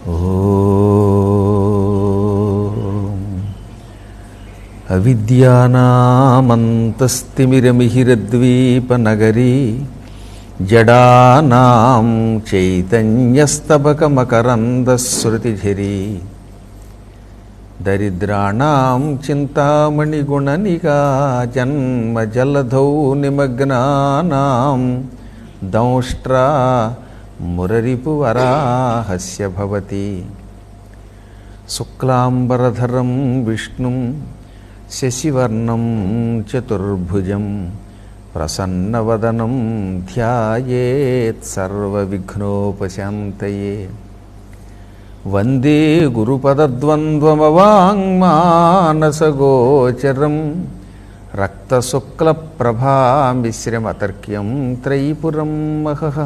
ఓం అవిద్యానామంతస్తిమిరమిహిరద్వీపనగరీ జడానాం చైతన్యస్తబకమకరందశ్రుతిఝరీ దరిద్రాణాం చింతామణిగుణనికా జన్మజలధౌ నిమగ్నానాం దంష్ట్రా మురరిపువరాహస్య భవతి. శుక్లాంబరధరం విష్ణుం శశివర్ణం చతుర్భుజం ప్రసన్నవదనం ధ్యాయేత్ సర్వవిఘ్నోపశాంతయే. వందే గురుపదద్వంద్వమవాङ्మానసగోచరం రక్తశుక్లప్రభామిశ్రమతర్క్యం త్రైపురం మహః.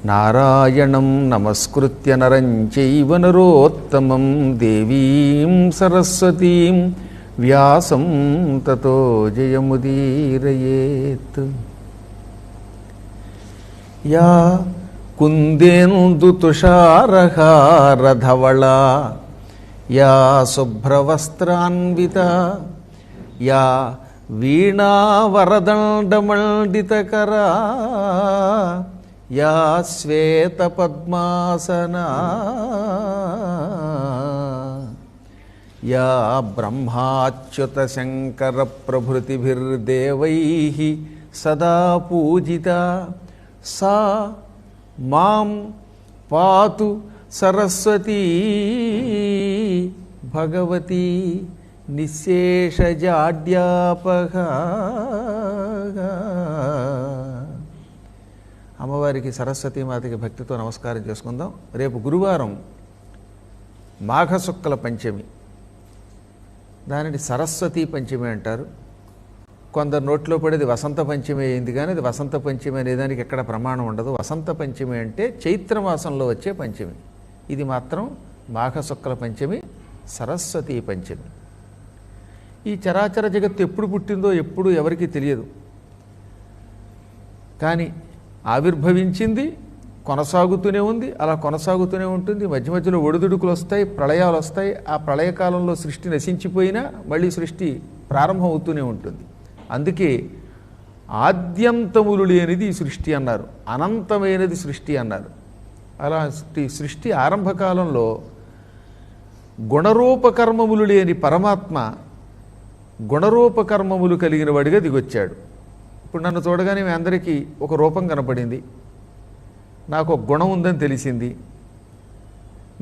నారాయణం నమస్కృత్య నరం చైవ నరోత్తమం దేవీం సరస్వతీం వ్యాసం తతో జయముదీరయేత్. యా కుందేందుతుషారహారధవళా యా శుభ్రవస్త్రాన్వితా యా వీణావరదండమండితకరా యా శ్వేతపద్మాసనా యా బ్రహ్మాచ్యుతశంకరప్రభృతిభిర్దేవైః సదా పూజితా సా మాం పాతు సరస్వతీ భగవతి నిశ్శేషజాడ్యాపహా. అమ్మవారికి సరస్వతీమాతకి భక్తితో నమస్కారం చేసుకుందాం. రేపు గురువారం మాఘశుక్ల పంచమి, దానిని సరస్వతీ పంచమి అంటారు. కొందరు నోట్లో పడేది వసంత పంచమి అయింది, కానీ అది వసంత పంచమి అనేదానికి ఎక్కడ ప్రమాణం ఉండదు. వసంత పంచమి అంటే చైత్రమాసంలో వచ్చే పంచమి, ఇది మాత్రం మాఘశుక్ల పంచమి, సరస్వతీ పంచమి. ఈ చరాచర జగత్తు ఎప్పుడు పుట్టిందో ఎప్పుడు ఎవరికీ తెలియదు, కానీ ఆవిర్భవించింది, కొనసాగుతూనే ఉంది, అలా కొనసాగుతూనే ఉంటుంది. మధ్య మధ్యలో ఒడిదుడుకులు వస్తాయి, ప్రళయాలు వస్తాయి. ఆ ప్రళయకాలంలో సృష్టి నశించిపోయినా మళ్ళీ సృష్టి ప్రారంభం అవుతూనే ఉంటుంది. అందుకే ఆద్యంతములు లేనిది ఈ సృష్టి అన్నారు, అనంతమైనది సృష్టి అన్నారు. అలా సృష్టి ఆరంభకాలంలో గుణరూపకర్మములు లేని పరమాత్మ గుణరూపకర్మములు కలిగిన వాడిగా దిగొచ్చాడు. ఇప్పుడు నన్ను చూడగానే మీ అందరికీ ఒక రూపం కనపడింది, నాకు ఒక గుణం ఉందని తెలిసింది,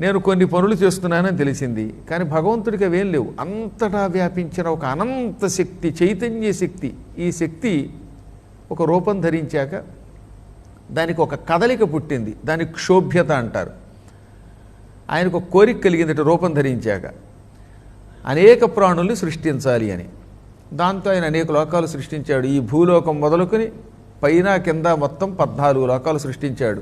నేను కొన్ని పనులు చేస్తున్నానని తెలిసింది. కానీ భగవంతుడికి అవేం లేవు. అంతటా వ్యాపించిన ఒక అనంత శక్తి, చైతన్య శక్తి. ఈ శక్తి ఒక రూపం ధరించాక దానికి ఒక కదలిక పుట్టింది, దానికి క్షోభ్యత అంటారు. ఆయనకు ఒక కోరిక కలిగిందట రూపం ధరించాక, అనేక ప్రాణుల్ని సృష్టించాలి అని. దాంతో ఆయన అనేక లోకాలు సృష్టించాడు. ఈ భూలోకం మొదలుకొని పైన కింద మొత్తం 14 లోకాలు సృష్టించాడు.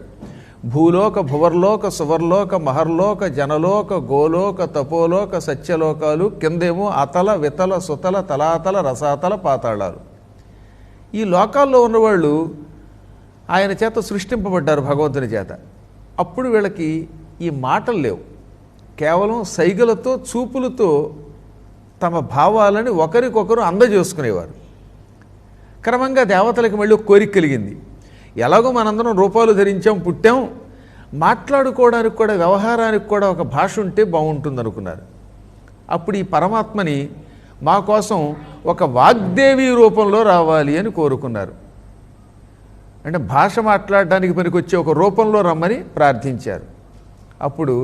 భూలోక, భువర్లోక, సువర్లోక, మహర్లోక, జనలోక, గోలోక, తపోలోక, సత్యలోకాలు, కిందేమో అతల, వితల, సుతల, తలాతల, రసాతల, పాతాళాలు. ఈ లోకాల్లో ఉన్నవాళ్ళు ఆయన చేత సృష్టింపబడ్డారు, భగవంతుని చేత. అప్పుడు వీళ్ళకి ఈ మాటలు లేవు, కేవలం సైగలతో, చూపులతో తమ భావాలని ఒకరికొకరు అందజేసుకునేవారు. క్రమంగా దేవతలకు మళ్ళీ ఒక కోరిక కలిగింది. ఎలాగో మనందరం రూపాలు ధరించాం, పుట్టాం, మాట్లాడుకోవడానికి కూడా, వ్యవహారానికి కూడా ఒక భాష ఉంటే బాగుంటుంది అనుకున్నారు. అప్పుడు ఈ పరమాత్మని మా కోసం ఒక వాగ్దేవి రూపంలో రావాలి అని కోరుకున్నారు. అంటే భాష మాట్లాడడానికి పనికొచ్చే ఒక రూపంలో రమ్మని ప్రార్థించారు. అప్పుడు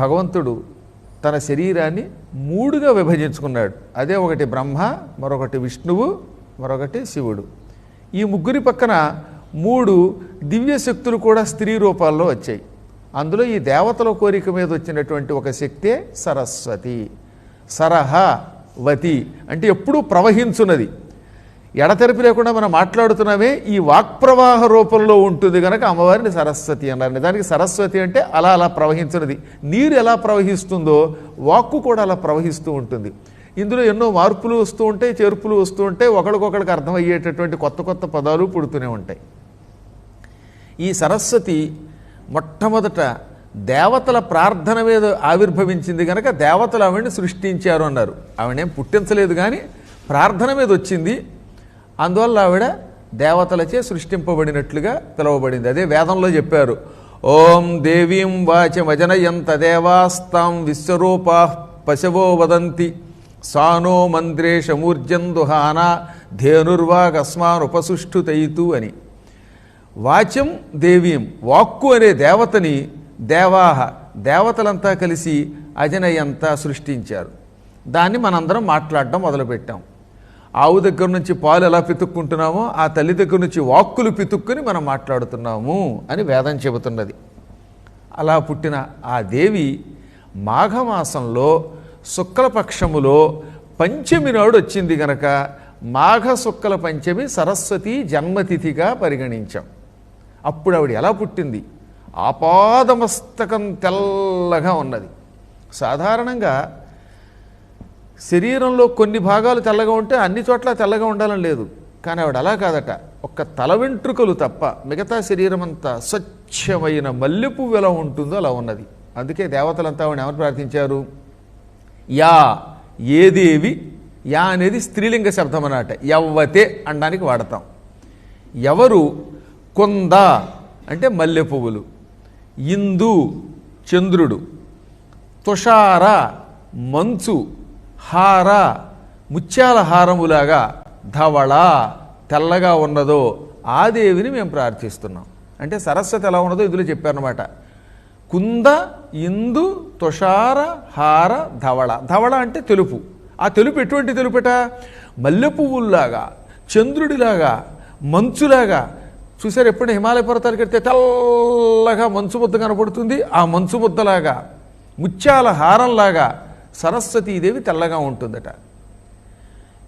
భగవంతుడు తన శరీరాన్ని 3గా విభజించుకున్నాడు. అదే ఒకటి బ్రహ్మ, మరొకటి విష్ణువు, మరొకటి శివుడు. ఈ ముగ్గురి పక్కన 3 దివ్యశక్తులు కూడా స్త్రీ రూపాల్లో వచ్చాయి. అందులో ఈ దేవతల కోరిక మీద వచ్చినటువంటి ఒక శక్తే సరస్వతి. సరహవతి అంటే ఎప్పుడూ ప్రవహించున్నది, ఎడతెరిపి లేకుండా మనం మాట్లాడుతున్నామే, ఈ వాక్ప్రవాహ రూపంలో ఉంటుంది కనుక అమ్మవారిని సరస్వతి అన్నారు. నిజానికి సరస్వతి అంటే అలా అలా ప్రవహించున్నది. నీరు ఎలా ప్రవహిస్తుందో వాక్కు కూడా అలా ప్రవహిస్తూ ఉంటుంది. ఇందులో ఎన్నో మార్పులు వస్తూ ఉంటాయి, చేర్పులు వస్తూ ఉంటాయి, ఒకరికొకరికి అర్థమయ్యేటటువంటి కొత్త కొత్త పదాలు పుడుతూనే ఉంటాయి. ఈ సరస్వతి మొట్టమొదట దేవతల ప్రార్థన మీద ఆవిర్భవించింది కనుక దేవతలు ఆవిడ్ని సృష్టించారు అన్నారు. ఆవిడేం పుట్టించలేదు కానీ ప్రార్థన మీద వచ్చింది, అందువల్ల ఆవిడ దేవతలచే సృష్టింపబడినట్లుగా పిలువబడింది. అదే వేదంలో చెప్పారు, ఓం దేవీం వాచమజనయంత దేవాస్తాం విశ్వరూపా పశవో వదంతి సానో మంత్రేషమూర్జందుహానా ధేనుర్వాగస్మానుపసుష్ఠుతైతు అని. వాచం దేవీం, వాక్కు అనే దేవతని దేవాహ దేవతలంతా కలిసి అజనయంతా సృష్టించారు. దాన్ని మనందరం మాట్లాడడం మొదలుపెట్టాం. ఆవు దగ్గర నుంచి పాలు ఎలా పితుక్కుంటున్నామో ఆ తల్లి దగ్గర నుంచి వాక్కులు పితుక్కుని మనం మాట్లాడుతున్నాము అని వేదం చెబుతున్నది. అలా పుట్టిన ఆ దేవి మాఘమాసంలో శుక్లపక్షములో పంచమి నాడు వచ్చింది గనక మాఘ శుక్ల పంచమి సరస్వతి జన్మతిథిగా పరిగణించాం. అప్పుడు ఆవిడ ఎలా పుట్టింది? ఆపాదమస్తకం తెల్లగా ఉన్నది. సాధారణంగా శరీరంలో కొన్ని భాగాలు తెల్లగా ఉంటే అన్ని చోట్ల తెల్లగా ఉండాలని లేదు, కానీ ఆవిడ అలా కాదట. ఒక్క తల వెంట్రుకలు తప్ప మిగతా శరీరం అంతా స్వచ్ఛమైన మల్లెపువ్వు ఎలా ఉంటుందో అలా ఉన్నది. అందుకే దేవతలంతా ఆవిడ ఎవరు ప్రార్థించారు? యా ఏ దేవి, యా అనేది స్త్రీలింగ శబ్దం అన్నమాట, యవ్వతే అనడానికి వాడతాం. ఎవరు? కొంద అంటే మల్లె పువ్వులు, ఇందు చంద్రుడు, తుషార మంచు, హార ముత్యాల హారములాగా, ధవళ తెల్లగా ఉన్నదో ఆ దేవిని మేము ప్రార్థిస్తున్నాం. అంటే సరస్వతి ఎలా ఉన్నదో ఇందులో చెప్పారనమాట. కుంద ఇందు తుషార హార ధవళ. ధవళ అంటే తెలుపు. ఆ తెలుపు ఎటువంటి తెలుపట? మల్లె పువ్వుల్లాగా, చంద్రుడిలాగా, మంచులాగా. చూసారు ఎప్పుడు హిమాలయ పర్వతాలకు వెళ్తే తెల్లగా మంచు ముద్ద కనపడుతుంది, ఆ మంచు ముద్దలాగా ముత్యాల హారంలాగా సరస్వతీదేవి తెల్లగా ఉంటుందట.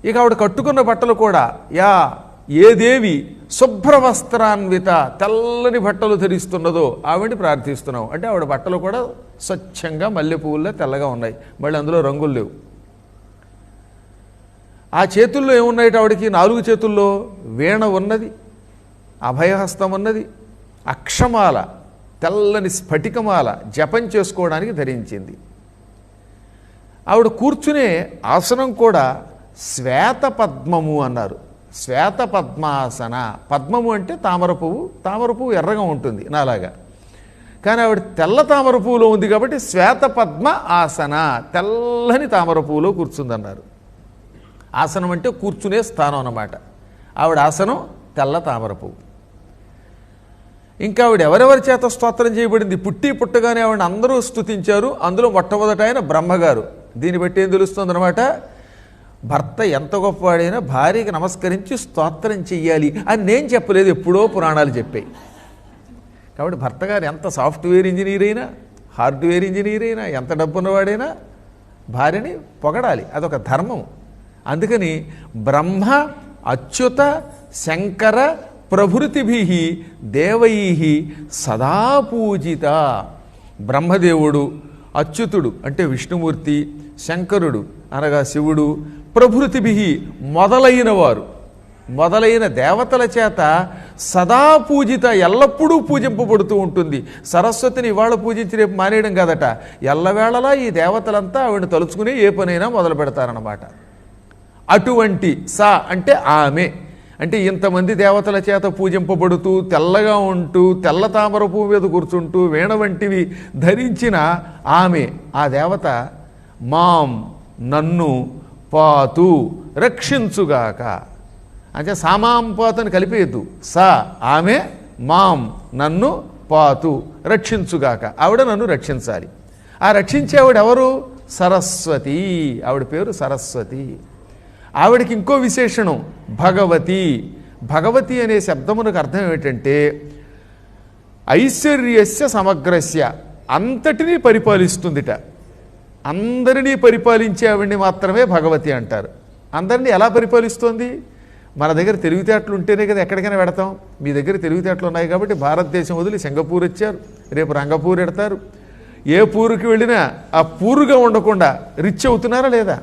ఇక ఆవిడ కట్టుకున్న బట్టలు కూడా యా ఏ దేవి శుభ్రవస్త్రాన్విత తెల్లని బట్టలు ధరిస్తున్నదో ఆవిడని ప్రార్థిస్తున్నాం. అంటే ఆవిడ బట్టలు కూడా స్వచ్ఛంగా మల్లె పువ్వుల్లో తెల్లగా ఉన్నాయి, మళ్ళీ అందులో రంగులు లేవు. ఆ చేతుల్లో ఏమున్నాయి? ఆవిడకి 4 చేతుల్లో వీణ ఉన్నది, అభయహస్తం ఉన్నది, అక్షమాల తెల్లని స్ఫటికమాల జపం చేసుకోవడానికి ధరించింది. ఆవిడ కూర్చునే ఆసనం కూడా శ్వేత పద్మము అన్నారు. శ్వేత పద్మాసన. పద్మము అంటే తామర పువ్వు, తామర పువ్వు ఎర్రగా ఉంటుంది నాలాగా, కానీ ఆవిడ తెల్ల తామర పువ్వులో ఉంది కాబట్టి శ్వేత పద్మ ఆసన, తెల్లని తామర పువ్వులో కూర్చుందన్నారు. ఆసనం అంటే కూర్చునే స్థానం అన్నమాట. ఆవిడ ఆసనం తెల్ల తామర పువ్వు. ఇంకా ఆవిడ ఎవరెవరి చేత స్తోత్రం చేయబడింది? పుట్టి పుట్టగానే ఆవిడ అందరూ స్తుతించారు. అందులో మొట్టమొదట ఆయన బ్రహ్మగారు. దీన్ని బట్టి ఏం తెలుస్తుందన్నమాట? భర్త ఎంత గొప్పవాడైనా భార్యకి నమస్కరించి స్తోత్రం చెయ్యాలి అని నేను చెప్పలేదు, ఎప్పుడో పురాణాలు చెప్పాయి. కాబట్టి భర్త గారు ఎంత సాఫ్ట్వేర్ ఇంజనీర్ అయినా, హార్డ్వేర్ ఇంజనీర్ అయినా, ఎంత డబ్బున్నవాడైనా భార్యని పొగడాలి, అదొక ధర్మం. అందుకని బ్రహ్మ అచ్యుత శంకర ప్రభృతిభి దేవై సదా పూజిత. బ్రహ్మదేవుడు, అచ్యుతుడు అంటే విష్ణుమూర్తి, శంకరుడు అనగా శివుడు, ప్రభృతిభి మొదలైన దేవతల చేత సదా పూజిత, ఎల్లప్పుడూ పూజింపబడుతూ ఉంటుంది. సరస్వతిని ఇవాళ పూజించి రేపు మానేయడం కాదట, ఎల్లవేళలా ఈ దేవతలంతా ఆవిడని తలుచుకుని ఏ పనైనా మొదలు పెడతారన్నమాట. అటువంటి సా అంటే ఆమె, అంటే ఇంతమంది దేవతల చేత పూజింపబడుతూ తెల్లగా ఉంటూ తెల్ల తామర పువ్వు మీద కూర్చుంటూ వీణ వంటివి ధరించిన ఆమె, ఆ దేవత మాం నన్ను పాతు రక్షించుగాక. అంటే సామాం పాతని కలిపేయద్దు, సా ఆమె, మాం నన్ను పాతు రక్షించుగాక. ఆవిడ నన్ను రక్షించాలి. ఆ రక్షించే ఆవిడ ఎవరు? సరస్వతి. ఆవిడ పేరు సరస్వతి. ఆవిడకి ఇంకో విశేషణం భగవతి. భగవతి అనే శబ్దమునకు అర్థం ఏమిటంటే ఐశ్వర్యస్య సమగ్రస్య, అంతటినీ పరిపాలిస్తుందిట. అందరినీ పరిపాలించే ఆవిడ్ని మాత్రమే భగవతి అంటారు. అందరినీ ఎలా పరిపాలిస్తోంది? మన దగ్గర తెలివితేటలు ఉంటేనే కదా ఎక్కడికైనా పెడతాం. మీ దగ్గర తెలివితేటలు ఉన్నాయి కాబట్టి భారతదేశం వదిలి సింగపూర్ వచ్చారు, రేపు రంగపూర్ ఎడతారు. ఏ పూరుకి వెళ్ళినా ఆ పూరుగా ఉండకుండా రిచ్ అవుతున్నారా లేదా?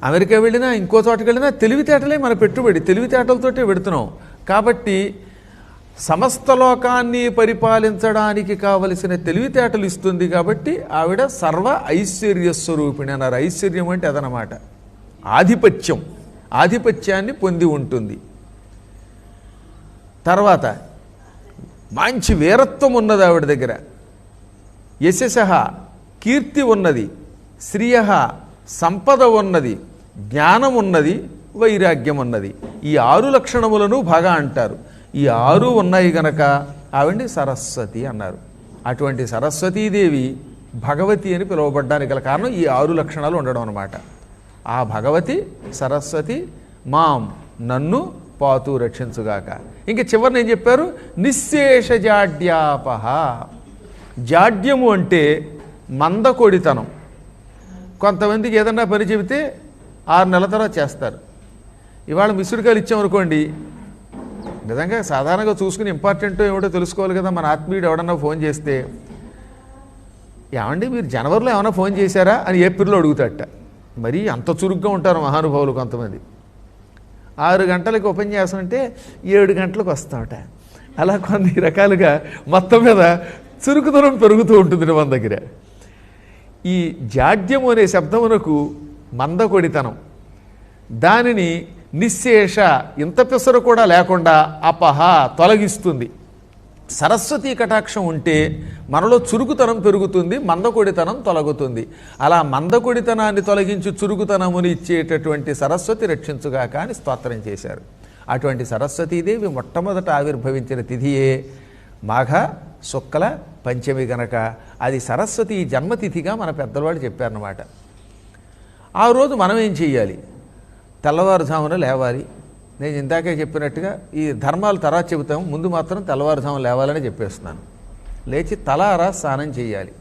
అమెరికా వెళ్ళినా ఇంకో చోటకి వెళ్ళినా తెలివితేటలే మన పెట్టుబడి, తెలివితేటలతోటే పెడుతున్నాం. కాబట్టి సమస్త లోకాన్ని పరిపాలించడానికి కావలసిన తెలివితేటలు ఇస్తుంది. కాబట్టి ఆవిడ సర్వ ఐశ్వర్య స్వరూపిణి అన్నారు. ఐశ్వర్యం అంటే అదనమాట, ఆధిపత్యం, ఆధిపత్యాన్ని పొంది ఉంటుంది. తర్వాత మంచి వీరత్వం ఉన్నది ఆవిడ దగ్గర, యశస కీర్తి ఉన్నది, శ్రియ సంపద ఉన్నది, జ్ఞానం ఉన్నది, వైరాగ్యం ఉన్నది. ఈ 6 లక్షణములను బాగా అంటారు. ఈ 6 ఉన్నాయి గనక ఆవిడ్ని సరస్వతి అన్నారు. అటువంటి సరస్వతీదేవి భగవతి అని పిలువబడ్డానికి గల కారణం ఈ 6 లక్షణాలు ఉండడం అన్నమాట. ఆ భగవతి సరస్వతి మాం నన్ను పాతు రక్షించుగాక. ఇంక చివరిని ఏం చెప్పారు? నిశ్శేష జాడ్యాపహ. జాడ్యము అంటే మందకొడితనం. కొంతమందికి ఏదన్నా పని చెబితే 6 నెలల తర్వాత చేస్తారు. ఇవాళ మిస్డ్ ఇచ్చామనుకోండి, నిజంగా సాధారణంగా చూసుకుని ఇంపార్టెంట్ ఏమిటో తెలుసుకోవాలి కదా. మన ఆత్మీయుడు ఎవడన్నా ఫోన్ చేస్తే, ఏమండి మీరు జనవరిలో ఏమైనా ఫోన్ చేశారా అని ఏప్రిల్లో అడుగుతాట. మరీ అంత చురుగ్గా ఉంటారు మహానుభావులు కొంతమంది. 6 గంటలకు ఓపెన్ చేస్తామంటే 7 గంటలకు వస్తామట. అలా కొన్ని రకాలుగా మొత్తం మీద చురుకుదనం పెరుగుతూ ఉంటుంది మన దగ్గర. ఈ జాడ్యము అనే శబ్దమునకు మందకొడితనం, దానిని నిశ్శేష ఇంత పిసరు కూడా లేకుండా అపహ తొలగిస్తుంది. సరస్వతీ కటాక్షం ఉంటే మనలో చురుకుతనం పెరుగుతుంది, మందకొడితనం తొలగుతుంది. అలా మందకొడితనాన్ని తొలగించి చురుకుతనముని ఇచ్చేటటువంటి సరస్వతి రక్షించుగాక అని స్తోత్రం చేశారు. అటువంటి సరస్వతీదేవి మొట్టమొదట ఆవిర్భవించిన తిథియే మాఘ శుక్ల పంచమి గనక అది సరస్వతి జన్మతిథిగా మన పెద్దవాళ్ళు చెప్పారన్నమాట. ఆ రోజు మనం ఏం చెయ్యాలి? తెల్లవారుజామున లేవాలి. నేను ఇందాకే చెప్పినట్టుగా ఈ ధర్మాలు తర్వాత చెబుతాము, ముందు మాత్రం తెల్లవారుజామున లేవాలని చెప్పేస్తున్నాను. లేచి తలారా స్నానం చేయాలి.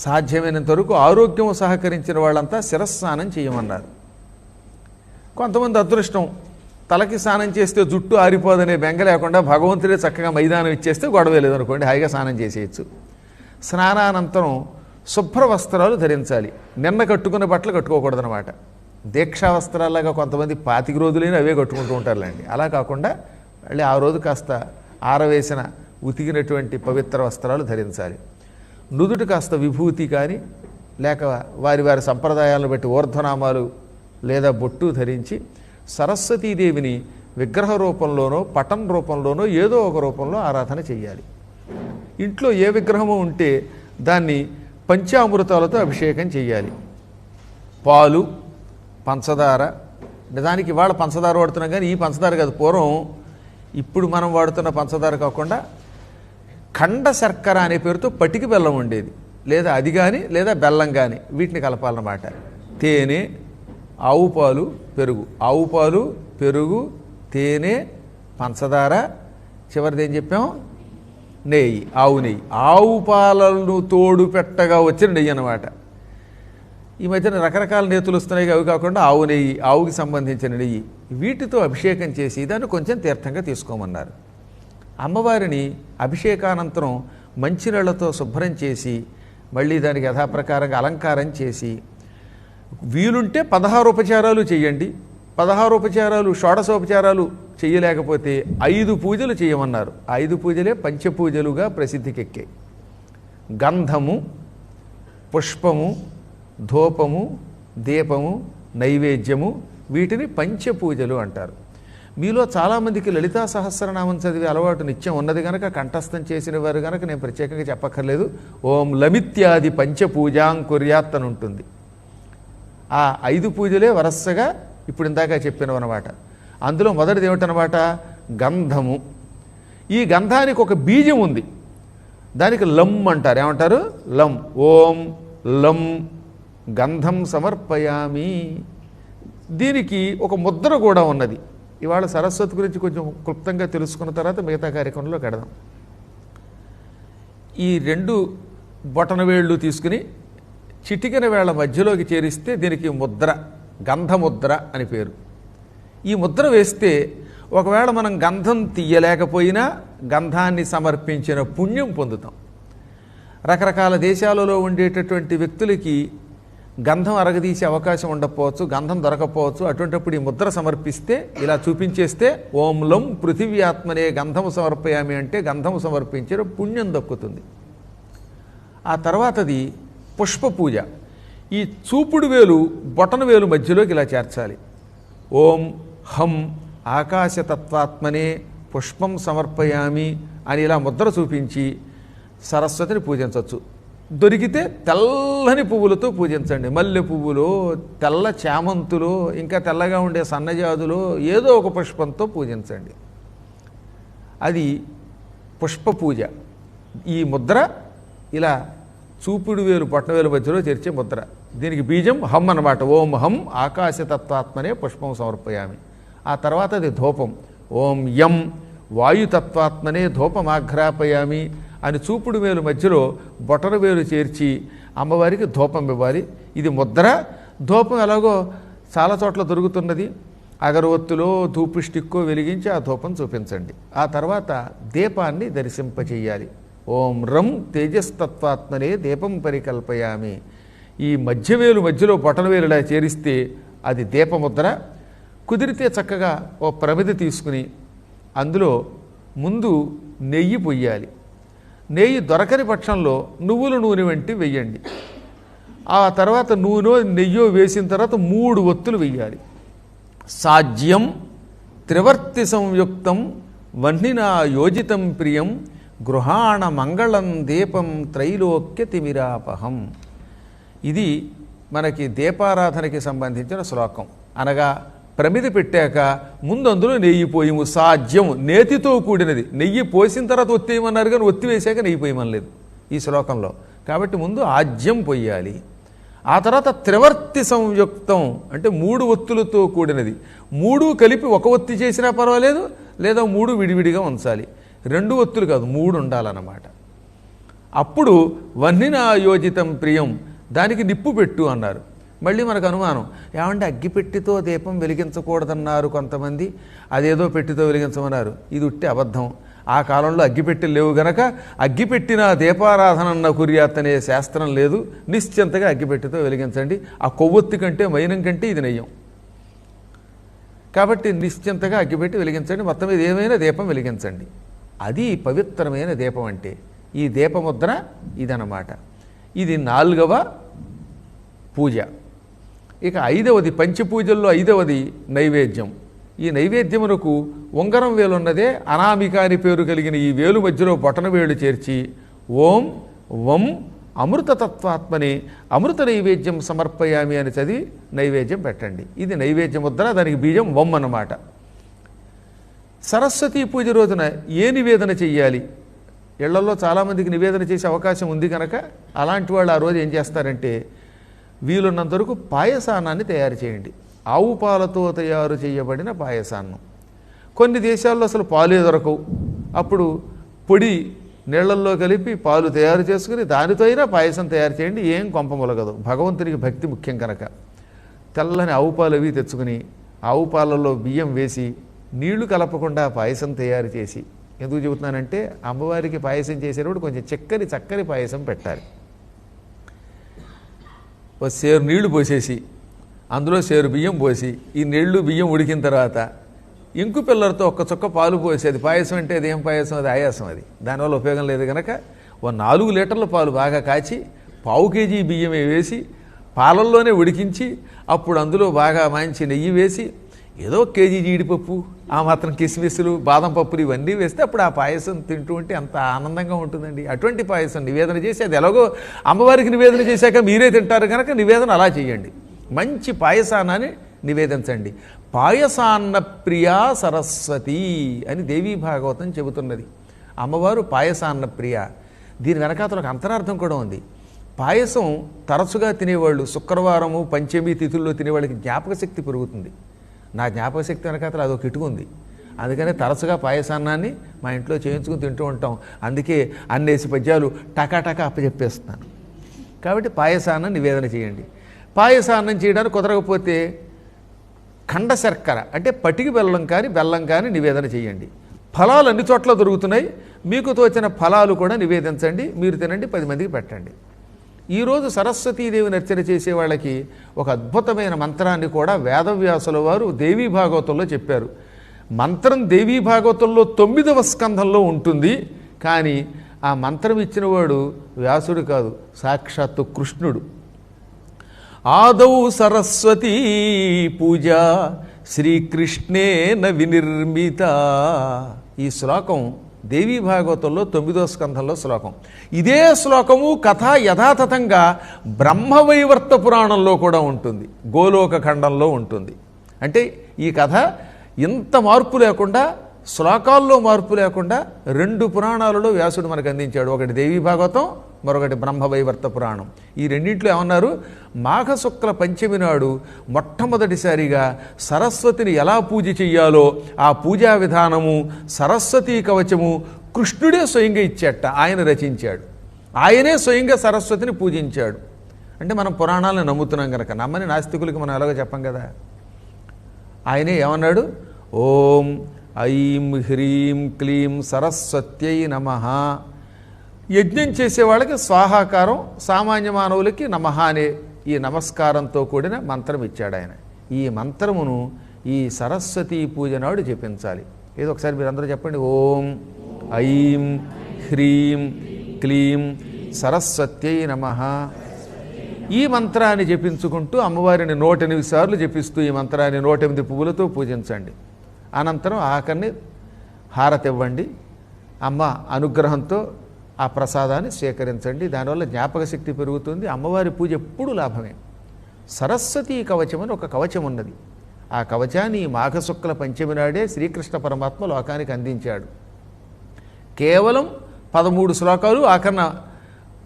సాధ్యమైనంత వరకు ఆరోగ్యం సహకరించిన వాళ్ళంతా శిరస్నానం చేయమన్నారు. కొంతమంది అదృష్టం, తలకి స్నానం చేస్తే జుట్టు ఆరిపోదనే బెంగ లేకుండా భగవంతుడే చక్కగా మైదానం ఇచ్చేస్తే గొడవ లేదనుకోండి, హాయిగా స్నానం చేసేయచ్చు. స్నానానంతరం శుభ్ర వస్త్రాలు ధరించాలి. నిన్న కట్టుకున్న బట్టలు కట్టుకోకూడదనమాట. దీక్షా వస్త్రాలాగా కొంతమంది 25 రోజులైనా అవే కట్టుకుంటూ ఉంటారులేండి. అలా కాకుండా మళ్ళీ ఆ రోజు కాస్త ఆరవేసిన ఉతికినటువంటి పవిత్ర వస్త్రాలు ధరించాలి. నుదుటి కాస్త విభూతి కానీ లేక వారి వారి సంప్రదాయాలను బట్టి ఊర్ధ్వనామాలు లేదా బొట్టు ధరించి సరస్వతీదేవిని విగ్రహ రూపంలోనో పటం రూపంలోనో ఏదో ఒక రూపంలో ఆరాధన చెయ్యాలి. ఇంట్లో ఏ విగ్రహము ఉంటే దాన్ని పంచామృతాలతో అభిషేకం చెయ్యాలి. పాలు, పంచదార, నిజానికి ఇవాళ పంచదార వాడుతున్నాం కానీ ఈ పంచదార కాదు, పూర్వం ఇప్పుడు మనం వాడుతున్న పంచదార కాకుండా ఖండ శర్కర అనే పేరుతో పటికి బెల్లం ఉండేది, లేదా అది కానీ లేదా బెల్లం కానీ, వీటిని కలపాలన్నమాట. తేనె, ఆవు పాలు, పెరుగు, ఆవు పాలు, పెరుగు, తేనె, పంచదార, చివరిది ఏం చెప్పాం? నెయ్యి, ఆవు నెయ్యి. ఆవు పాలను తోడు పెట్టగా వచ్చిన నెయ్యి అన్నమాట. ఈ మధ్యన రకరకాల నేతులు వస్తున్నాయి. అవి కాకుండా ఆవు నెయ్యి, ఆవుకి సంబంధించిన నెయ్యి, వీటితో అభిషేకం చేసి దాన్ని కొంచెం తీర్థంగా తీసుకోమన్నారు. అమ్మవారిని అభిషేకానంతరం మంచినీళ్లతో శుభ్రం చేసి మళ్ళీ దానికి యథాప్రకారంగా అలంకారం చేసి, వీలుంటే 16 ఉపచారాలు చేయండి. 16 ఉపచారాలు, షోడశోపచారాలు చేయలేకపోతే 5 పూజలు చేయమన్నారు. 5 పూజలే పంచపూజలుగా ప్రసిద్ధికెక్కాయి. గంధము, పుష్పము, ధూపము, దీపము, నైవేద్యము, వీటిని పంచపూజలు అంటారు. మీలో చాలామందికి లలితా సహస్రనామం చదివే అలవాటు నిత్యం ఉన్నది కనుక, కంఠస్థం చేసిన వారు కనుక నేను ప్రత్యేకంగా చెప్పక్కర్లేదు. ఓం లమిత్యాది పంచపూజాంకుర్యాత్ అని ఉంటుంది. ఆ 5 పూజలే వరసగా ఇప్పుడు ఇందాక చెప్పినవన్నమాట. అందులో మొదటిది ఏమిటనమాట? గంధము. ఈ గంధానికి ఒక బీజం ఉంది, దానికి లం అంటారు. ఏమంటారు? లం. ఓం లం గంధం సమర్పయామి. దీనికి ఒక ముద్ర కూడా ఉన్నది. ఇవాళ సరస్వతి గురించి కొంచెం క్లుప్తంగా తెలుసుకున్న తర్వాత మిగతా కార్యక్రమంలో కడదాం. ఈ 2 బొటనవేళ్ళు తీసుకుని చిటికెన వేళ్ల మధ్యలోకి చేరిస్తే దీనికి ముద్ర, గంధముద్ర అని పేరు. ఈ ముద్ర వేస్తే ఒకవేళ మనం గంధం తీయలేకపోయినా గంధాన్ని సమర్పించిన పుణ్యం పొందుతాం. రకరకాల దేశాలలో ఉండేటటువంటి వ్యక్తులకి గంధం అరగదీసే అవకాశం ఉండకపోవచ్చు, గంధం దొరకపోవచ్చు. అటువంటిప్పుడు ఈ ముద్ర సమర్పిస్తే ఇలా చూపించేస్తే ఓం లం పృథివ్యాత్మనే గంధము సమర్పయామి అంటే గంధము సమర్పించే పుణ్యం దక్కుతుంది. ఆ తర్వాతది పుష్ప పూజ. ఈ చూపుడు వేలు బొటన వేలు మధ్యలోకి ఇలా చేర్చాలి. ఓం హం ఆకాశతత్వాత్మనే పుష్పం సమర్పయామి అని ఇలా ముద్ర చూపించి సరస్వతిని పూజించవచ్చు. దొరికితే తెల్లని పువ్వులతో పూజించండి. మల్లె పువ్వులు, తెల్ల చామంతులు, ఇంకా తెల్లగా ఉండే సన్నజాజులు, ఏదో ఒక పుష్పంతో పూజించండి. అది పుష్ప పూజ. ఈ ముద్ర ఇలా చూపుడు వేలు బొట్టవేలు మధ్యలో చేర్చే ముద్ర. దీనికి బీజం హం అన్నమాట. ఓం హం ఆకాశతత్వాత్మనే పుష్పం సమర్పయామి. ఆ తర్వాత అది ధూపం. ఓం యం వాయుతత్వాత్మనే ధూపమాఘ్రాపయామి అని చూపుడు వేలు మధ్యలో బొటన వేలు చేర్చి అమ్మవారికి ధూపం ఇవ్వాలి. ఇది ముద్ర. ధూపం ఎలాగో చాలా చోట్ల దొరుకుతున్నది. అగరవత్తులో ధూపు స్టిక్కో వెలిగించి ఆ ధూపం చూపించండి. ఆ తర్వాత దీపాన్ని దర్శింపచేయాలి. ఓం రం తేజస్తత్వాత్మనే దీపం పరికల్పయామి. ఈ మధ్యవేలు మధ్యలో బొటనవేలు ఇలా చేరిస్తే అది దీపముద్ర. కుదిరితే చక్కగా ఓ ప్రమిద తీసుకుని అందులో ముందు నెయ్యి పొయ్యాలి. నెయ్యి దొరకని పక్షంలో నువ్వుల నూనె వంటి వెయ్యండి. ఆ తర్వాత నూనె నెయ్యో వేసిన తర్వాత 3 ఒత్తులు వెయ్యాలి. సాజ్యం త్రివర్తి సంయుక్తం వహ్నినా యోజితం ప్రియం గృహాణ మంగళం దీపం త్రైలోక్య తిమిరాపహం. ఇది మనకి దీపారాధనకి సంబంధించిన శ్లోకం. అనగా ప్రమిది పెట్టాక ముందు అందులో నెయ్యి పోయము. సాధ్యం నేతితో కూడినది. నెయ్యి పోసిన తర్వాత ఒత్తేయమన్నారు కానీ ఒత్తి వేసాక నెయ్యి పోయమనలేదు ఈ శ్లోకంలో. కాబట్టి ముందు ఆజ్యం పొయ్యాలి. ఆ తర్వాత త్రివర్తి సంయుక్తం అంటే 3 ఒత్తులతో కూడినది. 3 కలిపి ఒక ఒత్తి చేసినా పర్వాలేదు, లేదా 3 విడివిడిగా ఉంచాలి. 2 ఒత్తులు కాదు, 3 ఉండాలన్నమాట. అప్పుడు వహ్నినా యోజితం ప్రియం, దానికి నిప్పు పెట్టు అన్నారు. మళ్ళీ మనకు అనుమానం, ఏమంటే అగ్గిపెట్టితో దీపం వెలిగించకూడదన్నారు కొంతమంది, అదేదో పెట్టితో వెలిగించమన్నారు. ఇది ఉట్టి అబద్ధం. ఆ కాలంలో అగ్గిపెట్టెలు లేవు గనక అగ్గిపెట్టిన దీపారాధన కుర్యాత్ అనే శాస్త్రం లేదు. నిశ్చింతగా అగ్గిపెట్టితో వెలిగించండి. ఆ కొవ్వొత్తి కంటే మైనం కంటే ఇది నయ్యం. కాబట్టి నిశ్చింతగా అగ్గిపెట్టి వెలిగించండి. మొత్తం మీద ఏమైనా దీపం వెలిగించండి. అది పవిత్రమైన దీపం అంటే. ఈ దీపముద్ర ఇదన్నమాట. ఇది 4వ పూజ. ఇక 5వది పంచపూజల్లో 5వది నైవేద్యం. ఈ నైవేద్యమునకు ఉంగరం వేలున్నదే అనామిక అని పేరు కలిగిన ఈ వేలు మధ్యలో బొటన వేలు చేర్చి ఓం వం అమృతతత్వాత్మని అమృత నైవేద్యం సమర్పయామి అని చదివి నైవేద్యం పెట్టండి. ఇది నైవేద్య ముద్ర. దానికి బీజం వం అన్నమాట. సరస్వతీ పూజ రోజున ఏ నివేదన చెయ్యాలి? ఇళ్లలో చాలామందికి నివేదన చేసే అవకాశం ఉంది కనుక అలాంటి వాళ్ళు ఆ రోజు ఏం చేస్తారంటే వీలున్నంత వరకు పాయసాన్నాన్ని తయారు చేయండి. ఆవు పాలతో తయారు చేయబడిన పాయసాన్నం. కొన్ని దేశాల్లో అసలు పాలే దొరకవు. అప్పుడు పొడి నీళ్లల్లో కలిపి పాలు తయారు చేసుకుని దానితో అయినా పాయసం తయారు చేయండి. ఏం కొంప మొలగదు. భగవంతునికి భక్తి ముఖ్యం కనుక తెల్లని ఆవు పాలు అవి తెచ్చుకుని ఆవు పాలల్లో బియ్యం వేసి నీళ్లు కలపకుండా పాయసం తయారు చేసి, ఎందుకు చెబుతున్నానంటే అమ్మవారికి పాయసం చేసేటప్పుడు కొంచెం చక్కని పాయసం పెట్టాలి. ఒక సేరు నీళ్లు పోసేసి అందులో సేరు బియ్యం పోసి ఈ నీళ్లు బియ్యం ఉడికిన తర్వాత ఇంకు పిల్లలతో ఒక్క చుక్క పాలు పోసి, అది పాయసం అంటే అదేం పాయసం, అది ఆయాసం. అది దానివల్ల ఉపయోగం లేదు కనుక ఓ 4 లీటర్ల పాలు బాగా కాచి 1/4 కేజీ బియ్యం వేసి పాలల్లోనే ఉడికించి అప్పుడు అందులో బాగా మంచి నెయ్యి వేసి ఏదో 1 కేజీ జీడిపప్పు, ఆ మాత్రం కిస్మిస్సులు, బాదం పప్పులు ఇవన్నీ వేస్తే అప్పుడు ఆ పాయసం తింటూ ఉంటే అంత ఆనందంగా ఉంటుందండి. అటువంటి పాయసం నివేదన చేసి, అది ఎలాగో అమ్మవారికి నివేదన చేశాక మీరే తింటారు కనుక నివేదన అలా చేయండి. మంచి పాయసాన్ని నివేదించండి. పాయసాన్న ప్రియా సరస్వతి అని దేవీ భాగవతం చెబుతున్నది. అమ్మవారు పాయసాన్న ప్రియ. దీని వెనకాతల ఒక అంతరార్థం కూడా ఉంది. పాయసం తరచుగా తినేవాళ్ళు, శుక్రవారము పంచమి తిథుల్లో తినేవాళ్ళకి జ్ఞాపక శక్తి పెరుగుతుంది. నా జ్ఞాపక శక్తి వెనకాతల అదొక ఇటుకుంది. అందుకనే తరచుగా పాయసాన్నాన్ని మా ఇంట్లో చేయించుకుని తింటూ ఉంటాం. అందుకే అన్నేసి పద్యాలు టకాటకా అప్పచెప్పేస్తున్నాను. కాబట్టి పాయసాన్ని నివేదన చేయండి. పాయసాన్నం చేయడానికి కుదరకపోతే ఖండ శర్కర అంటే పటికి బెల్లం కానీ నివేదన చేయండి. ఫలాలు అన్ని చోట్ల దొరుకుతున్నాయి. మీకు తోచిన ఫలాలు కూడా నివేదించండి. మీరు తినండి, 10 మందికి పెట్టండి. ఈరోజు సరస్వతీదేవిని అర్చన చేసే వాళ్ళకి ఒక అద్భుతమైన మంత్రాన్ని కూడా వేదవ్యాసుల వారు దేవీ భాగవతంలో చెప్పారు. మంత్రం దేవీ భాగవతంలో 9వ స్కంధంలో ఉంటుంది. కానీ ఆ మంత్రం ఇచ్చిన వాడు వ్యాసుడు కాదు, సాక్షాత్తు కృష్ణుడు. ఆదౌ సరస్వతీ పూజ శ్రీకృష్ణేన వినిర్మిత. ఈ శ్లోకం దేవీ భాగవతంలో 9వ స్కంధంలో శ్లోకం. ఇదే శ్లోకము కథ యథాతథంగా బ్రహ్మవైవర్త పురాణంలో కూడా ఉంటుంది, గోలోక ఖండంలో ఉంటుంది. అంటే ఈ కథ ఇంత మార్పు లేకుండా, శ్లోకాల్లో మార్పు లేకుండా 2 పురాణాలలో వ్యాసుడు మనకు అందించాడు. ఒకటి దేవీ భాగవతం, మరొకటి బ్రహ్మవైవర్త పురాణం. ఈ రెండింటిలో ఏమన్నారు? మాఘశుక్ల పంచమి నాడు మొట్టమొదటిసారిగా సరస్వతిని ఎలా పూజ చెయ్యాలో ఆ పూజా విధానము, సరస్వతీ కవచము కృష్ణుడే స్వయంగా ఇచ్చేట. ఆయన రచించాడు, ఆయనే స్వయంగా సరస్వతిని పూజించాడు. అంటే మనం పురాణాలను నమ్ముతున్నాం కనుక, నమ్మని నాస్తికులకి మనం ఎలాగో చెప్పం కదా. ఆయనే ఏమన్నాడు? ఓం ఐం హ్రీం క్లీం సరస్వత్యై నమః. యజ్ఞం చేసే వాళ్ళకి స్వాహాకారం, సామాన్య మానవులకి నమః అనే ఈ నమస్కారంతో కూడిన మంత్రం ఇచ్చాడు ఆయన. ఈ మంత్రమును ఈ సరస్వతీ పూజ నాడు జపించాలి. ఏదో ఒకసారి మీరు అందరూ చెప్పండి. ఓం ఐం హ్రీం క్లీం సరస్వత్యై నమః. ఈ మంత్రాన్ని జపించుకుంటూ అమ్మవారిని 108 సార్లు జపిస్తూ ఈ మంత్రాన్ని 108 పువ్వులతో పూజించండి. అనంతరం ఆఖరిని హారతి ఇవ్వండి. అమ్మ అనుగ్రహంతో ఆ ప్రసాదాన్ని స్వీకరించండి. దానివల్ల జ్ఞాపక శక్తి పెరుగుతుంది. అమ్మవారి పూజ ఎప్పుడు లాభమే. సరస్వతీ కవచం అని ఒక కవచం ఉన్నది. ఆ కవచాన్ని మాఘశుక్ల పంచమి నాడే శ్రీకృష్ణ పరమాత్మ లోకానికి అందించాడు. కేవలం 13 శ్లోకాలు ఆఖరణ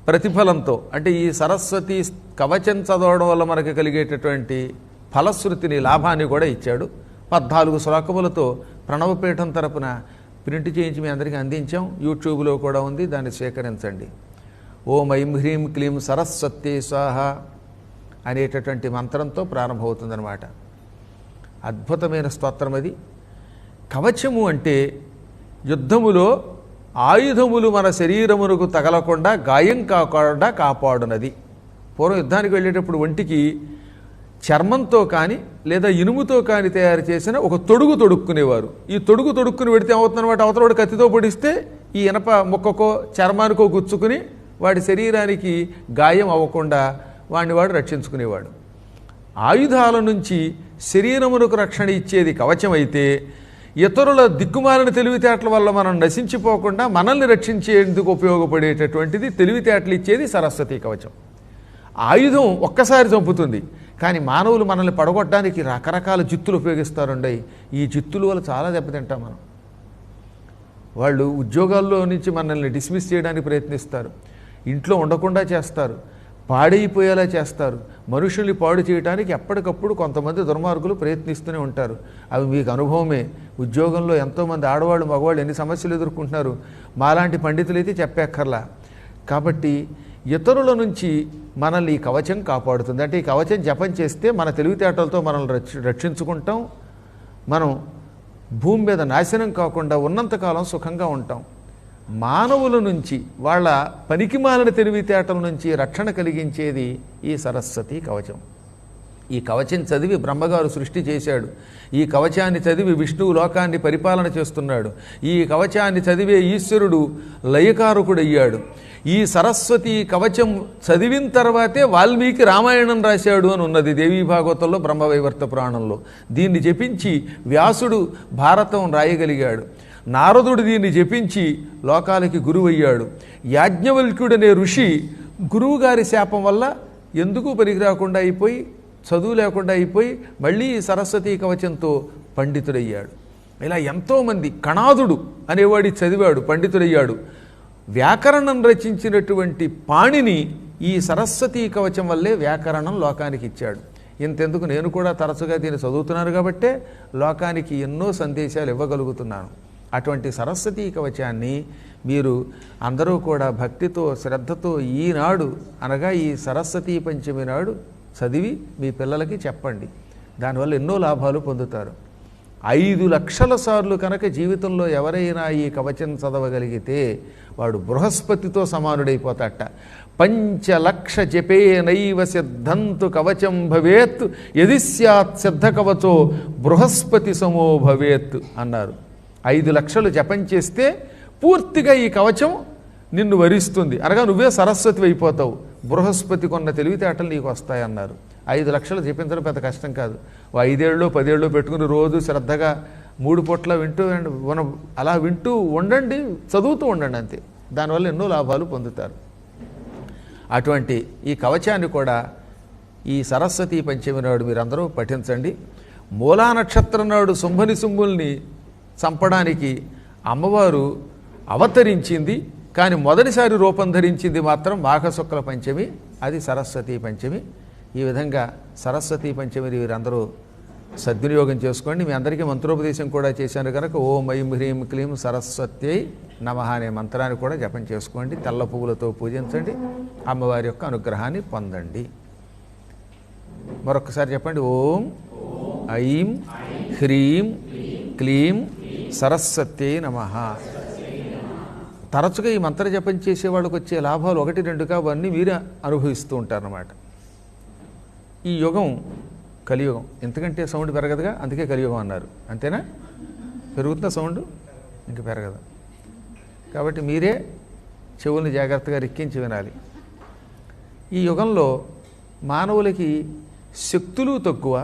ప్రతిఫలంతో. అంటే ఈ సరస్వతి కవచం చదవడం వల్ల మనకు కలిగేటటువంటి ఫలశ్రుతిని, లాభాన్ని కూడా ఇచ్చాడు. 14 శ్లోకములతో ప్రణవపీఠం తరపున ప్రింట్ చేయించి మీ అందరికీ అందించాం. యూట్యూబ్లో కూడా ఉంది, దాన్ని స్వీకరించండి. ఓం ఐం హ్రీం క్లీం సరస్వత్యై స్వాహ అనేటటువంటి మంత్రంతో ప్రారంభమవుతుందన్నమాట. అద్భుతమైన స్తోత్రం అది. కవచము అంటే యుద్ధములో ఆయుధములు మన శరీరమునకు తగలకుండా, గాయం కాకుండా కాపాడునది. పూర్వం యుద్ధానికి వెళ్ళేటప్పుడు ఒంటికి చర్మంతో కానీ లేదా ఇనుముతో కానీ తయారు చేసిన ఒక తొడుగు తొడుక్కునేవారు. ఈ తొడుగు తొడుక్కుని పెడితే ఏమవుతుందన్నమాట, అవతలవాడు కత్తితో పొడిస్తే ఈ ఇనప ముక్కకో చర్మానికో గుచ్చుకుని వాడి శరీరానికి గాయం అవ్వకుండా వాడిని వాడు రక్షించుకునేవాడు. ఆయుధాల నుంచి శరీరమునకు రక్షణ ఇచ్చేది కవచం అయితే, ఇతరుల దిక్కుమాలిన తెలివితేటల వల్ల మనం నశించిపోకుండా మనల్ని రక్షించేందుకు ఉపయోగపడేటటువంటిది తెలివితేటలు ఇచ్చేది సరస్వతీ కవచం. ఆయుధం ఒక్కసారి చంపుతుంది, కానీ మానవులు మనల్ని పడగొట్టడానికి రకరకాల జిత్తులు ఉపయోగిస్తారుండయి. ఈ జిత్తుల వల్ల చాలా దెబ్బతింటాం మనం. వాళ్ళు ఉద్యోగాల్లో నుంచి మనల్ని డిస్మిస్ చేయడానికి ప్రయత్నిస్తారు, ఇంట్లో ఉండకుండా చేస్తారు, పాడైపోయేలా చేస్తారు. మనుషుల్ని పాడు చేయడానికి ఎప్పటికప్పుడు కొంతమంది దుర్మార్గులు ప్రయత్నిస్తూనే ఉంటారు. అవి మీకు అనుభవమే. ఉద్యోగంలో ఎంతోమంది ఆడవాళ్ళు మగవాళ్ళు ఎన్ని సమస్యలు ఎదుర్కొంటున్నారు. మాలాంటి పండితులైతే చెప్పక్కర్లా. కాబట్టి ఇతరుల నుంచి మనల్ని ఈ కవచం కాపాడుతుంది. అంటే ఈ కవచం జపం చేస్తే మన తెలివితేటలతో మనల్ని రక్షించుకుంటాం. మనం భూమి మీద నాశనం కాకుండా ఉన్నంతకాలం సుఖంగా ఉంటాం. మానవుల నుంచి, వాళ్ళ పనికిమాలిన తెలివితేటల నుంచి రక్షణ కలిగించేది ఈ సరస్వతీ కవచం. ఈ కవచం చదివి బ్రహ్మగారు సృష్టి చేశాడు. ఈ కవచాన్ని చదివి విష్ణువు లోకాన్ని పరిపాలన చేస్తున్నాడు. ఈ కవచాన్ని చదివే ఈశ్వరుడు లయకారకుడయ్యాడు. ఈ సరస్వతి కవచం చదివిన తర్వాతే వాల్మీకి రామాయణం రాశాడు అని ఉన్నది దేవీ భాగవతంలో, బ్రహ్మవైవర్త పురాణంలో. దీన్ని జపించి వ్యాసుడు భారతం రాయగలిగాడు. నారదుడు దీన్ని జపించి లోకాలకి గురువయ్యాడు. యాజ్ఞవల్క్యుడనే ఋషి గురువుగారి శాపం వల్ల ఎందుకు పనికిరాకుండా అయిపోయి, చదువు లేకుండా అయిపోయి మళ్ళీ సరస్వతీ కవచంతో పండితుడయ్యాడు. ఇలా ఎంతోమంది, కణాదుడు అనేవాడి చదివాడు, పండితుడయ్యాడు. వ్యాకరణం రచించినటువంటి పాణిని ఈ సరస్వతీ కవచం వల్లే వ్యాకరణం లోకానికి ఇచ్చాడు. ఇంతెందుకు, నేను కూడా తరచుగా దీన్ని చదువుతున్నాను కాబట్టే లోకానికి ఎన్నో సందేశాలు ఇవ్వగలుగుతున్నాను. అటువంటి సరస్వతీ కవచాన్ని మీరు అందరూ కూడా భక్తితో, శ్రద్ధతో ఈనాడు అనగా ఈ సరస్వతీ పంచమి నాడు చదివి మీ పిల్లలకి చెప్పండి. దానివల్ల ఎన్నో లాభాలు పొందుతారు. 5,00,000 సార్లు కనుక జీవితంలో ఎవరైనా ఈ కవచం చదవగలిగితే వాడు బృహస్పతితో సమానుడైపోతాట. 5,00,000 జపేనైవ సిద్ధంతు కవచం భవేత్ యది స్యాత్ సిద్ధ కవచో బృహస్పతి సమో భవేత్ అన్నారు. 5,00,000 జపం చేస్తే పూర్తిగా ఈ కవచం నిన్ను వరిస్తుంది, అనగా నువ్వే సరస్వతి అయిపోతావు, బృహస్పతి కొన్న తెలివితేటలు నీకు వస్తాయన్నారు. 5,00,000 జపించడం పెద్ద కష్టం కాదు. 5 ఏళ్ళు 10 ఏళ్ళు పెట్టుకుని రోజు శ్రద్ధగా 3 పూట్ల వింటూ మనం అలా వింటూ ఉండండి, చదువుతూ ఉండండి, అంతే. దానివల్ల ఎన్నో లాభాలు పొందుతారు. అటువంటి ఈ కవచాన్ని కూడా ఈ సరస్వతీ పంచమి నాడు మీరందరూ పఠించండి. మూలా నక్షత్రం నాడు శుంభని శుంభుల్ని చంపడానికి అమ్మవారు అవతరించింది, కానీ మొదటిసారి రూపం ధరించింది మాత్రం మాఘశుక్ల పంచమి, అది సరస్వతీ పంచమి. ఈ విధంగా సరస్వతీ పంచమిని వీరందరూ సద్వినియోగం చేసుకోండి. మీ అందరికీ మంత్రోపదేశం కూడా చేశాను కనుక ఓం ఐం హ్రీం క్లీం సరస్వత్యై నమః అనే మంత్రాన్ని కూడా జపం చేసుకోండి. తెల్ల పువ్వులతో పూజించండి, అమ్మవారి యొక్క అనుగ్రహాన్ని పొందండి. మరొకసారి చెప్పండి. ఓం ఐం హ్రీం క్లీం సరస్వత్యై నమః. తరచుగా ఈ మంత్ర జపం చేసే వాళ్ళకి వచ్చే లాభాలు 1, 2 అవన్నీ మీరే అనుభవిస్తూ ఉంటారన్నమాట. ఈ యుగం కలియుగం, ఎందుకంటే సౌండ్ పెరగదుగా, అందుకే కలియుగం అన్నారు. అంతేనా? పెరుగుతున్న సౌండ్ ఇంక పెరగదు. కాబట్టి మీరే చెవుల్ని జాగ్రత్తగా రిక్కించి వినాలి. ఈ యుగంలో మానవులకి శక్తులు తక్కువ,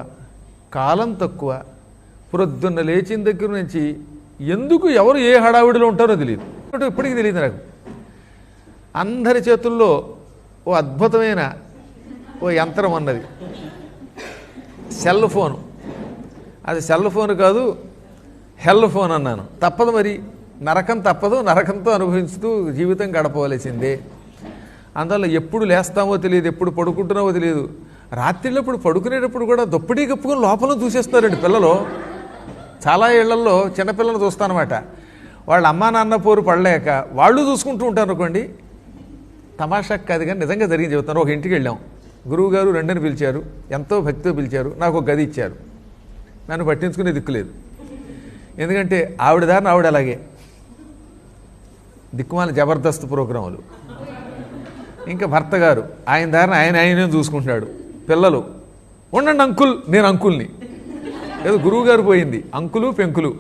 కాలం తక్కువ. ప్రొద్దున్న లేచిన దగ్గర నుంచి ఎందుకు ఎవరు ఏ హడావిడిలో ఉంటారో తెలియదు, ఇప్పటికీ తెలియదు నాకు. అందరి చేతుల్లో ఓ అద్భుతమైన ఓ యంత్రం అన్నది, సెల్ ఫోను. అది సెల్ ఫోన్ కాదు, హెల్ ఫోన్ అన్నాను. తప్పదు మరి, నరకం తప్పదు, నరకంతో అనుభవించుతూ జీవితం గడపవలసిందే. అందువల్ల ఎప్పుడు లేస్తామో తెలియదు, ఎప్పుడు పడుకుంటున్నామో తెలియదు. రాత్రిళ్ళప్పుడు పడుకునేటప్పుడు కూడా దుప్పటి కప్పుకొని లోపల చూసేస్తారండి పిల్లలు. చాలా ఇళ్లల్లో చిన్నపిల్లలు చూస్తానమాట, వాళ్ళ అమ్మా నాన్న పోరు పడలేక వాళ్ళు చూసుకుంటూ ఉంటారు అనుకోండి. తమాషాకు కాదు కానీ నిజంగా జరిగింది చెబుతాను. ఒక ఇంటికి వెళ్ళాం, గురువుగారు రెండని పిలిచారు, ఎంతో భక్తితో పిలిచారు, నాకు ఒక గది ఇచ్చారు. నన్ను పట్టించుకునే దిక్కులేదు, ఎందుకంటే ఆవిడ దారిని ఆవిడ అలాగే దిక్కుమాల జబర్దస్త్ ప్రోగ్రాములు. ఇంకా భర్త గారు ఆయన దారిని ఆయనే చూసుకుంటున్నాడు. పిల్లలు ఉండండి అంకుల్, నేను అంకుల్ని. ఏదో గురువుగారు పోయింది, అంకులు పెంకులు.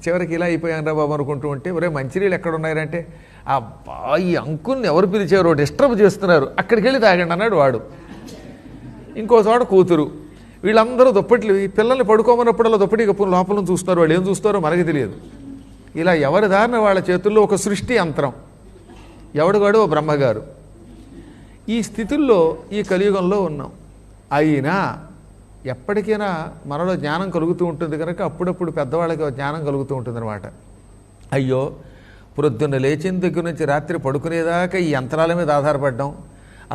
చివరికి ఇలా అయిపోయాను రా బాబు అనుకుంటూ ఉంటే, ఒరే మంచినీళ్ళు ఎక్కడ ఉన్నారంటే, ఆ ఈ అంకుల్ని ఎవరు పిలిచారో డిస్టర్బ్ చేస్తున్నారు, అక్కడికి వెళ్ళి తాగండి అన్నాడు వాడు. ఇంకో చోట కూతురు. వీళ్ళందరూ దుప్పట్లు, ఈ పిల్లల్ని పడుకోమన్నప్పుడల్లా దుప్పటి కప్పుని లోపల చూస్తున్నారు. వాళ్ళు ఏం చూస్తారో మనకి తెలియదు. ఇలా ఎవరి దారిన వాళ్ళ చేతుల్లో ఒక సృష్టి యంత్రం, ఎవడుగాడు ఓ బ్రహ్మగారు. ఈ స్థితుల్లో ఈ కలియుగంలో ఉన్నాం. అయినా ఎప్పటికైనా మనలో జ్ఞానం కలుగుతూ ఉంటుంది కనుక అప్పుడప్పుడు పెద్దవాళ్ళకి జ్ఞానం కలుగుతూ ఉంటుందన్నమాట. అయ్యో, ప్రొద్దున్న లేచిన దగ్గర నుంచి రాత్రి పడుకునేదాకా ఈ యంత్రాల మీద ఆధారపడ్డాం,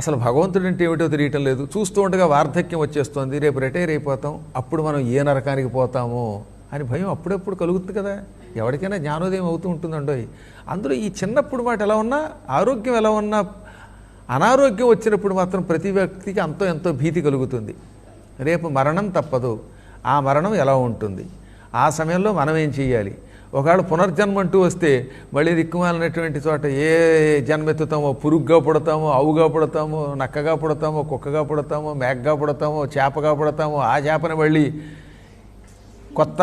అసలు భగవంతుడు అంటే ఏమిటో తెలియటం లేదు. చూస్తూ ఉండగా వార్ధక్యం వచ్చేస్తుంది, రేపు రిటైర్ అయిపోతాం, అప్పుడు మనం ఏ నరకానికి పోతామో అని భయం అప్పుడప్పుడు కలుగుతుంది కదా. ఎవరికైనా జ్ఞానోదయం అవుతూ ఉంటుందండోయ్. అందులో ఈ చిన్నప్పుడు మాట ఎలా ఉన్నా, ఆరోగ్యం ఎలా ఉన్నా, అనారోగ్యం వచ్చినప్పుడు మాత్రం ప్రతి వ్యక్తికి అంతో ఎంతో భీతి కలుగుతుంది. రేపు మరణం తప్పదు, ఆ మరణం ఎలా ఉంటుంది, ఆ సమయంలో మనం ఏం చేయాలి, ఒకవేళ పునర్జన్మ అంటూ వస్తే మళ్ళీ దిక్కుమాలినటువంటి చోట ఏ జన్మెత్తుతామో, పురుగుగా పుడతామో, ఆవుగా పుడతామో, నక్కగా పుడతామో, కుక్కగా పుడతామో, మేకగా పుడతామో, చేపగా పుడతామో, ఆ చేపని మళ్ళీ కొత్త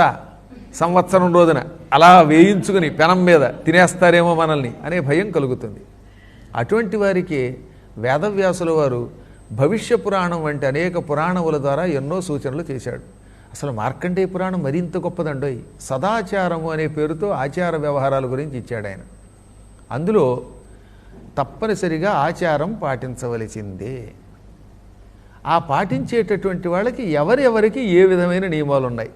సంవత్సరం రోజున అలా వేయించుకుని పెనం మీద తినేస్తారేమో మనల్ని అనే భయం కలుగుతుంది. అటువంటి వారికి వేదవ్యాసుల వారు భవిష్య పురాణం వంటి అనేక పురాణముల ద్వారా ఎన్నో సూచనలు చేశాడు. అసలు మార్కండేయ పురాణం మరింత గొప్పదండోయ్. సదాచారము అనే పేరుతో ఆచార వ్యవహారాల గురించి ఇచ్చాడు ఆయన. అందులో తప్పనిసరిగా ఆచారం పాటించవలసిందే. ఆ పాటించేటటువంటి వాళ్ళకి ఎవరెవరికి ఏ విధమైన నియమాలు ఉన్నాయి.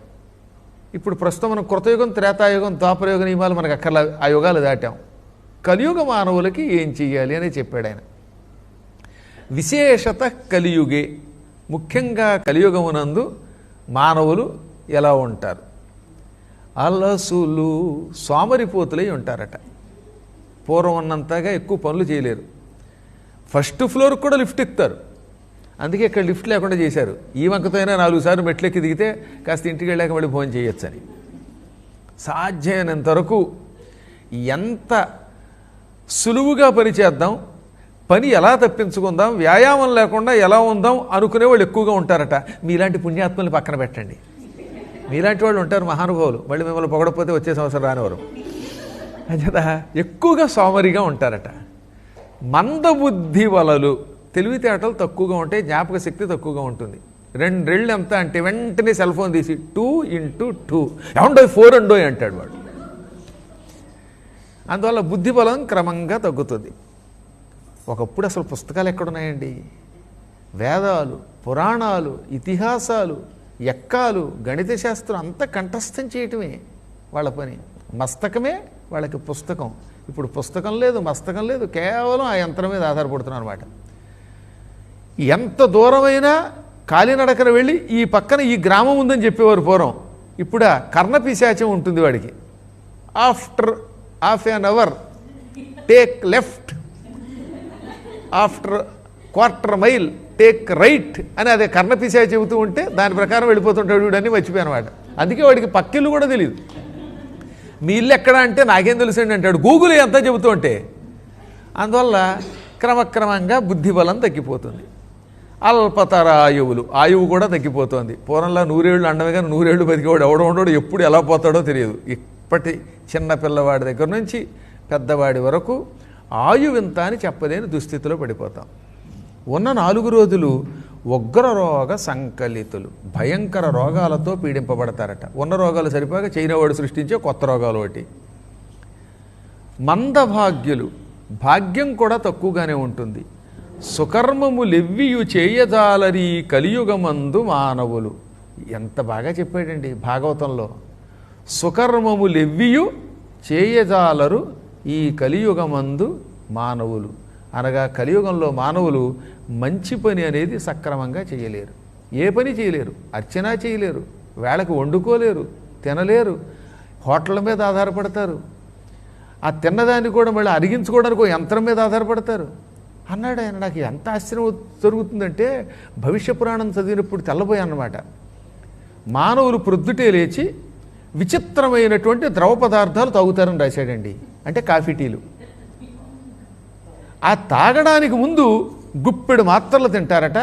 ఇప్పుడు ప్రస్తుతం మనం కృతయుగం, త్రేతాయుగం, ద్వాపరయుగ నియమాలు మనకు అక్కర్లా, ఆ యుగాలు దాటాం. కలియుగ మానవులకి ఏం చెయ్యాలి అని చెప్పాడు ఆయన. విశేషత కలియుగే, ముఖ్యంగా కలియుగమునందు మానవులు ఎలా ఉంటారు? అలసులు, సోమరిపోతులై ఉంటారట. పూర్వం ఉన్నంతగా ఎక్కువ పనులు చేయలేరు. ఫస్ట్ ఫ్లోర్కి కూడా లిఫ్ట్ ఎక్కుతారు. అందుకే ఇక్కడ లిఫ్ట్ లేకుండా చేశారు. ఈ వంకతో అయినా 4 సార్లు మెట్లెక్కి దిగితే కాస్త ఇంటికి వెళ్ళాక మళ్ళీ ఫోన్ చేయొచ్చని. సాధ్యమైనంత వరకు ఎంత సులువుగా పని చేద్దాం, పని ఎలా తప్పించుకుందాం, వ్యాయామం లేకుండా ఎలా ఉందాం అనుకునే వాళ్ళు ఎక్కువగా ఉంటారట. మీలాంటి పుణ్యాత్మల్ని పక్కన పెట్టండి. మీలాంటి వాళ్ళు ఉంటారు మహానుభావులు, మళ్ళీ మిమ్మల్ని పొగడపోతే వచ్చే సంవత్సరం రానివారు. అంచేత ఎక్కువగా సోమరిగా ఉంటారట. మందబుద్ధి వలలు, తెలివితేటలు తక్కువగా ఉంటాయి, జ్ఞాపక శక్తి తక్కువగా ఉంటుంది. 2 రెళ్ళు ఎంత అంటే వెంటనే సెల్ ఫోన్ తీసి 2 × 2 ఏమండో 4 అండోయ్ అంటాడు వాడు. అందువల్ల బుద్ధి బలం క్రమంగా తగ్గుతుంది. ఒకప్పుడు అసలు పుస్తకాలు ఎక్కడున్నాయండి? వేదాలు, పురాణాలు, ఇతిహాసాలు, ఎక్కాలు, గణిత శాస్త్రం అంతా కంఠస్థం చేయటమే వాళ్ళ పని. మస్తకమే వాళ్ళకి పుస్తకం. ఇప్పుడు పుస్తకం లేదు, మస్తకం లేదు, కేవలం ఆ యంత్రం మీద ఆధారపడుతున్నారు అనమాట. ఎంత దూరమైనా కాలినడకన వెళ్ళి ఈ పక్కన ఈ గ్రామం ఉందని చెప్పేవారు పూర్వం. ఇప్పుడు ఆ కర్ణపిశాచం ఉంటుంది వాడికి. After half an hour take left, after quarter mile take right అని అదే కర్ణపిశాచి చెబుతూ ఉంటే దాని ప్రకారం వెళ్ళిపోతుంటాడు వీడని మర్చిపోయాను వాడు. అందుకే వాడికి పక్కిల్లు కూడా తెలియదు. మీ ఇల్లు ఎక్కడ అంటే నాకేం తెలుసండి అంటాడు, గూగుల్ ఎంత చెబుతూ ఉంటే. అందువల్ల క్రమక్రమంగా బుద్ధిబలం తగ్గిపోతుంది. అల్పతరాయువులు, ఆయువు కూడా తగ్గిపోతుంది. పూర్వంలో 100 ఏళ్ళు అండమే కానీ 100 ఏళ్ళు బతికేవాడు ఎవడో ఉండడు, ఎప్పుడు ఎలా పోతాడో తెలియదు. ఇప్పటి చిన్న పిల్లవాడి దగ్గర నుంచి పెద్దవాడి వరకు ఆయువింత అని చెప్పలేని దుస్థితిలో పడిపోతాం. ఉన్న 4 రోజులు ఉగ్రరోగ సంకలితులు, భయంకర రోగాలతో పీడింపబడతారట. ఉన్న రోగాలు సరిపోక చైనావాడు సృష్టించే కొత్త రోగాలు ఒకటి. మందభాగ్యులు, భాగ్యం కూడా తక్కువగానే ఉంటుంది. సుకర్మములెవ్వియు చేయజాలరి కలియుగమందు మానవులు. ఎంత బాగా చెప్పాడండి భాగవతంలో. సుకర్మములెవ్వియు చేయజాలరు ఈ కలియుగమందు మానవులు అనగా కలియుగంలో మానవులు మంచి పని అనేది సక్రమంగా చేయలేరు. ఏ పని చేయలేరు, అర్చన చేయలేరు, వేళకు వండుకోలేరు, తినలేరు, హోటళ్ళ మీద ఆధారపడతారు. ఆ తిన్నదాన్ని కూడా మళ్ళీ అరిగించుకోవడానికి ఒక యంత్రం మీద ఆధారపడతారు అన్నాడు ఆయన. నాకు ఎంత ఆశ్చర్యం జరుగుతుందంటే భవిష్య పురాణం చదివినప్పుడు తెల్లబోయాన్నమాట. మానవులు ప్రొద్దుటే లేచి విచిత్రమైనటువంటి ద్రవ పదార్థాలు తాగుతారని రాశాడండి. అంటే కాఫీ, టీలు. ఆ తాగడానికి ముందు గుప్పెడు మాత్రలు తింటారట,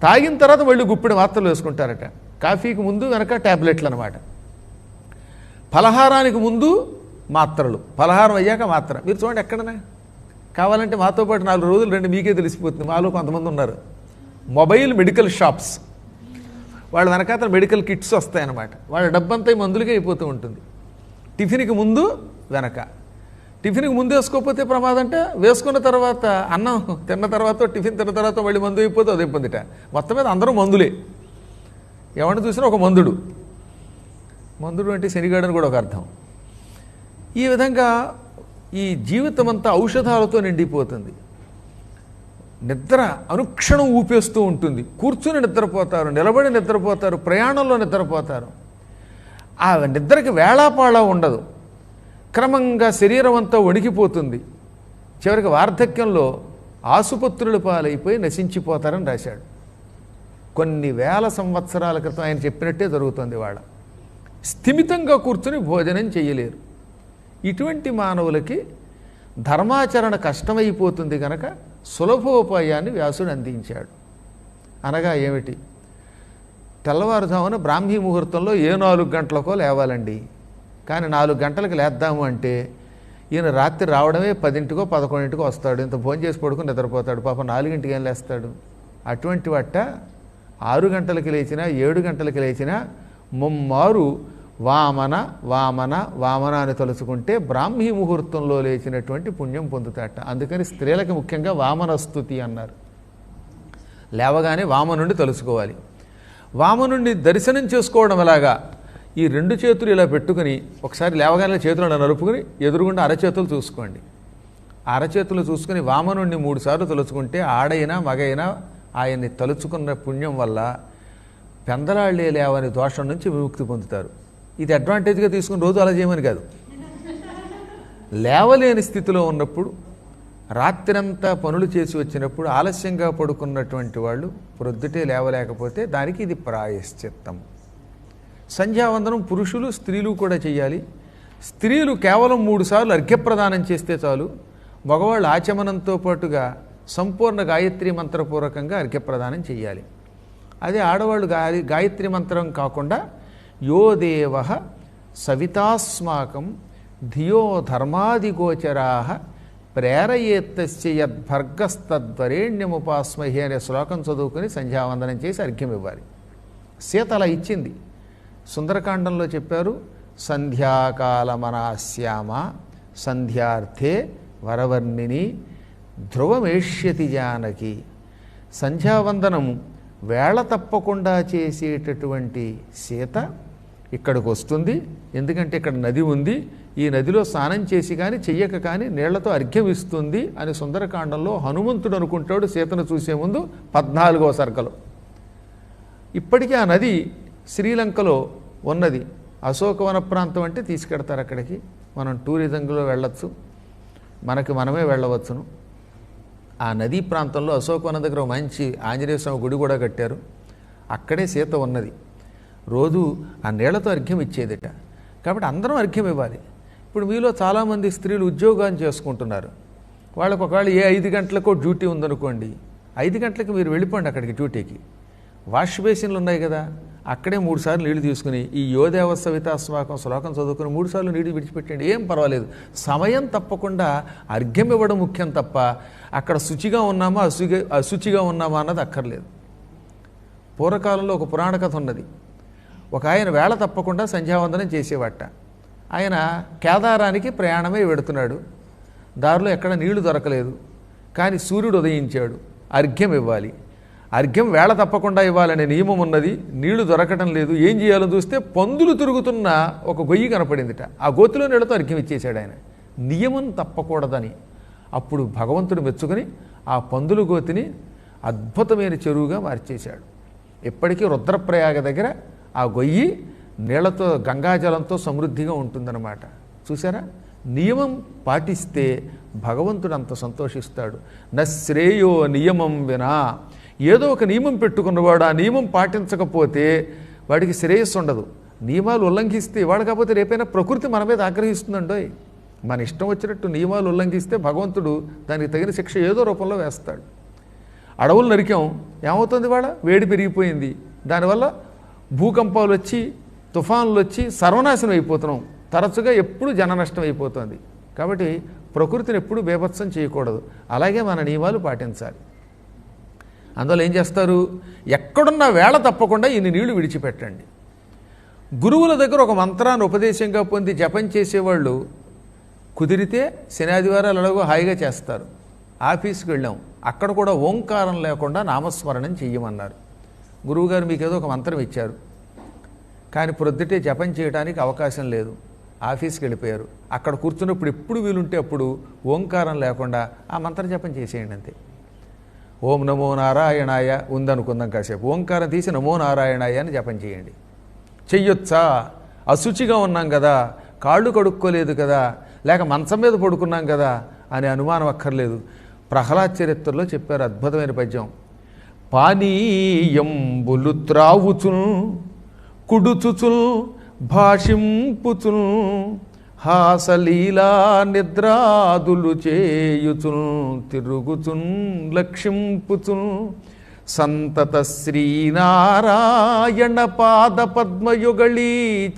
తాగిన తర్వాత మళ్ళీ గుప్పెడు మాత్రలు వేసుకుంటారట. కాఫీకి ముందు వెనక ట్యాబ్లెట్లు అనమాట. ఫలహారానికి ముందు మాత్రలు, ఫలహారం అయ్యాక మాత్ర. మీరు చూడండి ఎక్కడనే కావాలంటే మాతో పాటు 4 రోజులు రండి, మీకే తెలిసిపోతుంది. మాలో కొంతమంది ఉన్నారు మొబైల్ మెడికల్ షాప్స్, వాళ్ళ వెనకాతల మెడికల్ కిట్స్ వస్తాయన్నమాట. వాళ్ళ డబ్బంతా మందులకే అయిపోతూ ఉంటుంది. టిఫిన్కి ముందు వెనక, టిఫిన్కి ముందు వేసుకోకపోతే ప్రమాదం అంటే వేసుకున్న తర్వాత అన్నం తిన్న తర్వాత టిఫిన్ తిన్న తర్వాత మళ్ళీ మందు అయిపోతే అదే పొందిట. మొత్తం మీద అందరూ మందులే. ఎవరిని చూసినా ఒక మందుడు. మందుడు అంటే శనిగాడని కూడా ఒక అర్థం. ఈ విధంగా ఈ జీవితం అంతా ఔషధాలతో నిండిపోతుంది. నిద్ర అనుక్షణం ఊపేస్తూ ఉంటుంది. కూర్చుని నిద్రపోతారు, నిలబడి నిద్రపోతారు, ప్రయాణంలో నిద్రపోతారు. ఆ నిద్రకి వేళాపాళా ఉండదు. క్రమంగా శరీరం అంతా వణికిపోతుంది. చివరికి వార్ధక్యంలో ఆసుపత్రుల పాలైపోయి నశించిపోతారని రాశాడు. కొన్ని వేల సంవత్సరాల క్రితం ఆయన చెప్పినట్టే జరుగుతుంది. వాళ్ళ స్థిమితంగా కూర్చుని భోజనం చేయలేరు. ఇటువంటి మానవులకి ధర్మాచరణ కష్టమైపోతుంది కనుక సులభోపాయాన్ని వ్యాసుడు అందించాడు. అనగా ఏమిటి? తెల్లవారుజామున బ్రాహ్మీ ముహూర్తంలో 4 గంటలకో లేవాలండి. కానీ 4 గంటలకు లేద్దాము అంటే ఈయన రాత్రి రావడమే 10కో 11కో వస్తాడు. ఇంత భోజనం చేసి పడుకుని నిద్రపోతాడు. పాపం 4ంటికి ఏం లేస్తాడు? అటువంటి వాట 6 గంటలకి లేచినా 7 గంటలకి లేచినా ముమ్మారు వామన వామన వామన అని తలుచుకుంటే బ్రాహ్మీ ముహూర్తంలో లేచినటువంటి పుణ్యం పొందుతాట. అందుకని స్త్రీలకు ముఖ్యంగా వామన స్తుతి అన్నారు. లేవగానే వామనుండి తలుచుకోవాలి. వామనుండి దర్శనం చేసుకోవడం ఎలాగా? ఈ 2 చేతులు ఇలా పెట్టుకుని ఒకసారి లేవగానే చేతులు నలుపుకుని ఎదురుగుండా అరచేతులు చూసుకోండి. అరచేతులు చూసుకుని వామనుండి 3 సార్లు తలుచుకుంటే ఆడైనా మగైనా ఆయన్ని తలుచుకున్న పుణ్యం వల్ల పెందలాళ్ళే లేవని దోషం నుంచి విముక్తి పొందుతారు. ఇది అడ్వాంటేజ్గా తీసుకుని రోజు అలా చేయమని కాదు. లేవలేని స్థితిలో ఉన్నప్పుడు రాత్రంతా పనులు చేసి వచ్చినప్పుడు ఆలస్యంగా పడుకున్నటువంటి వాళ్ళు ప్రొద్దుటే లేవలేకపోతే దానికి ఇది ప్రాయశ్చిత్తం. సంధ్యావందనం పురుషులు స్త్రీలు కూడా చేయాలి. స్త్రీలు కేవలం 3 సార్లు అర్ఘ్యప్రదానం చేస్తే చాలు. మగవాళ్ళు ఆచమనంతో పాటుగా సంపూర్ణ గాయత్రి మంత్రపూర్వకంగా అర్ఘ్యప్రదానం చేయాలి. అదే ఆడవాళ్ళు గాయత్రి మంత్రం కాకుండా యో దేవ సవితాస్మాకం ధియో ధర్మాదిగోచరా ప్రేరయేత్తస్య యద్భర్గస్తద్వరేణ్యముపాస్మహి అనే శ్లోకం చదువుకుని సంధ్యావందనం చేసి అర్ఘ్యం ఇవ్వాలి. సీత అలా ఇచ్చింది. సుందరకాండంలో చెప్పారు, సంధ్యాకాలమనాశ్యామ సంధ్యార్థే వరవర్ణిని ధ్రువమేష్యతి జానకి. సంధ్యావందనము వేళ తప్పకుండా చేసేటటువంటి సీత ఇక్కడికి వస్తుంది. ఎందుకంటే ఇక్కడ నది ఉంది, ఈ నదిలో స్నానం చేసి కానీ చెయ్యక కానీ నీళ్లతో అర్ఘ్యం ఇస్తుంది అని సుందరకాండంలో హనుమంతుడు అనుకుంటాడు సీతను చూసే ముందు 14వ సర్గలో. ఇప్పటికీ ఆ నది శ్రీలంకలో ఉన్నది. అశోకవన ప్రాంతం అంటే తీసుకెడతారు అక్కడికి. మనం టూరిజంలో వెళ్ళొచ్చు, మనకి మనమే వెళ్ళవచ్చును. ఆ నదీ ప్రాంతంలో అశోకవనం దగ్గర మంచి ఆంజనేయ స్వామి గుడి కూడా కట్టారు. అక్కడే సీత ఉన్నది. రోజు ఆ నీళ్లతో అర్ఘ్యం ఇచ్చేదిట. కాబట్టి అందరం అర్ఘ్యం ఇవ్వాలి. ఇప్పుడు మీలో చాలామంది స్త్రీలు ఉద్యోగాన్ని చేసుకుంటున్నారు. వాళ్ళకు ఒకవేళ 5 గంటలకో డ్యూటీ ఉందనుకోండి, 5 గంటలకు మీరు వెళ్ళిపోండి అక్కడికి డ్యూటీకి. వాష్ బేసిన్లు ఉన్నాయి కదా, అక్కడే 3 సార్లు నీళ్లు తీసుకుని ఈ యోదేవ సవితాస్మాకం శ్లోకం చదువుకుని 3 సార్లు నీళ్లు విడిచిపెట్టండి, ఏం పర్వాలేదు. సమయం తప్పకుండా అర్ఘ్యం ఇవ్వడం ముఖ్యం తప్ప అక్కడ శుచిగా ఉన్నామా అశుచిగా ఉన్నామా అన్నది అక్కర్లేదు. పూర్వకాలంలో ఒక పురాణ కథ ఉన్నది. ఒక ఆయన వేళ తప్పకుండా సంధ్యావందనం చేసేవాట. ఆయన కేదారానికి ప్రయాణమే వెడుతున్నాడు. దారిలో ఎక్కడ నీళ్లు దొరకలేదు. కానీ సూర్యుడు ఉదయించాడు. అర్ఘ్యం ఇవ్వాలి. అర్ఘ్యం వేళ తప్పకుండా ఇవ్వాలనే నియమం ఉన్నది. నీళ్లు దొరకడం లేదు. ఏం చేయాలో చూస్తే పందులు తిరుగుతున్న ఒక గొయ్యి కనపడిందిట. ఆ గోతిలో నీళ్లతో అర్ఘ్యం ఇచ్చేశాడు ఆయన, నియమం తప్పకూడదని. అప్పుడు భగవంతుడు మెచ్చుకొని ఆ పందులు గోతిని అద్భుతమైన చెరువుగా మార్చేశాడు. ఇప్పటికీ రుద్రప్రయాగ దగ్గర ఆ గొయ్యి నీళ్లతో గంగాజలంతో సమృద్ధిగా ఉంటుందన్నమాట. చూసారా, నియమం పాటిస్తే భగవంతుడు అంత సంతోషిస్తాడు. నశ్రేయో నియమం వినా. ఏదో ఒక నియమం పెట్టుకున్నవాడు ఆ నియమం పాటించకపోతే వాడికి శ్రేయస్సు ఉండదు. నియమాలు ఉల్లంఘిస్తే వాడు కాకపోతే రేపైనా ప్రకృతి మన మీద ఆగ్రహిస్తుందండోయ్. మన ఇష్టం వచ్చినట్టు నియమాలు ఉల్లంఘిస్తే భగవంతుడు దానికి తగిన శిక్ష ఏదో రూపంలో వేస్తాడు. అడవులు నరికాం, ఏమవుతుంది? వాడ వేడి పెరిగిపోయింది. దానివల్ల భూకంపాలు వచ్చి తుఫాన్లు వచ్చి సర్వనాశనం అయిపోతున్నాం. తరచుగా ఎప్పుడు జన నష్టం అయిపోతుంది. కాబట్టి ప్రకృతిని ఎప్పుడు బేభత్సం చేయకూడదు. అలాగే మన నియమాలు పాటించాలి. అందువల్ల ఏం చేస్తారు? ఎక్కడున్న వేళ తప్పకుండా ఇన్ని నీళ్లు విడిచిపెట్టండి. గురువుల దగ్గర ఒక మంత్రాన్ని ఉపదేశంగా పొంది జపం చేసేవాళ్ళు కుదిరితే శనాదివారాలు ఎలాగో హాయిగా చేస్తారు. ఆఫీస్కి వెళ్ళాం, అక్కడ కూడా ఓంకారం లేకుండా నామస్మరణం చెయ్యమన్నారు. గురువుగారు మీకు ఏదో ఒక మంత్రం ఇచ్చారు, కానీ ప్రొద్దుటే జపం చేయడానికి అవకాశం లేదు. ఆఫీస్కి వెళ్ళిపోయారు. అక్కడ కూర్చున్నప్పుడు ఎప్పుడు వీలుంటే అప్పుడు ఓంకారం లేకుండా ఆ మంత్ర జపం చేసేయండి అంతే. ఓం నమో నారాయణాయ ఉందనుకుందాం కాసేపు, ఓంకారం తీసి నమో నారాయణాయ అని జపం చేయండి. చెయ్యొచ్చా? అశుచిగా ఉన్నాం కదా, కాళ్ళు కడుక్కోలేదు కదా, లేక మంచం మీద పడుకున్నాం కదా అనే అనుమానం అక్కర్లేదు. ప్రహ్లాద చరిత్రలో చెప్పారు అద్భుతమైన పద్యం. పానీయంబులు త్రావుచున్ కుడుచుచున్ భాషింపుచున్ హాసలీలా నిద్రాదులు చేయుచున్ తిరుగుచున్ లక్షింపుచున్ సంతత శ్రీనారాయణ పాద పద్మయుగళీ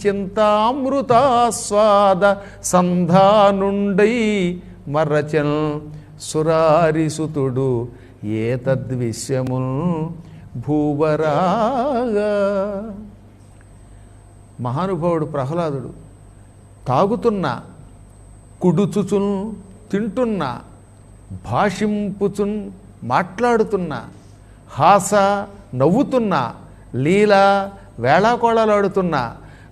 చింతామృతాస్వాద సంధానుండై మరచన్ సురారిసుతుడు ఏతద్విశ్యమున్ భూవరాగా. మహానుభావుడు ప్రహ్లాదుడు తాగుతున్నా, కుడుచుచున్ తింటున్నా, భాషింపుచున్ మాట్లాడుతున్నా, హాస నవ్వుతున్నా, లీల వేళాకోళాలాడుతున్నా,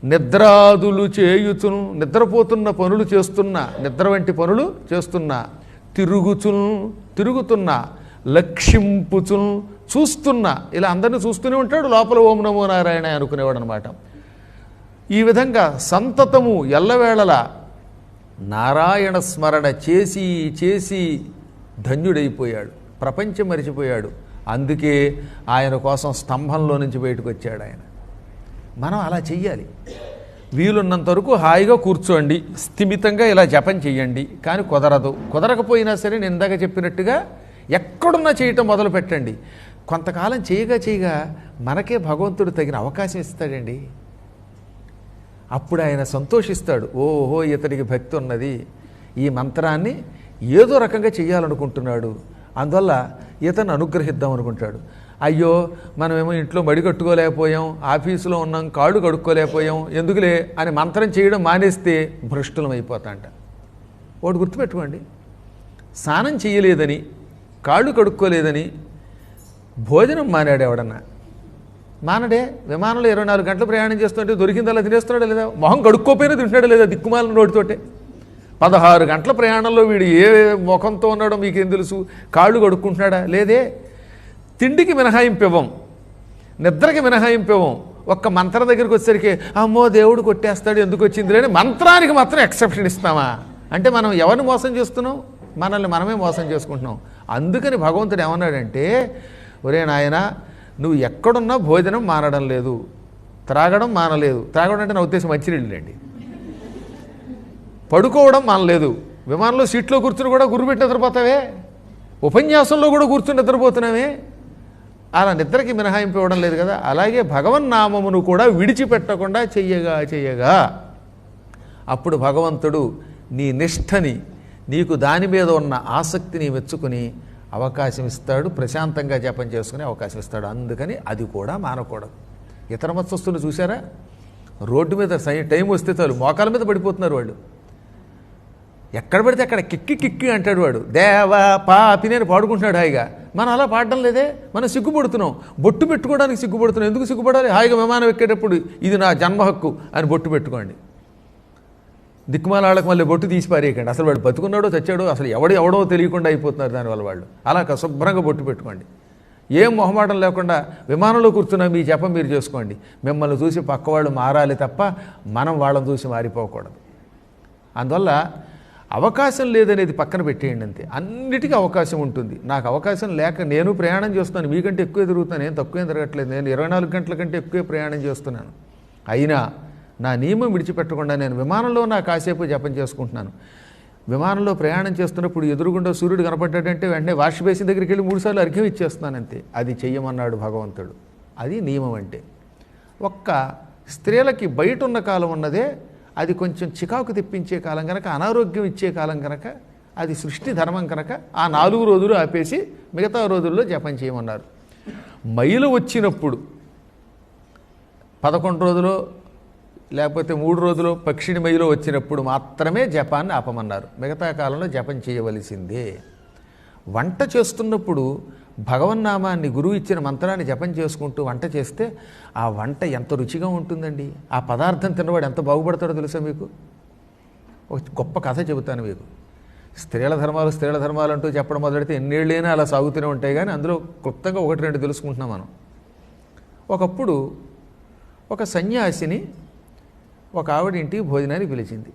నిద్రాదులు చేయుచును నిద్రపోతున్న పనులు చేస్తున్నా, నిద్ర వంటి పనులు చేస్తున్నా, తిరుగుతున్నా, లక్షింపుచున్ చూస్తున్నా, ఇలా అందరినీ చూస్తూనే ఉంటాడు. లోపల ఓం నమో నారాయణ అనుకునేవాడు అనమాట. ఈ విధంగా సంతతము ఎల్లవేళలా నారాయణ స్మరణ చేసి చేసి ధన్యుడైపోయాడు, ప్రపంచం మరిచిపోయాడు. అందుకే ఆయన కోసం స్తంభంలో నుంచి బయటకు వచ్చాడు ఆయన. మనం అలా చెయ్యాలి. వీలున్నంత వరకు హాయిగా కూర్చోండి, స్థిమితంగా ఇలా జపం చెయ్యండి. కానీ కుదరదు, కుదరకపోయినా సరే నేను ఇందాక చెప్పినట్టుగా ఎక్కడున్నా చేయటం మొదలు పెట్టండి. కొంతకాలం చేయగా మనకే భగవంతుడు తగిన అవకాశం ఇస్తాడండి. అప్పుడు ఆయన సంతోషిస్తాడు. ఓహో, ఇతడికి భక్తి ఉన్నది, ఈ మంత్రాన్ని ఏదో రకంగా చేయాలనుకుంటున్నాడు, అందువల్ల ఇతను అనుగ్రహిద్దాం అనుకుంటాడు. అయ్యో మనమేమో ఇంట్లో మడి కట్టుకోలేకపోయాం, ఆఫీసులో ఉన్నాం, కాళ్ళు కడుక్కోలేకపోయాం, ఎందుకులే అని మంత్రం చేయడం మానేస్తే భ్రష్టులం అయిపోతాంట. ఒకటి గుర్తుపెట్టుకోండి, స్నానం చేయలేదని, కాళ్ళు కడుక్కోలేదని భోజనం మానాడు ఎవడన్నా? మానడే. విమానంలో 24 గంటలు ప్రయాణం చేస్తుంటే దొరికిందల్లా తినేస్తున్నాడా లేదా? మొహం కడుక్కోపోయినా తింటున్నాడా లేదా? దిక్కుమాలిన నోటితోటే 16 గంటల ప్రయాణంలో వీడు ఏ ముఖంతో ఉన్నాడో మీకేం తెలుసు? కాళ్ళు కడుక్కుంటున్నాడా? లేదే. తిండికి మినహాయింపు ఇవ్వం, నిద్రకి మినహాయింపు ఇవ్వం. ఒక్క మంత్రం దగ్గరికి వచ్చేసరికి అమ్మో దేవుడు కొట్టేస్తాడు, ఎందుకు వచ్చింది లేని మంత్రానికి మాత్రం ఎక్సెప్షన్ ఇస్తామా? అంటే మనం ఎవరిని మోసం చేస్తున్నాం? మనల్ని మనమే మోసం చేసుకుంటున్నాం. అందుకని భగవంతుడు ఏమన్నాడంటే, ఒరే నాయన, నువ్వు ఎక్కడున్నా భోజనం మానడం లేదు, త్రాగడం మానలేదు. త్రాగడం అంటే నా ఉద్దేశం మంచినీళ్ళండి. పడుకోవడం మానలేదు. విమానంలో సీట్లో కూర్చుని కూడా గుర్రు పెట్టి నిద్రపోతావే, ఉపన్యాసంలో కూడా కూర్చుని నిద్రపోతున్నావే. అలా నిద్రకి మినహాయింపు ఇవ్వడం లేదు కదా. అలాగే భగవన్నామమును కూడా విడిచిపెట్టకుండా చెయ్యగా అప్పుడు భగవంతుడు నీ నిష్ఠని, నీకు దాని మీద ఉన్న ఆసక్తిని మెచ్చుకుని అవకాశం ఇస్తాడు, ప్రశాంతంగా జపం చేసుకునే అవకాశం ఇస్తాడు. అందుకని అది కూడా మానకూడదు. ఇతర మత్స్వస్తులు చూసారా, రోడ్డు మీద టైం వస్తే చాలు మోకాల మీద పడిపోతున్నారు వాళ్ళు. ఎక్కడ పడితే అక్కడ కిక్కి అంటాడు వాడు, దేవా పాపి నేను పాడుకుంటున్నాడు హాయిగా. మనం అలా పాడడం లేదే, మనం సిగ్గుపడుతున్నాం. బొట్టు పెట్టుకోవడానికి సిగ్గుపడుతున్నాం. ఎందుకు సిగ్గుపడాలి? హాయిగా విమానం ఎక్కేటప్పుడు ఇది నా జన్మ హక్కు అని బొట్టు పెట్టుకోండి. దిక్కుమాల వాళ్ళకి మళ్ళీ బొట్టు తీసి పారేయకండి. అసలు వాడు బతుకున్నాడో చచ్చాడో అసలు ఎవడో తెలియకుండా అయిపోతున్నారు దానివల్ల వాళ్ళు. అలా శుభ్రంగా బొట్టు పెట్టుకోండి. ఏం మొహమాటం లేకుండా విమానంలో కూర్చున్నా మీ జపం మీరు చేసుకోండి. మిమ్మల్ని చూసి పక్కవాళ్ళు మారాలి తప్ప మనం వాళ్ళని చూసి మారిపోకూడదు. అందువల్ల అవకాశం లేదనేది పక్కన పెట్టేయండి అంతే. అన్నిటికీ అవకాశం ఉంటుంది. నాకు అవకాశం లేక నేను ప్రయాణం చేస్తున్నాను, మీకంటే ఎక్కువే తిరుగుతున్నాను, నేను తక్కువేం తిరగట్లేదు. నేను 24 గంటల కంటే ఎక్కువే ప్రయాణం చేస్తున్నాను. అయినా నా నియమం విడిచిపెట్టకుండా నేను విమానంలో నా కాసేపు జపం చేసుకుంటున్నాను. విమానంలో ప్రయాణం చేస్తున్నప్పుడు ఎదురుగుండా సూర్యుడు కనపడ్డాడంటే వెంటనే వాష్ బేసిన్ దగ్గరికి వెళ్ళి 3 సార్లు అర్ఘ్యం ఇచ్చేస్తున్నాను అంతే. అది చెయ్యమన్నాడు భగవంతుడు. అది నియమం అంటే. ఒక్క స్త్రీలకి బయట ఉన్న కాలం ఉన్నదే, అది కొంచెం చికాకు తెప్పించే కాలం కనుక, అనారోగ్యం ఇచ్చే కాలం కనుక, అది సృష్టి ధర్మం కనుక ఆ 4 రోజులు ఆపేసి మిగతా రోజుల్లో జపం చేయమన్నారు. మైలు వచ్చినప్పుడు 11 రోజులు లేకపోతే 3 రోజులు పక్షిని మైలో వచ్చినప్పుడు మాత్రమే జపాన్ని ఆపమన్నారు. మిగతా కాలంలో జపం చేయవలసిందే. వంట చేస్తున్నప్పుడు భగవన్నామాన్ని, గురువు ఇచ్చిన మంత్రాన్ని జపం చేసుకుంటూ వంట చేస్తే ఆ వంట ఎంత రుచిగా ఉంటుందండి. ఆ పదార్థం తిన్నవాడు ఎంత బాగుపడతాడో తెలుసా మీకు? ఒక గొప్ప కథ చెబుతాను మీకు. స్త్రీల ధర్మాలు అంటూ చెప్పడం మొదలెడితే ఎన్నేళ్ళైనా అలా సాగుతూనే ఉంటాయి. కానీ అందులో క్లుప్తంగా 1-2 తెలుసుకుంటున్నాం మనం. ఒకప్పుడు ఒక సన్యాసిని ఒక ఆవిడ ఇంటికి భోజనానికి పిలిచింది.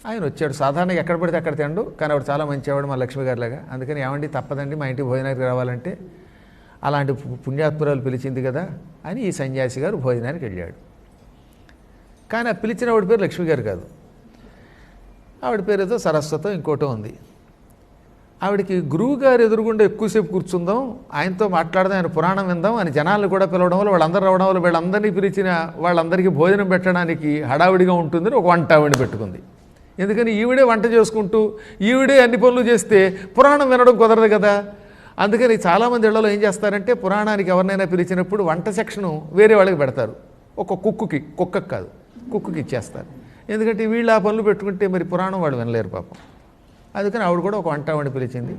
ఆయన వచ్చాడు. సాధారణంగా ఎక్కడ పడితే అక్కడ తిండు, కానీ ఆవిడ చాలా మంచి ఆవిడ, మా లక్ష్మి గారిలాగా. అందుకని ఏమండి తప్పదండి మా ఇంటికి భోజనానికి రావాలంటే, అలాంటి పుణ్యాత్మురాలు పిలిచింది కదా అని ఈ సన్యాసి గారు భోజనానికి వెళ్ళాడు. కానీ ఆ పిలిచిన ఆవిడ పేరు లక్ష్మి గారు కాదు. ఆవిడ పేరు ఏదో సరస్వతో ఇంకోటో ఉంది. ఆవిడకి గురువు గారు ఎదురుగుండా ఎక్కువసేపు కూర్చుందాం, ఆయనతో మాట్లాడదాం, ఆయన పురాణం విందాం అని జనాలను కూడా పిలవడం వల్ల, వాళ్ళందరూ రావడం వల్ల, వీళ్ళందరినీ పిలిచిన వాళ్ళందరికీ భోజనం పెట్టడానికి హడావిడిగా ఉంటుందని ఒక వంట ఆవిడ పెట్టుకుంది. ఎందుకని ఈవిడే వంట చేసుకుంటూ ఈవిడే అన్ని పనులు చేస్తే పురాణం వినడం కుదరదు కదా. అందుకని చాలామంది ఇళ్లలో ఏం చేస్తారంటే, పురాణానికి ఎవరినైనా పిలిచినప్పుడు వంట సెక్షను వేరే వాళ్ళకి పెడతారు. ఒక కుక్కకి కాదు, కుక్కకి ఇచ్చేస్తారు. ఎందుకంటే వీళ్ళు ఆ పనులు పెట్టుకుంటే మరి పురాణం వాళ్ళు వినలేరు పాపం. అందుకని ఆవిడ కూడా ఒక వంట ఆవిడ పిలిచింది.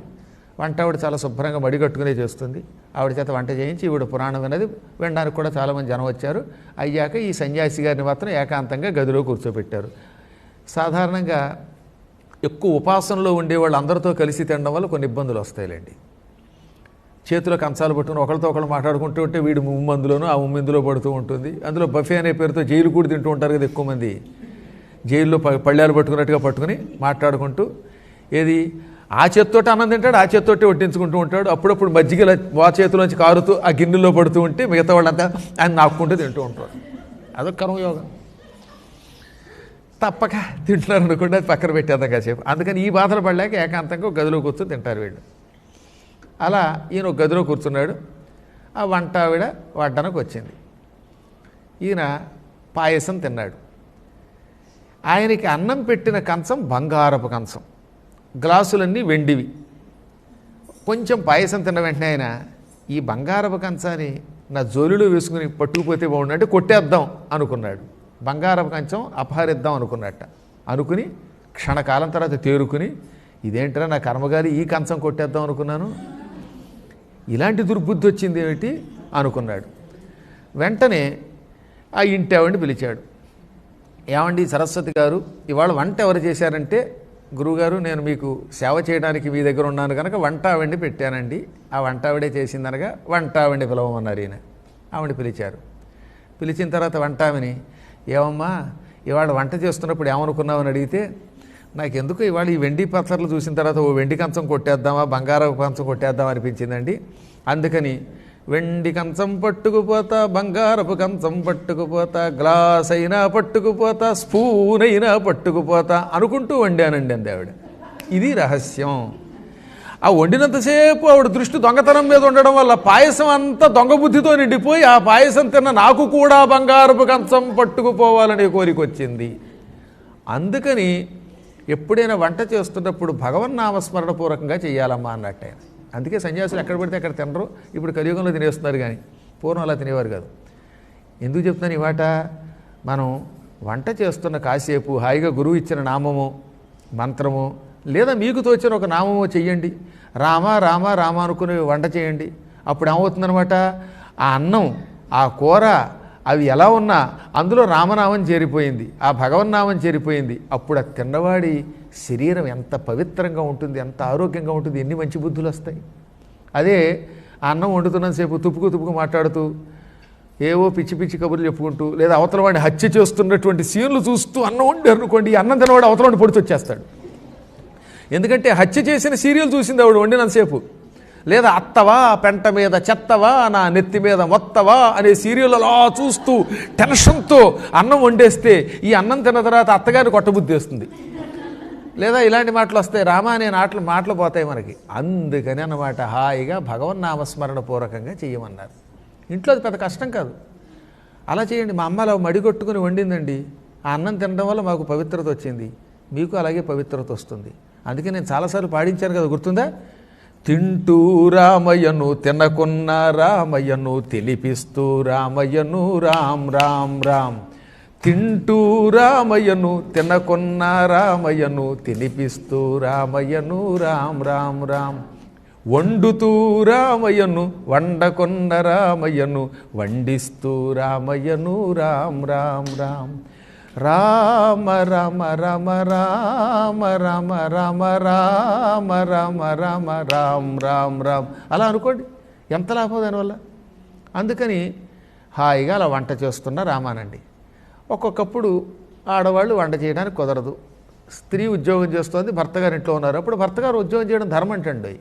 వంట ఆవిడ చాలా శుభ్రంగా మడిగట్టుకునే చేస్తుంది. ఆవిడ చేత వంట చేయించి ఈవిడ పురాణం విన్నది. వినడానికి కూడా చాలామంది జనం వచ్చారు. అయ్యాక ఈ సన్యాసి గారిని మాత్రం ఏకాంతంగా గదిలో కూర్చోబెట్టారు. సాధారణంగా ఎక్కువ ఉపాసనలో ఉండేవాళ్ళు అందరితో కలిసి తినడం వల్ల కొన్ని ఇబ్బందులు వస్తాయిలేండి. చేతిలో కంచాలు పట్టుకుని ఒకరితో ఒకరు మాట్లాడుకుంటూ ఉంటే వీడు ముమ్మందులోనూ ఆ ముమ్మిందులో పడుతూ ఉంటుంది. అందులో బఫే అనే పేరుతో జైలు కూడా తింటూ ఉంటారు కదా ఎక్కువ మంది. జైల్లో పళ్ళాలు పట్టుకున్నట్టుగా పట్టుకుని మాట్లాడుకుంటూ, ఏది ఆ చేత్తోటి అన్నం తింటాడు, ఆ చేత్తోటి వడ్డించుకుంటూ ఉంటాడు. అప్పుడప్పుడు మజ్జిగల చేతిలోంచి కారుతూ ఆ గిన్నెలో పడుతూ ఉంటే మిగతా వాళ్ళంతా ఆయన నాక్కుంటూ తింటూ ఉంటాడు. అదొక కర్మయోగం. తప్పక తింటున్నారు అనుకుంటే అది పక్కన పెట్టేద్దాం కాసేపు. అందుకని ఈ బాధలు పడలేక ఏకాంతంగా ఒక గదిలో కూర్చొని తింటారు వీళ్ళు. అలా ఈయన ఒక గదిలో కూర్చున్నాడు. ఆ వంట ఆవిడ వడ్డానికి వచ్చింది. ఈయన పాయసం తిన్నాడు. ఆయనకి అన్నం పెట్టిన కంచం బంగారపు కంచం, గ్లాసులన్నీ వెండివి. కొంచెం పాయసం తిన్న వెంటనే ఆయన ఈ బంగారపు కంచాన్ని నా జోలిలో వేసుకుని పట్టుకుపోతే బాగుండు అంటే కొట్టేద్దాం అనుకున్నాడు. బంగారపు కంచం అపహరిద్దాం అనుకున్నట్ట. అనుకుని క్షణకాలం తర్వాత తేరుకుని ఇదేంటరా నా కర్మగారి ఈ కంచం కొట్టేద్దాం అనుకున్నాను, ఇలాంటి దుర్బుద్ధి వచ్చింది ఏమిటి అనుకున్నాడు. వెంటనే ఆ ఇంటి ఆవిడని పిలిచాడు. ఏమండి సరస్వతి గారు, ఇవాళ వంట ఎవరు చేశారంటే, గురువుగారు నేను మీకు సేవ చేయడానికి మీ దగ్గర ఉన్నాను కనుక వంట ఆవిడ్ని పెట్టానండి, ఆ వంట ఆవిడే చేసిందనగా వంట ఆవిడ్ని పిలవమన్నారు ఈయన. ఆవిడ పిలిచారు. పిలిచిన తర్వాత వంట ఆమెని, ఏమమ్మా ఇవాళ వంట చేస్తున్నప్పుడు ఏమనుకున్నామని అడిగితే, నాకెందుకు ఇవాళ ఈ వెండి పత్రలు చూసిన తర్వాత ఓ వెండి కంచం కొట్టేద్దామా బంగారపు కంచం కొట్టేద్దామా అనిపించిందండి. అందుకని వెండి కంచం పట్టుకుపోతా, బంగారపు కంచం పట్టుకుపోతా, గ్లాస్ అయినా పట్టుకుపోతా, స్పూన్ అయినా పట్టుకుపోతా అనుకుంటూ వండానండి అంది ఆవిడ. ఇది రహస్యం. ఆ వండినంతసేపు ఆవిడ దృష్టి దొంగతనం మీద ఉండడం వల్ల పాయసం అంతా దొంగ బుద్ధితో నిండిపోయి ఆ పాయసం తిన్న నాకు కూడా బంగారపు కంచం పట్టుకుపోవాలనే కోరిక వచ్చింది. అందుకని ఎప్పుడైనా వంట చేస్తున్నప్పుడు భగవన్నామస్మరణ పూర్వకంగా చేయాలమ్మా అన్నట్టు ఆయన. అందుకే సన్యాసులు ఎక్కడ పడితే అక్కడ తినరు. ఇప్పుడు కలియుగంలో తినేస్తున్నారు, కానీ పూర్వం అలా తినేవారు కాదు. ఎందుకు చెప్తున్నాను ఈ మాట? మనం వంట చేస్తున్న కాసేపు హాయిగా గురువు ఇచ్చిన నామము మంత్రము లేదా మీకు తోచిన ఒక నామము చెయ్యండి. రామ రామ రామ అనుకుని వంట చేయండి. అప్పుడు ఏమవుతుందనమాట, ఆ అన్నం ఆ కూర అవి ఎలా ఉన్నా అందులో రామనామం చేరిపోయింది, ఆ భగవన్నామం చేరిపోయింది. అప్పుడు ఆ తిన్నవాడి శరీరం ఎంత పవిత్రంగా ఉంటుంది, ఎంత ఆరోగ్యంగా ఉంటుంది, ఎన్ని మంచి బుద్ధులు వస్తాయి. అదే ఆ అన్నం వండుతున్నంతసేపు తుప్పుకు మాట్లాడుతూ ఏవో పిచ్చి పిచ్చి కబుర్లు చెప్పుకుంటూ లేదా అవతల వాడిని హత్య చేస్తున్నటువంటి సీన్లు చూస్తూ అన్నం వండి అనుకోండి, అన్నం తినవాడు అవతల వాడిని పొడిచి వచ్చేస్తాడు. ఎందుకంటే హత్య చేసిన సీరియల్ చూసింది ఆవిడ వండినంతసేపు. లేదా అత్తవా పెంట మీద చెత్తవా నా నెత్తి మీద మొత్తవా అనే సీరియల్ అలా చూస్తూ టెన్షన్తో అన్నం వండేస్తే ఈ అన్నం తిన్న తర్వాత అత్తగారిని కొట్టబుద్ధి వేస్తుంది. లేదా ఇలాంటి మాటలు వస్తాయి, రామా అనే మాటలు పోతాయి మనకి. అందుకని అన్నమాట హాయిగా భగవన్నామస్మరణ పూర్వకంగా చేయమన్నారు. ఇంట్లో అది పెద్ద కష్టం కాదు, అలా చేయండి. మా అమ్మ అలా మడిగొట్టుకుని వండిందండి, ఆ అన్నం తినడం వల్ల మాకు పవిత్రత వచ్చింది, మీకు అలాగే పవిత్రత వస్తుంది. అందుకే నేను చాలాసార్లు పాడించాను కదా, గుర్తుందా? తింటూ రామయ్యను తినకున్న రామయ్యను తెలిపిస్తూ రామయ్యను రామ్ రామ్ రామ్. తింటూ రామయ్యను తినకున్న రామయ్యను తినిపిస్తూ రామయ్యను రామ్ రామ్ రామ్. వండుతూ రామయ్యను వండకొన్న రామయ్యను వండిస్తూ రామయ్యను రామ్ రామ్ రామ్. రామ రామ రామ రామ రామ రామ రామ రామ రామ రామ్ రామ్ రామ్ అలా అనుకోండి, ఎంత లాభం దానివల్ల. అందుకని హాయిగా అలా వంట చేస్తున్న రామానండి. ఒక్కొక్కప్పుడు ఆడవాళ్ళు వంట చేయడానికి కుదరదు. స్త్రీ ఉద్యోగం చేస్తోంది, భర్త గారు ఇంట్లో ఉన్నారు. అప్పుడు భర్త గారు ఉద్యోగం చేయడం ధర్మం అంటండి.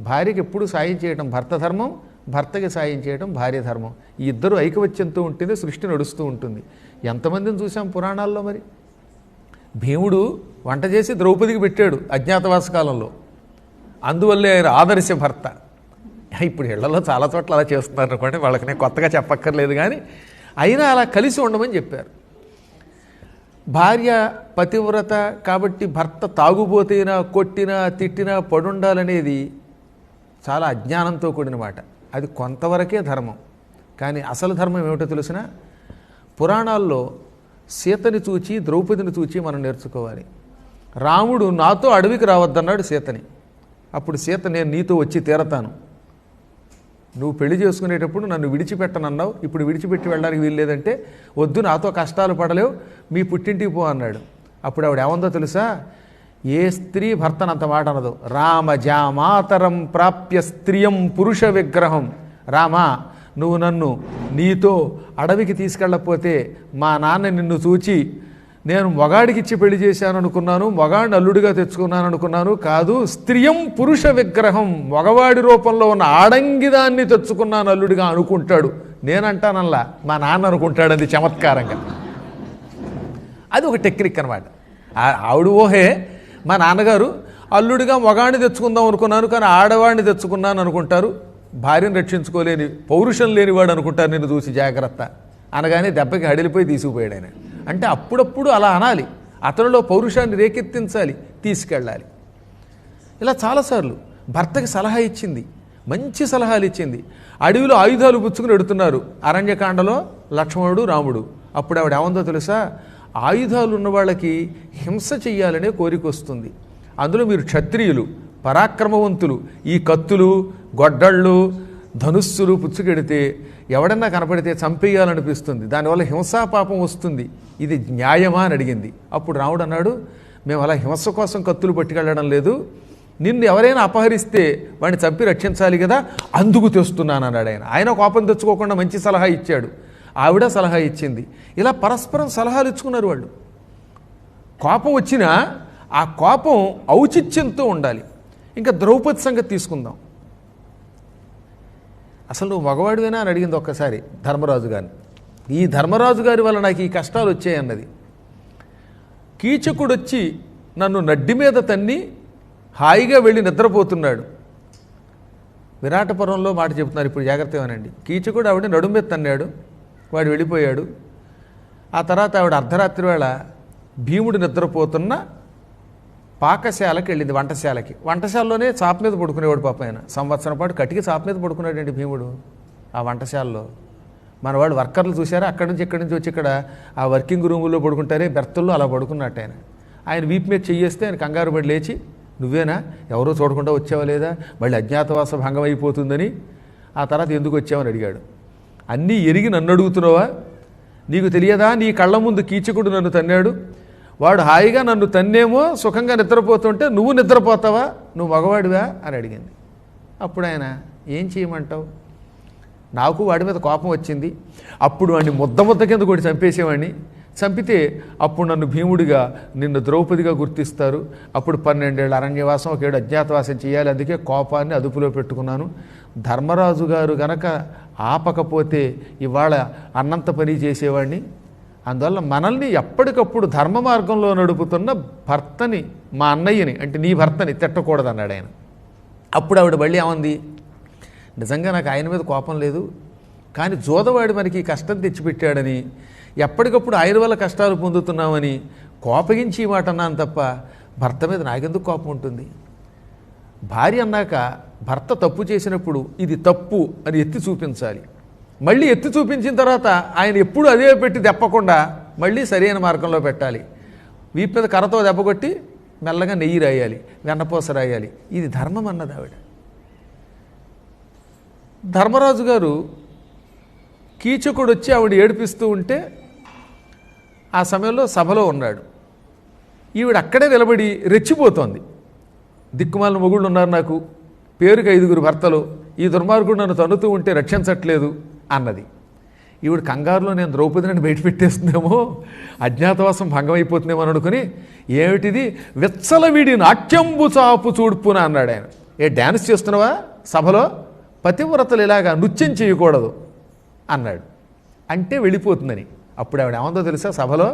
భార్యకి ఎప్పుడు సాయం చేయడం భర్త ధర్మం, భర్తకి సాయం చేయడం భార్య ధర్మం. ఈ ఇద్దరు ఐకమత్యంతో ఉంటుంది, సృష్టి నడుస్తూ ఉంటుంది. ఎంతమందిని చూసాం పురాణాల్లో. మరి భీముడు వంట చేసి ద్రౌపదికి పెట్టాడు అజ్ఞాతవాస కాలంలో, అందువల్లే ఆయన ఆదర్శ భర్త. ఇప్పుడు ఇళ్లలో చాలా చోట్ల అలా చేస్తున్నారు అనుకోండి, వాళ్ళకి నేను కొత్తగా చెప్పక్కర్లేదు, కానీ అయినా అలా కలిసి ఉండమని చెప్పారు. భార్య పతివ్రత కాబట్టి భర్త తాగుబోతేనా కొట్టినా తిట్టినా పడుండాలనేది చాలా అజ్ఞానంతో కూడిన మాట. అది కొంతవరకే ధర్మం, కానీ అసలు ధర్మం ఏమిటో తెలిసిన పురాణాల్లో సీతని చూచి ద్రౌపదిని చూచి మనం నేర్చుకోవాలి. రాముడు నాతో అడవికి రావద్దన్నాడు సీతని. అప్పుడు సీత నేను నీతో వచ్చి తీరతాను, నువ్వు పెళ్లి చేసుకునేటప్పుడు నన్ను విడిచిపెట్టనన్నావు, ఇప్పుడు విడిచిపెట్టి వెళ్ళడానికి వీల్లేదంటే వద్దు, నాతో కష్టాలు పడలేవు, మీ పుట్టింటికి పో అన్నాడు. అప్పుడు ఆవిడ ఏమందో తెలుసా, ఏ స్త్రీ భర్తను అంత మాట అనదు. రామజామాతరం ప్రాప్య స్త్రియం పురుష విగ్రహం. రామా, నువ్వు నన్ను నీతో అడవికి తీసుకెళ్ళకపోతే మా నాన్న నిన్ను చూచి నేను మొగాడికిచ్చి పెళ్లి చేశాను అనుకున్నాను, మొగాడిని అల్లుడిగా తెచ్చుకున్నాను అనుకున్నాను. కాదు, స్త్రియం పురుష విగ్రహం, మగవాడి రూపంలో ఉన్న ఆడంగిదాన్ని తెచ్చుకున్నాను అల్లుడిగా అనుకుంటాడు. నేనంటానల్లా, మా నాన్న అనుకుంటాడు. అది చమత్కారంగా. అది ఒక టెక్నిక్ అనమాట. ఆవిడ ఊహే, మా నాన్నగారు అల్లుడిగా మొగాడిని తెచ్చుకుందాం అనుకున్నాను కానీ ఆడవాడిని తెచ్చుకున్నాను అనుకుంటారు. భార్యను రక్షించుకోలేని పౌరుషం లేనివాడు అనుకుంటారు నిన్ను చూసి, జాగ్రత్త అనగానే దెబ్బకి హడిలిపోయి తీసుకుపోయాడు ఆయన. అంటే అప్పుడప్పుడు అలా అనాలి, అతనిలో పౌరుషాన్ని రేకెత్తించాలి, తీసుకెళ్ళాలి. ఇలా చాలాసార్లు భర్తకి సలహా ఇచ్చింది, మంచి సలహాలు ఇచ్చింది. అడవిలో ఆయుధాలు పుచ్చుకుని ఎడుతున్నారు అరణ్యకాండలో లక్ష్మణుడు రాముడు. అప్పుడు ఆవిడ ఏమందో తెలుసా, ఆయుధాలు ఉన్న వాళ్ళకి హింస చెయ్యాలనే కోరిక వస్తుంది. అందులో మీరు క్షత్రియులు, పరాక్రమవంతులు, ఈ కత్తులు, గొడ్డళ్ళు, ధనుస్సులు పుచ్చుకెడితే ఎవడన్నా కనపడితే చంపేయాలనిపిస్తుంది, దానివల్ల హింసాపాపం వస్తుంది. ఇది న్యాయమా అని అడిగింది. అప్పుడు రాముడు అన్నాడు, మేము అలా హింస కోసం కత్తులు పట్టుకెళ్ళడం లేదు, నిన్ను ఎవరైనా అపహరిస్తే వాడిని చంపి రక్షించాలి కదా, అందుకు తెస్తున్నాను అన్నాడు ఆయన. ఆయన కోపం తెచ్చుకోకుండా మంచి సలహా ఇచ్చాడు, ఆవిడ సలహా ఇచ్చింది. ఇలా పరస్పరం సలహాలు ఇచ్చుకున్నారు వాళ్ళు. కోపం వచ్చినా ఆ కోపం ఔచిత్యంతో ఉండాలి. ఇంకా ద్రౌపది సంగతి తీసుకుందాం. అసలు నువ్వు మగవాడివేనా అని అడిగింది ఒక్కసారి ధర్మరాజు గారిని. ఈ ధర్మరాజు గారి వల్ల నాకు ఈ కష్టాలు వచ్చాయన్నది. కీచకుడు వచ్చి నన్ను నడ్డి మీద తన్ని హాయిగా వెళ్ళి నిద్రపోతున్నాడు. విరాటపురంలో మాట చెబుతున్నారు, ఇప్పుడు జాగ్రత్తగానండి. కీచకుడు ఆవిడ నడుము మీద తన్నాడు, వాడు వెళ్ళిపోయాడు. ఆ తర్వాత ఆవిడ అర్ధరాత్రి వేళ భీముడు నిద్రపోతున్న పాకశాలకి వెళ్ళింది, వంటశాలకి. వంటశాలలోనే చాప మీద పడుకునేవాడు పాప. ఆయన సంవత్సరం పాటు కటికి చాప మీద పడుకున్నాడండి భీముడు ఆ వంటశాలలో. మనవాడు వర్కర్లు చూసారా, అక్కడి నుంచి ఇక్కడి నుంచి వచ్చి ఇక్కడ ఆ వర్కింగ్ రూముల్లో పడుకుంటారే బెర్తుల్లో, అలా పడుకున్నట్టు ఆయన. ఆయన వీపు మీద చెయ్యేస్తే ఆయన కంగారు పడి లేచి, నువ్వేనా, ఎవరో చూడకుండా వచ్చావా లేదా, మళ్ళీ అజ్ఞాతవాస భంగం అయిపోతుందని. ఆ తర్వాత ఎందుకు వచ్చావని అడిగాడు. అన్నీ ఎరిగి నన్ను అడుగుతున్నావా, నీకు తెలియదా, నీ కళ్ళ ముందు కీచకుడు నన్ను తన్నాడు, వాడు హాయిగా నన్ను తన్నేమో సుఖంగా నిద్రపోతుంటే నువ్వు నిద్రపోతావా, నువ్వు మగవాడివా అని అడిగింది. అప్పుడు ఆయన, ఏం చేయమంటావు, నాకు వాడి మీద కోపం వచ్చింది, అప్పుడు వాడిని ముద్ద కింద కొట్టి చంపేసేవాడిని, చంపితే అప్పుడు నన్ను భీముడిగా, నిన్ను ద్రౌపదిగా గుర్తిస్తారు, అప్పుడు 12 ఏళ్ళ అరణ్యవాసం, 1 ఏడు అజ్ఞాతవాసం చేయాలి, అందుకే కోపాన్ని అదుపులో పెట్టుకున్నాను. ధర్మరాజు గారు గనక ఆపకపోతే ఇవాళ అన్నంత పని చేసేవాడిని. అందువల్ల మనల్ని ఎప్పటికప్పుడు ధర్మ మార్గంలో నడుపుతున్న భర్తని, మా అన్నయ్యని అంటే నీ భర్తని తిట్టకూడదు అన్నాడు ఆయన. అప్పుడు ఆవిడ మళ్ళీ ఏమంది, నిజంగా నాకు ఆయన మీద కోపం లేదు, కానీ జోదవాడి మనకి కష్టం తెచ్చిపెట్టాడని, ఎప్పటికప్పుడు ఆయన వల్ల కష్టాలు పొందుతున్నామని కోపగించి ఈ మాట అన్నాను తప్ప భర్త మీద నాకెందుకు కోపం ఉంటుంది. భార్య అన్నాక భర్త తప్పు చేసినప్పుడు ఇది తప్పు అని ఎత్తి చూపించాలి. మళ్ళీ ఎత్తి చూపించిన తర్వాత ఆయన ఎప్పుడు అదే పెట్టి దెప్పకుండా మళ్ళీ సరైన మార్గంలో పెట్టాలి. వీపు మీద కర్రతో దెబ్బ కొట్టి మెల్లగా నెయ్యి రాయాలి, వెన్నపూస రాయాలి. ఇది ధర్మం అన్నది ఆవిడ. ధర్మరాజు గారు కీచకుడు వచ్చి ఆవిడ ఏడిపిస్తూ ఉంటే ఆ సమయంలో సభలో ఉన్నాడు. ఈవిడ అక్కడే నిలబడి రెచ్చిపోతోంది. దిక్కుమాలిన మొగుళ్ళు ఉన్నారు నాకు, పేరుకి 5 భర్తలు, ఈ దుర్మార్గుడు నన్ను తన్నుతూ ఉంటే రక్షించట్లేదు అన్నది. ఈవిడ కంగారులో నేను ద్రౌపదిని బయట పెట్టేస్తుందేమో, అజ్ఞాతవాసం భంగం అయిపోతుందేమో అని అనుకుని, ఏమిటిది విచ్చలవిడి నాట్యంబు చాపు చూడ్పున అన్నాడు ఆయన. ఏ డ్యాన్స్ చేస్తున్నావా సభలో, పతివ్రతలు ఇలాగా నృత్యం చేయకూడదు అన్నాడు. అంటే వెళ్ళిపోతుందని. అప్పుడు ఆవిడ ఏమందో తెలుసా సభలో,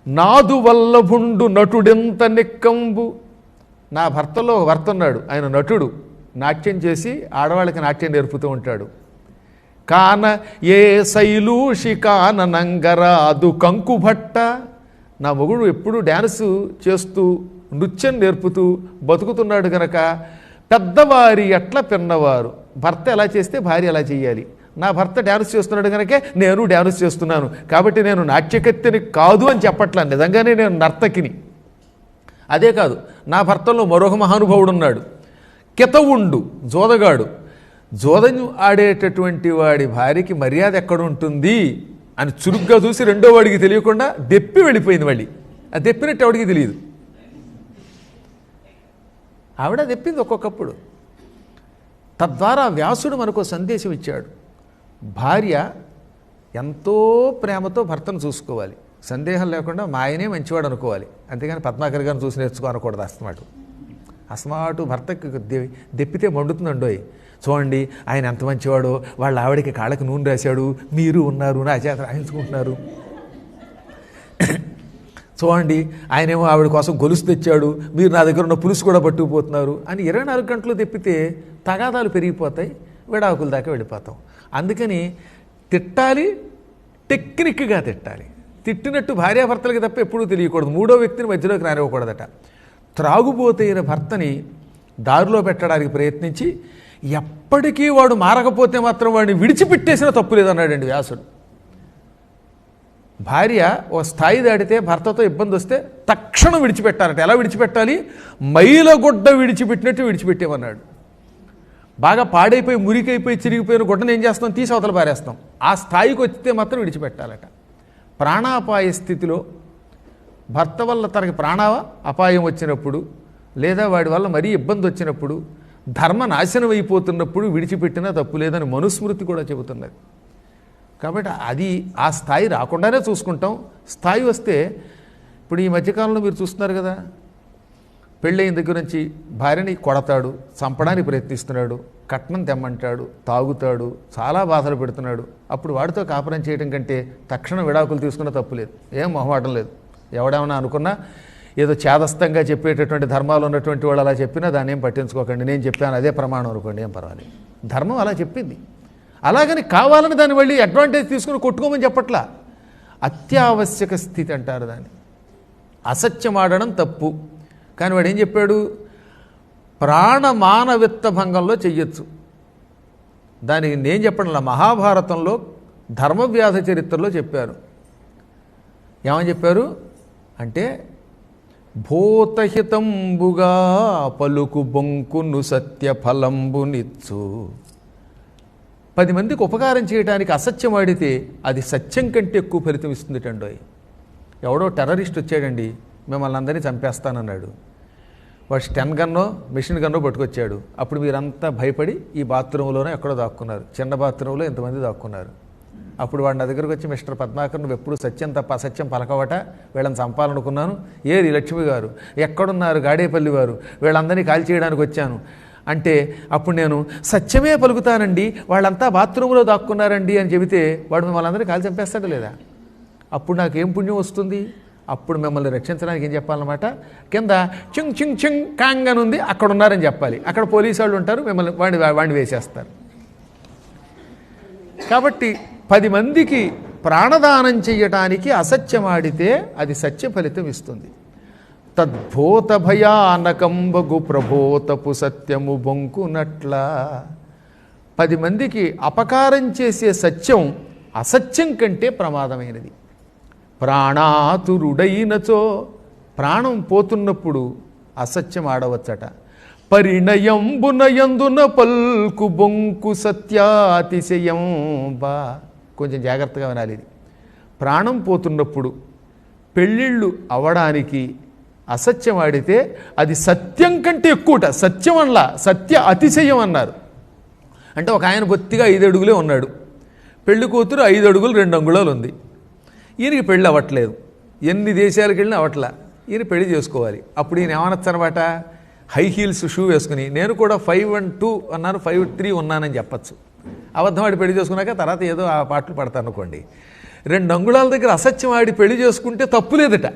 నాదు వల్లభుండు నటుడెంత నిక్కంబు. నా భర్తలో భర్త ఉన్నాడు, ఆయన నటుడు, నాట్యం చేసి ఆడవాళ్ళకి నాట్యం నేర్పుతూ ఉంటాడు. కాన ఏ శైలూషి కాన నంగరాదు కంకుభట్ట. నా మొగుడు ఎప్పుడు డ్యాన్సు చేస్తూ నృత్యం నేర్పుతూ బతుకుతున్నాడు గనక పెద్దవారి ఎట్లా పిన్నవారు, భర్త ఎలా చేస్తే భార్య ఎలా చేయాలి. నా భర్త డ్యాన్స్ చేస్తున్నాడు కనుకే నేను డ్యాన్స్ చేస్తున్నాను, కాబట్టి నేను నాట్యకత్తిని కాదు అని చెప్పట్లా, నిజంగానే నేను నర్తకిని. అదే కాదు, నా భర్తలో మరొక మహానుభావుడు ఉన్నాడు, కితవుండు, జోదగాడు. జోదం ఆడేటటువంటి వాడి భార్యకి మర్యాద ఎక్కడుంటుంది అని చురుగ్గా చూసి రెండో వాడికి తెలియకుండా దెప్పి వెళ్ళిపోయింది. మళ్ళీ అది దెప్పినట్టు ఎవడికి తెలియదు, ఆవిడ దెప్పింది ఒక్కొక్కప్పుడు. తద్వారా వ్యాసుడు మనకు సందేశం ఇచ్చాడు, భార్య ఎంతో ప్రేమతో భర్తను చూసుకోవాలి. సందేహం లేకుండా మా ఆయనే మంచివాడు అనుకోవాలి, అంతేగాని పద్మాకర్ గారిని చూసి నేర్చుకో అనకూడదు. అస్మాటు భర్తకి దెప్పితే మండుతుందండోయ్. చూడండి ఆయన ఎంత మంచివాడో, వాళ్ళ ఆవిడకి కాళ్ళకి నూనె రాశాడు, మీరు ఉన్నారు నా చేత రాయించుకుంటున్నారు. చూడండి ఆయనేమో ఆవిడ కోసం గొలుసు తెచ్చాడు, మీరు నా దగ్గర ఉన్న పులుసు కూడా పట్టుకుపోతున్నారు అని 24 గంటలు తెప్పితే తగాదాలు పెరిగిపోతాయి, విడాకుల దాకా వెళ్ళిపోతాం. అందుకని తిట్టాలి, టెక్నిక్గా తిట్టాలి. తిట్టినట్టు భార్యాభర్తలకి తప్ప ఎప్పుడూ తెలియకూడదు, మూడో వ్యక్తిని మధ్యలోకి రానివ్వకూడదట. త్రాగుబోతైన భర్తని దారిలో పెట్టడానికి ప్రయత్నించి ఎప్పటికీ వాడు మారకపోతే మాత్రం వాడిని విడిచిపెట్టేసిన తప్పు లేదన్నాడండి వ్యాసుడు. భార్య ఓ స్థాయి దాటితే భర్తతో ఇబ్బంది వస్తే తక్షణం విడిచిపెట్టాలట. ఎలా విడిచిపెట్టాలి? మైలగుడ్డ విడిచిపెట్టినట్టు విడిచిపెట్టేమన్నాడు. బాగా పాడైపోయి మురికైపోయి చిరిగిపోయిన గుడ్డను ఏం చేస్తాం? తీసి అవతల పారేస్తాం. ఆ స్థాయికి వచ్చితే మాత్రం విడిచిపెట్టాలట. ప్రాణాపాయ స్థితిలో భర్త వల్ల తనకి అపాయం వచ్చినప్పుడు, లేదా వాడి వల్ల మరీ ఇబ్బంది వచ్చినప్పుడు, ధర్మ నాశనం అయిపోతున్నప్పుడు విడిచిపెట్టినా తప్పు లేదని మనుస్మృతి కూడా చెబుతున్నది. కాబట్టి అది ఆ స్థాయి రాకుండానే చూసుకుంటాం. స్థాయి వస్తే ఇప్పుడు ఈ మధ్యకాలంలో మీరు చూస్తున్నారు కదా, పెళ్ళయిన దగ్గర నుంచి భార్యని కొడతాడు, చంపడానికి ప్రయత్నిస్తున్నాడు, కట్నం తెమ్మంటాడు, తాగుతాడు, చాలా బాధలు పెడుతున్నాడు. అప్పుడు వాడితో కాపురం చేయడం కంటే తక్షణం విడాకులు తీసుకున్న తప్పు లేదు, ఏం మొహమాటం లేదు. ఎవడేమన్నా అనుకున్నా ఏదో చేదస్తంగా చెప్పేటటువంటి ధర్మాలు ఉన్నటువంటి వాళ్ళు అలా చెప్పినా దాన్ని ఏం పట్టించుకోకండి, నేను చెప్పాను అదే ప్రమాణం అనుకోండి, ఏం పర్వాలేదు. ధర్మం అలా చెప్పింది. అలాగని కావాలని దాన్ని మళ్ళీ అడ్వాంటేజ్ తీసుకుని కొట్టుకోమని చెప్పట్లా. అత్యావశ్యక స్థితి అంటారు దాన్ని. అసత్యం ఆడడం తప్పు. కానీ వాడు ఏం చెప్పాడు? ప్రాణమానవిత్త భంగంలో చెయ్యొచ్చు. దానికి నేను చెప్పడంలా, మహాభారతంలో ధర్మవ్యాధ చరిత్రలో చెప్పారు. ఏమని చెప్పారు అంటే, భూతహితంబుగా పలుకు బొంకును సత్య ఫలంబునిచ్చు. 10 మందికి ఉపకారం చేయడానికి అసత్యం ఆడితే అది సత్యం కంటే ఎక్కువ ఫలితం ఇస్తుంది టండోయ్. ఎవడో టెర్రరిస్ట్ వచ్చాడండి, మిమ్మల్ని అందరినీ చంపేస్తానన్నాడు. వాడు స్టెన్ గన్నో మెషిన్ గన్నో పట్టుకొచ్చాడు. అప్పుడు మీరంతా భయపడి ఈ బాత్రూంలోనే ఎక్కడో దాక్కున్నారు, చిన్న బాత్రూంలో ఎంతమంది దాక్కున్నారు. అప్పుడు వాడు నా దగ్గరకు వచ్చి, మిస్టర్ పద్మాకర్ నువ్వు ఎప్పుడు సత్యం తప్ప అసత్యం పలకవట, వీళ్ళని చంపాలనుకున్నాను. ఏరి లక్ష్మి గారు ఎక్కడున్నారు, గాడేపల్లి వారు, వీళ్ళందరినీ కాల్ చేయడానికి వచ్చాను అంటే, అప్పుడు నేను సత్యమే పలుకుతానండి, వాళ్ళంతా బాత్రూంలో దాక్కున్నారండి అని చెబితే వాడు మిమ్మల్ని అందరినీ కాల్ చంపేస్తాడు లేదా? అప్పుడు నాకేం పుణ్యం వస్తుంది? అప్పుడు మిమ్మల్ని రక్షించడానికి ఏం చెప్పాలన్నమాట, కింద చింగ్ చింగ్ చింగ్ కాంగ్ అని ఉంది, అక్కడ ఉన్నారని చెప్పాలి. అక్కడ పోలీసు వాళ్ళు ఉంటారు, మిమ్మల్ని వాడిని వేసేస్తారు. కాబట్టి 10 మందికి ప్రాణదానం చెయ్యటానికి అసత్యం ఆడితే అది సత్య ఫలితం ఇస్తుంది. తద్భూత భయానకంబగు ప్రభోతపు సత్యము బొంకునట్లా. 10 మందికి అపకారం చేసే సత్యం అసత్యం కంటే ప్రమాదమైనది. ప్రాణాతురుడైనచో, ప్రాణం పోతున్నప్పుడు అసత్యం ఆడవచ్చట. పరిణయంబునయందున పల్కు బొంకు సత్యాతిశయం బా. కొంచెం జాగ్రత్తగా వినాలి ఇది. ప్రాణం పోతున్నప్పుడు పెళ్ళిళ్ళు అవడానికి అసత్యం ఆడితే అది సత్యం కంటే ఎక్కువట. సత్యం అనలా, సత్య అతిశయం అన్నారు. అంటే ఒక ఆయన బొత్తిగా 5 అడుగులే ఉన్నాడు, పెళ్లి కూతురు 5 అడుగులు 2 అంగుళాలు ఉంది. ఈయనకి పెళ్ళి అవ్వట్లేదు, ఎన్ని దేశాలకు వెళ్ళినా అవ్వట్లా. ఈయన పెళ్లి చేసుకోవాలి. అప్పుడు ఈయన ఏమనొచ్చు అనమాట, హై హీల్స్ షూ వేసుకుని నేను కూడా 5'2" అన్నాను, 5'3" ఉన్నానని చెప్పచ్చు. అబద్ధం ఆడి పెళ్లి చేసుకున్నాక తర్వాత ఏదో ఆ పాటలు పడతాను అనుకోండి. 2 అంగుళాల దగ్గర అసత్యం ఆడి పెళ్లి చేసుకుంటే తప్పు లేదట.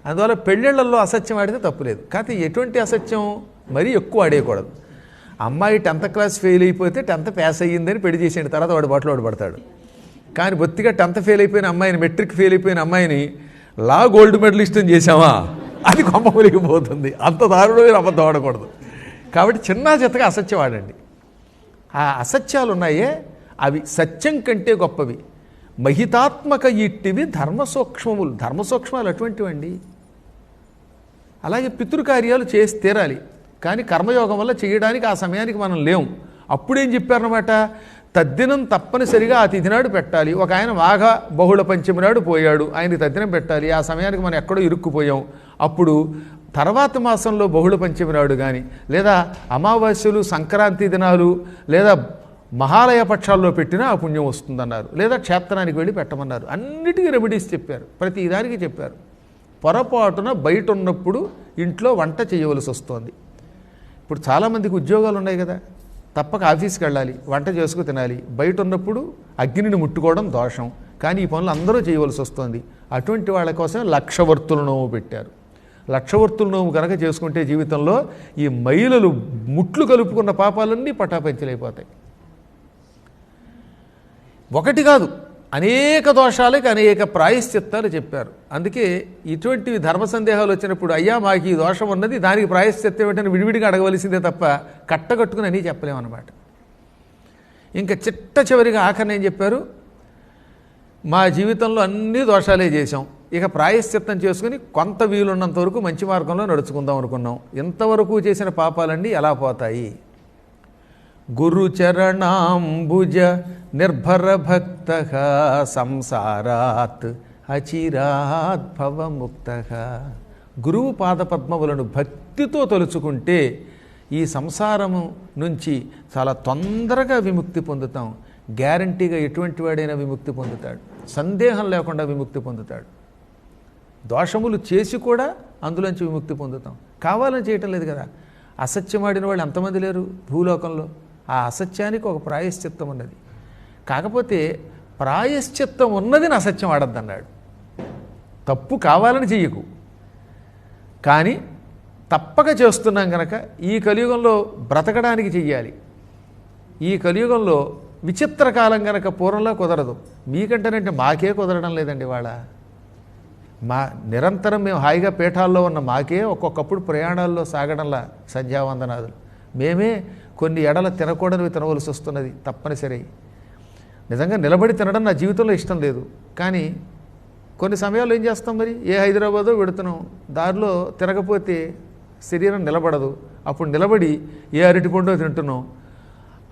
అందువల్ల పెళ్ళిళ్ళల్లో అసత్యం ఆడితే తప్పులేదు. కాకపోతే ఎటువంటి అసత్యం మరీ ఎక్కువ ఆడేయకూడదు. అమ్మాయి 10th క్లాస్ ఫెయిల్ అయిపోతే 10th పాస్ అయ్యిందని పెళ్లి చేసేయండి, తర్వాత వాడు బాటలో వాడు పడతాడు. కానీ బొత్తిగా 10th ఫెయిల్ అయిపోయిన అమ్మాయిని, మెట్రిక్ ఫెయిల్ అయిపోయిన అమ్మాయిని లా గోల్డ్ మెడలిస్ట్ అని చేసామా, అది కొంపలిగిపోతుంది. అంత దారుణమైన అబద్ధం ఆడకూడదు. కాబట్టి చిన్న చిత్తగా అసత్యం ఆడండి. ఆ అసత్యాలు ఉన్నాయే అవి సత్యం కంటే గొప్పవి. మహితాత్మక ఇట్టివి ధర్మ సూక్ష్మములు. ధర్మ సూక్ష్మాలు అటువంటివండి. అలాగే పితృకార్యాలు చేసి తీరాలి, కానీ కర్మయోగం వల్ల చేయడానికి ఆ సమయానికి మనం లేం. అప్పుడేం చెప్పారన్నమాట, తద్దినం తప్పనిసరిగా ఆ తిథి నాడు పెట్టాలి. ఒక ఆయన మాఘ బహుళ పంచమి నాడు పోయాడు, ఆయనకి తద్దినం పెట్టాలి. ఆ సమయానికి మనం ఎక్కడో ఇరుక్కుపోయాం. అప్పుడు తర్వాత మాసంలో బహుళ పంచమి నాడు కానీ, లేదా అమావాస్యలు, సంక్రాంతి దినాలు, లేదా మహాలయ పక్షాల్లో పెట్టినా ఆ పుణ్యం వస్తుందన్నారు. లేదా క్షేత్రానికి వెళ్ళి పెట్టమన్నారు. అన్నిటికీ రెమెడీస్ చెప్పారు, ప్రతి దానికి చెప్పారు. పొరపాటున బయట ఉన్నప్పుడు ఇంట్లో వంట చేయవలసి వస్తుంది. ఇప్పుడు చాలామందికి ఉద్యోగాలు ఉన్నాయి కదా, తప్పక ఆఫీస్కి వెళ్ళాలి, వంట చేసుకు తినాలి. బయట ఉన్నప్పుడు అగ్నిని ముట్టుకోవడం దోషం. కానీ ఈ పనులు అందరూ చేయవలసి వస్తుంది. అటువంటి వాళ్ళ కోసం లక్షవర్తుల నోము పెట్టారు. లక్షవర్తుల నోము కనుక చేసుకుంటే జీవితంలో ఈ మహిళలు ముట్లు కలుపుకున్న పాపాలన్నీ పటాపంచలైపోతాయి. ఒకటి కాదు, అనేక దోషాలకి అనేక ప్రాయశ్చిత్తాలు చెప్పారు. అందుకే ఇటువంటివి ధర్మ సందేహాలు వచ్చినప్పుడు అయ్యా మాకు ఈ దోషం ఉన్నది, దానికి ప్రాయశ్చిత్తం ఏమిటని విడివిడిగా అడగవలసిందే తప్ప కట్టగట్టుకుని అని చెప్పలేమన్నమాట. ఇంకా చిట్ట చివరిగా ఆఖరిని ఏం చెప్పారు, మా జీవితంలో అన్ని దోషాలే చేశాం, ఇక ప్రాయశ్చిత్తం చేసుకుని కొంత వీలున్నంత వరకు మంచి మార్గంలో నడుచుకుందాం అనుకున్నాం. ఇంతవరకు చేసిన పాపాలన్నీ ఎలా పోతాయి? గురుచరణాంబుజ నిర్భర భక్త సంసారాత్ అచిరాత్ భవముక్త. గురువు పాదపద్మములను భక్తితో తలుచుకుంటే ఈ సంసారము నుంచి చాలా తొందరగా విముక్తి పొందుతాం. గ్యారంటీగా ఎటువంటి వాడైనా విముక్తి పొందుతాడు, సందేహం లేకుండా విముక్తి పొందుతాడు. దోషములు చేసి కూడా అందులోంచి విముక్తి పొందుతాం. కావాలని చేయటం లేదు కదా. అసత్యమాడిన వాళ్ళు ఎంతమంది లేరు భూలోకంలో? ఆ అసత్యానికి ఒక ప్రాయశ్చిత్తం ఉన్నది. కాకపోతే ప్రాయశ్చిత్తం ఉన్నది అసత్యం ఆడద్దన్నాడు. తప్పు కావాలని చెయ్యకు, కానీ తప్పక చేస్తున్నాం కనుక ఈ కలియుగంలో బ్రతకడానికి చెయ్యాలి. ఈ కలియుగంలో విచిత్ర కాలం కనుక పూర్వంలో కుదరదు. మీకంటేనంటే మాకే కుదరడం లేదండి. వాళ్ళ నిరంతరం మేము హాయిగా పీఠాల్లో ఉన్న మాకే ఒక్కొక్కప్పుడు ప్రయాణాల్లో సాగడంలా సంధ్యావందనాదులు. మేమే కొన్ని ఎడల తినకూడనివి తినవలసి వస్తున్నది తప్పనిసరి. నిజంగా నిలబడి తినడం నా జీవితంలో ఇష్టం లేదు. కానీ కొన్ని సమయాల్లో ఏం చేస్తాం మరి, ఏ హైదరాబాదో వెడుతున్నాం, దారిలో తినకపోతే శరీరం నిలబడదు. అప్పుడు నిలబడి ఏ అరటిపండో తింటున్నాం.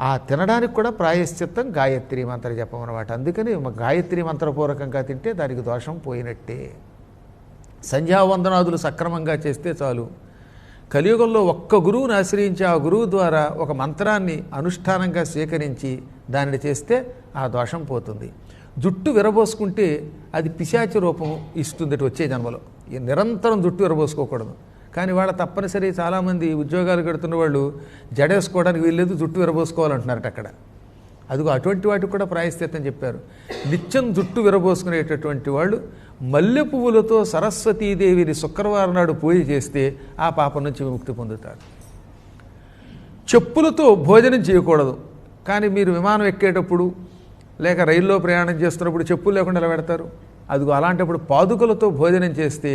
ఆ తినడానికి కూడా ప్రాయశ్చిత్తం గాయత్రి మంత్ర జపం అన్నమాట. అందుకని గాయత్రి మంత్రపూర్వకంగా తింటే దానికి దోషం పోయినట్టే. సంధ్యావందనాదులు సక్రమంగా చేస్తే చాలు. కలియుగంలో ఒక్క గురువుని ఆశ్రయించి ఆ గురువు ద్వారా ఒక మంత్రాన్ని అనుష్ఠానంగా స్వీకరించి దానిని చేస్తే ఆ దోషం పోతుంది. జుట్టు విరబోసుకుంటే అది పిశాచి రూపం ఇస్తుంది వచ్చే జన్మలో. నిరంతరం జుట్టు విరబోసుకోకూడదు. కానీ వాళ్ళ తప్పనిసరి చాలామంది ఉద్యోగాలు కడుతున్న వాళ్ళు జడేసుకోవడానికి వీల్లేదు, జుట్టు విరబోసుకోవాలంటున్నారట అక్కడ. అదిగో అటువంటి వాటికి కూడా ప్రాయశ్చిత్తం చెప్పారు. నిత్యం జుట్టు విరబోసుకునేటటువంటి వాళ్ళు మల్లె పువ్వులతో సరస్వతీదేవిని శుక్రవారం నాడు పూజ చేస్తే ఆ పాపం నుంచి విముక్తి పొందుతారు. చెప్పులతో భోజనం చేయకూడదు. కానీ మీరు విమానం ఎక్కేటప్పుడు లేక రైల్లో ప్రయాణం చేస్తున్నప్పుడు చెప్పులు లేకుండా ఎలా పెడతారు? అదిగో అలాంటప్పుడు పాదుకలతో భోజనం చేస్తే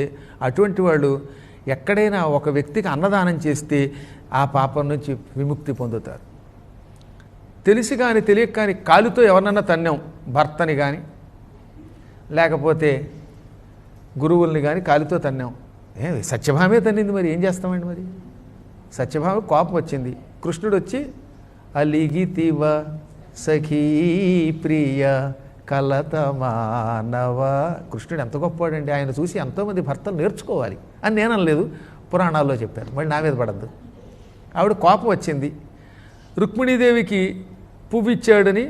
అటువంటి వాళ్ళు ఎక్కడైనా ఒక వ్యక్తికి అన్నదానం చేస్తే ఆ పాపం నుంచి విముక్తి పొందుతారు. తెలిసి కానీ తెలియక కానీ కాలుతో ఎవరినన్నా తన్నాం, భర్తని కానీ లేకపోతే గురువుల్ని కానీ కాలుతో తన్నాం. సత్యభామే తన్నింది, మరి ఏం చేస్తామండి? మరి సత్యభామ కోపం వచ్చింది. కృష్ణుడు వచ్చి అలిగితివ సఖీ ప్రియ కలత మానవ. కృష్ణుడు ఎంత గొప్పవాడండి, ఆయన చూసి ఎంతోమంది భర్తలు నేర్చుకోవాలి అని నేను అనలేదు, పురాణాల్లో చెప్పారు. మళ్ళీ నా మీద పడద్దు. ఆవిడ కోపం వచ్చింది. రుక్మిణీదేవికి పువ్వు ఇచ్చాడని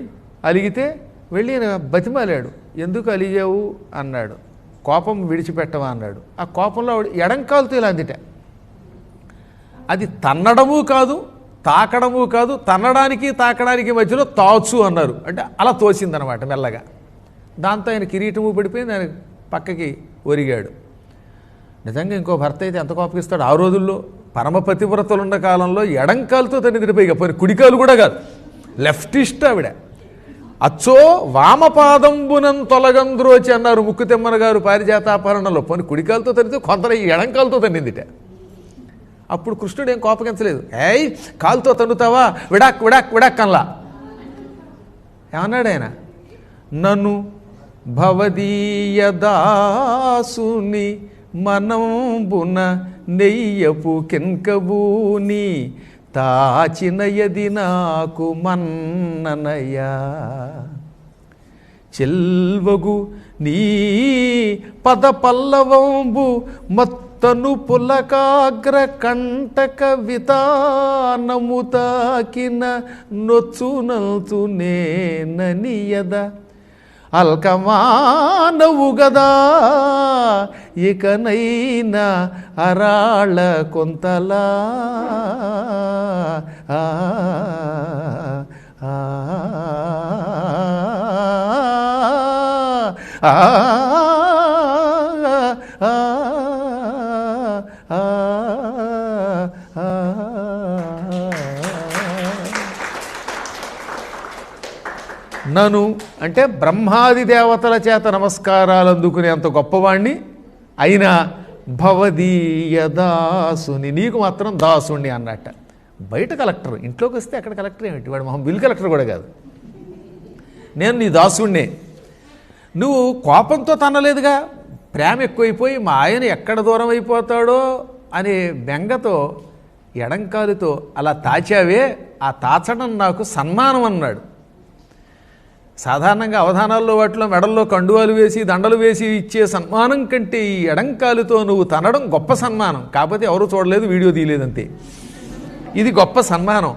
అలిగితే వెళ్ళి బతిమాలాడు. ఎందుకు అలిగావు అన్నాడు. కోపం విడిచిపెట్టవా అన్నాడు. ఆ కోపంలో ఆవిడ ఎడంకాలుతో ఇలా అందిట. అది తన్నడము కాదు, తాకడము కాదు, తన్నడానికి తాకడానికి మధ్యలో తాచు అన్నారు. అంటే అలా తోసిందనమాట మెల్లగా. దాంతో ఆయన కిరీటము పడిపోయింది, ఆయన పక్కకి ఒరిగాడు. నిజంగా ఇంకో భర్త అయితే ఎంత కోపగిస్తాడు? ఆ రోజుల్లో పరమ పతివ్రతలు ఉన్న కాలంలో ఎడంకాలతో తన్ని పైగా పోయి కుడికాలు కూడా కాదు, లెఫ్టిస్ట్ ఆవిడ. అచ్చో వామపాదంబునం తొలగంద్రోచి అన్నారు ముక్కుతెమ్మన గారు పారిజాతాపహరణలో. పోని కుడికాలతో తన్నితే కొందరు ఎడంకాలతో తన్నిందిట. అప్పుడు కృష్ణుడు ఏం కోపగించలేదు. ఏయ్ కాలుతో తన్నుతావా, విడాక్ విడాక్ విడాక్ అన్లా. ఏమన్నాడు ఆయన? నన్ను భవదీయదాసుని మనంబున నెయ్యపు కెన్కబూని తాచినయది నాకు మన్ననయ్యా. చెల్వగు నీ పద పల్లవంబు మత్తు తను పులకాగ్ర కంటక వితానము తాకిన నొచ్చునల్చునేననియద అల్కమానవు గదా ఇకనైనా అరాళ కొంతలా ఆ ఆ ఆ నను అంటే బ్రహ్మాది దేవతల చేత నమస్కారాలు అందుకునే అంత గొప్పవాణ్ణి అయినా భవదీయ దాసుని నీకు మాత్రం దాసుణ్ణి అన్నట్ట. బయట కలెక్టర్, ఇంట్లోకి వస్తే అక్కడ కలెక్టర్ ఏమిటి, వాడు మొహం బిల్ కలెక్టర్ కూడా కాదు. నేను నీ దాసుణ్ణే. నువ్వు కోపంతో తనలేదుగా, ప్రేమ ఎక్కువైపోయి మా ఆయన ఎక్కడ దూరం అయిపోతాడో అనే బెంగతో ఎడంకాలుతో అలా తాచావే, ఆ తాచడం నాకు సన్మానం అన్నాడు. సాధారణంగా అవధానాల్లో వాటిలో మెడల్లో కండువాలు వేసి దండలు వేసి ఇచ్చే సన్మానం కంటే ఈ ఎడంకాలుతో నువ్వు తనడం గొప్ప సన్మానం. కాకపోతే ఎవరు చూడలేదు, వీడియో తీయలేదంతే. ఇది గొప్ప సన్మానం.